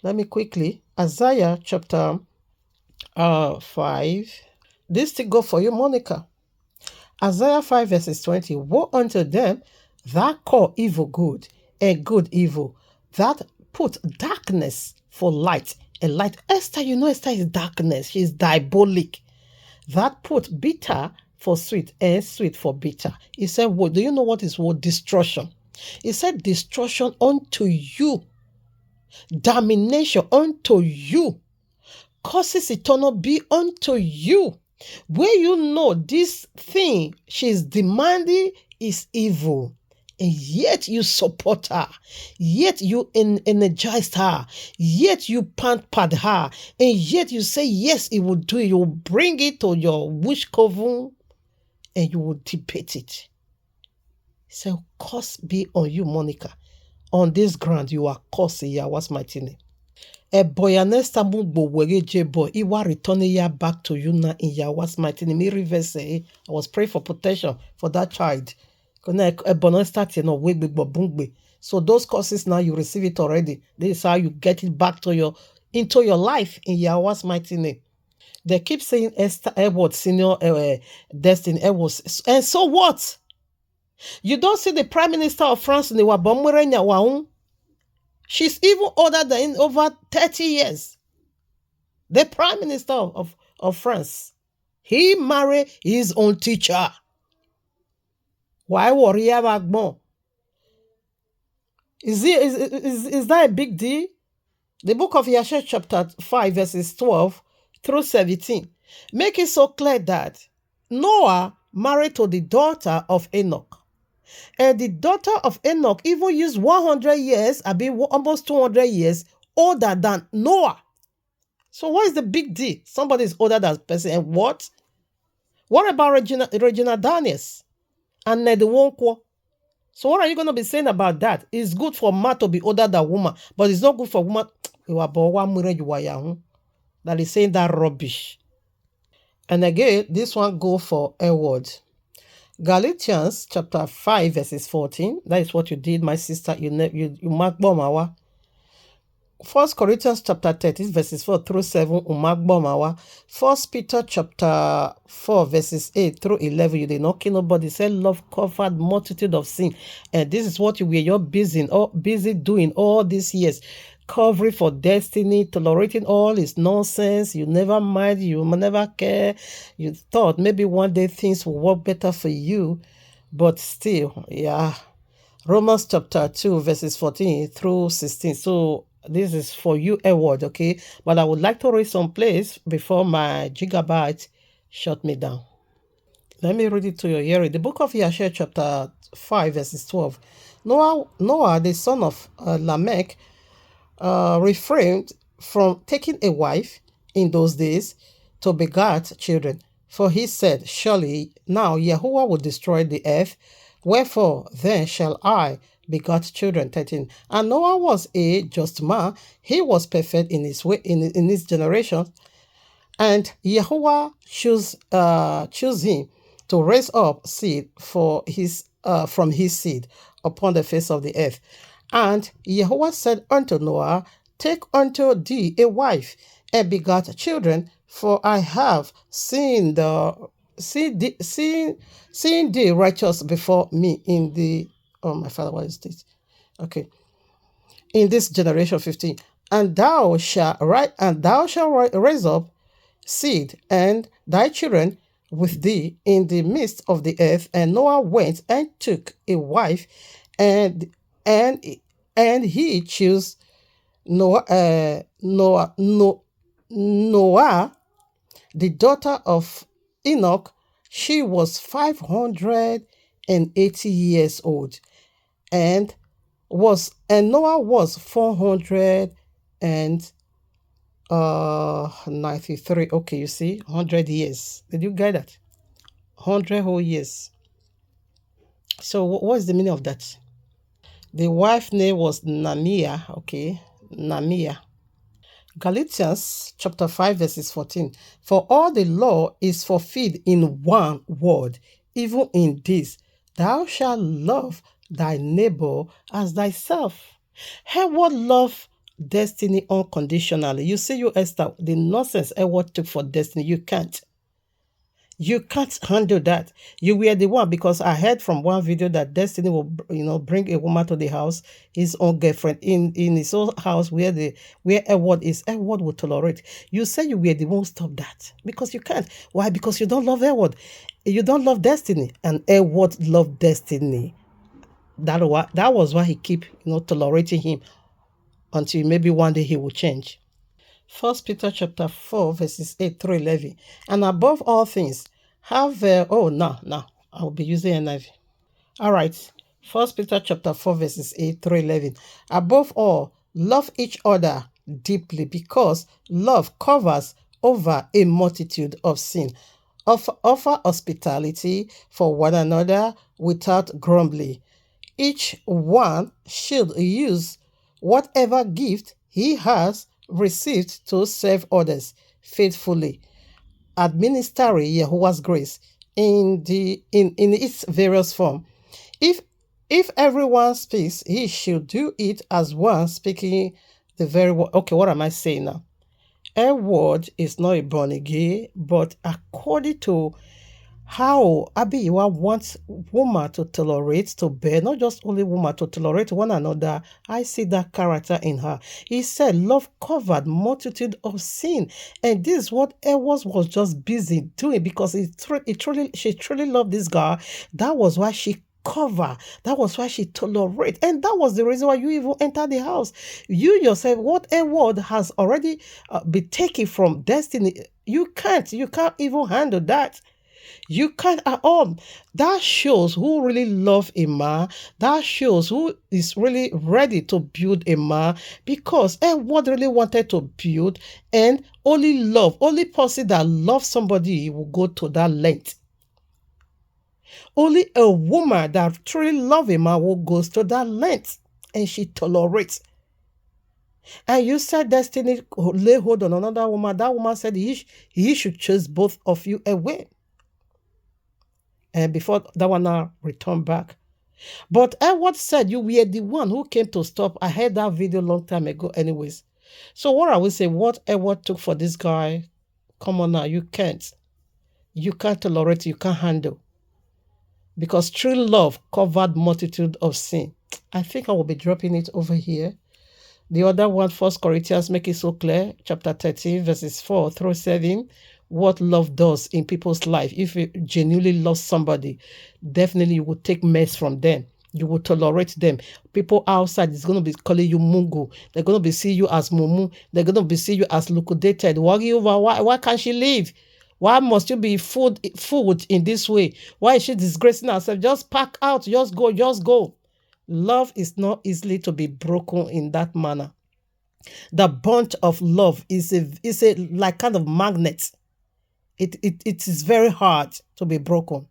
Let me quickly. Isaiah chapter 5. This to go for you, Monica. Isaiah 5 verses 20. Woe unto them that call evil good and good evil, that put darkness for light and light. Esther, Esther is darkness. She's diabolic. That put bitter for sweet and sweet for bitter. He said, what? Do you know what is what? Destruction. He said, destruction unto you, damnation unto you, causes eternal be unto you. Where you know this thing she's demanding is evil, and yet you support her, yet you energized her, yet you pampered her, and yet you say, yes, it will do it. You will bring it to your wish coven, and you will debate it. So, curse be on you, Monica. On this ground, you are cursing Yahweh's mighty name. A boy and Esther Mugbo Wege boy, he was returning ya back to you now in Yahweh's mighty name. He reverse I was praying for protection for that child. So those curses now you receive it already. This is how you get it back to into your life in Yahweh's mighty name. They keep saying Esther Edward Senior Destiny Edward. And so what? You don't see the Prime Minister of France in the Wabomwerenya. She's even older than over 30 years. The Prime Minister of France. He married his own teacher. Why worry about more? Is that a big deal? The book of Yeshua chapter 5 verses 12 through 17 make it so clear that Noah married to the daughter of Enoch. And the daughter of Enoch even used 100 years, almost 200 years older than Noah. So what is the big deal? Somebody is older than person. And what? What about Regina Daniels and Ned Wonkwo? So what are you going to be saying about that? It's good for man to be older than woman, but it's not good for woman. That is saying that rubbish. And again, this one go for a word. Galatians chapter 5 verses 14. That is what you did, my sister. You mark bomawa. 1 Corinthians chapter 13 verses 4 through 7. Umak bomawa. 1 Peter chapter 4 verses 8 through 11. You did not kill nobody. Say love covered multitude of sin. And this is what you're busy doing all these years. Covering for destiny, tolerating all his nonsense. You never mind, you never care. You thought maybe one day things will work better for you, but still, yeah. Romans chapter 2 verses 14 through 16. So this is for you a word, okay? But I would like to read some place before my gigabyte shut me down. Let me read it to your hearing. The book of Yeshua chapter 5 verses 12. Noah, the son of Lamech, refrained from taking a wife in those days to begat children. For he said, surely now Yahuwah will destroy the earth, wherefore then shall I begat children. 13. And Noah was a just man, he was perfect in his way in his generation, and Yahuwah choose him to raise up seed for his from his seed upon the face of the earth. And Yahuwah said unto Noah, take unto thee a wife, and begat children, for I have seen thee righteous before me in the my father, what is this? Okay. In this generation 15. And thou shalt raise up seed and thy children with thee in the midst of the earth. And Noah went and took a wife, and he chose Noah, the daughter of Enoch. She was 580 years old, and Noah was 493. Okay, you see, 100 years. Did you get that? 100 whole years. So what is the meaning of that? The wife's name was Namia. Okay, Namia. Galatians chapter 5 verses 14. For all the law is fulfilled in one word, even in this, thou shalt love thy neighbor as thyself. Edward loved destiny unconditionally. You see, you Esther, the nonsense Edward took for destiny, you can't. You can't handle that. You were the one, because I heard from one video that Destiny will, bring a woman to the house, his own girlfriend, in his own house where Edward is. Edward will tolerate. You say you were the one. Stop that, because you can't. Why? Because you don't love Edward. You don't love Destiny, and Edward loved Destiny. That was why he keep tolerating him until maybe one day he will change. 1 Peter chapter 4 verses 8 through 11. And above all things, have no, I'll be using NIV. All right. 1 Peter chapter 4 verses 8 through 11. Above all, love each other deeply, because love covers over a multitude of sin. Offer hospitality for one another without grumbling. Each one should use whatever gift he has received to serve others faithfully, administering Jehovah's grace in its various form. If everyone speaks, he should do it as one speaking the very word. Okay, what am I saying now? A word is not a born again, but according to how Abiyiwa wants woman to tolerate, to bear, not just only woman, to tolerate one another. I see that character in her. He said, love covered multitude of sin. And this is what Edward was just busy doing, because she truly loved this guy. That was why she cover. That was why she tolerate. And that was the reason why you even entered the house. You yourself, what Edward has already been taken from Destiny, you can't even handle that. You can't at all. That shows who really love a man. That shows who is really ready to build a man, because Edward really wanted to build, and only person that loves somebody will go to that length. Only a woman that truly loves a man will go to that length, and she tolerates. And you said Destiny lay hold on another woman. That woman said he should chase both of you away. And before that one now return back. But Edward said you were the one who came to stop. I heard that video long time ago anyways. So what I will say, what Edward took for this guy, come on now, you can't. You can't tolerate, you can't handle. Because true love covered multitude of sin. I think I will be dropping it over here. The other one, 1 Corinthians, make it so clear. Chapter 13, verses 4 through 7. What love does in people's life. If you genuinely love somebody, definitely you will take mess from them. You will tolerate them. People outside is going to be calling you Mungu. They're going to be seeing you as Mumu. They're going to be seeing you as liquidated. Why can't she leave? Why must you be fooled in this way? Why is she disgracing herself? Just pack out. Just go. Love is not easily to be broken in that manner. The bond of love is a like kind of magnet. It is very hard to be broken.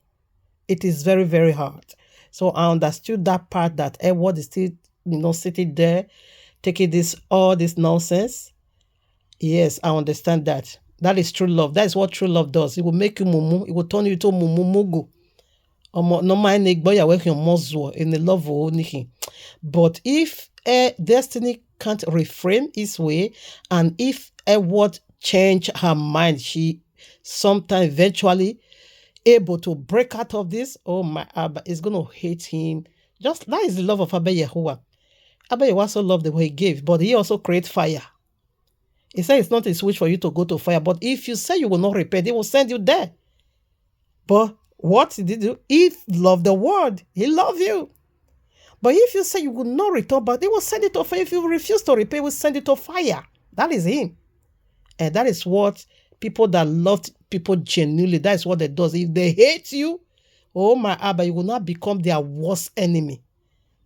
It is very, very hard. So I understood that part, that Edward is still, sitting there, taking all this nonsense. Yes, I understand that. That is true love. That is what true love does. It will make you mumu. It will turn you to mumu. No mind in the love of Niki. But if Destiny can't reframe his way, and if Edward change her mind, she sometime eventually able to break out of this, oh my Abba is going to hate him. Just that is the love of Abba Yehovah. Abba Yehovah also loved the way he gave, but he also creates fire. He said it's not his wish for you to go to fire, but if you say you will not repent, he will send you there. But what did he do? He loved the word. He loved you. But if you say you will not return back, they will send it to fire. If you refuse to repent, he will send it to fire. That is him. And that is what people that loved people genuinely, that is what they do. If they hate you, oh my Abba, you will not become their worst enemy.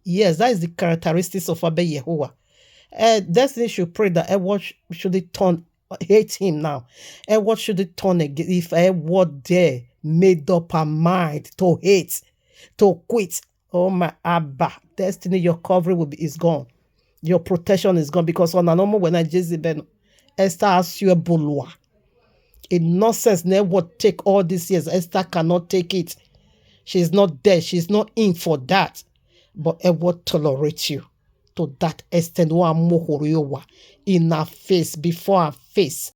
Yes, that is the characteristics of Abba Yehovah. Destiny should pray that Edward should hate him now. Edward should turn again. If Edward there made up her mind to hate, to quit, oh my Abba, Destiny, your covering is gone. Your protection is gone, because on a normal when I Jezebel, Esther has you a bulwa. In nonsense, never take all these years. Esther cannot take it. She's not there. She's not in for that. But Edward tolerates you to that extent. In her face, before her face.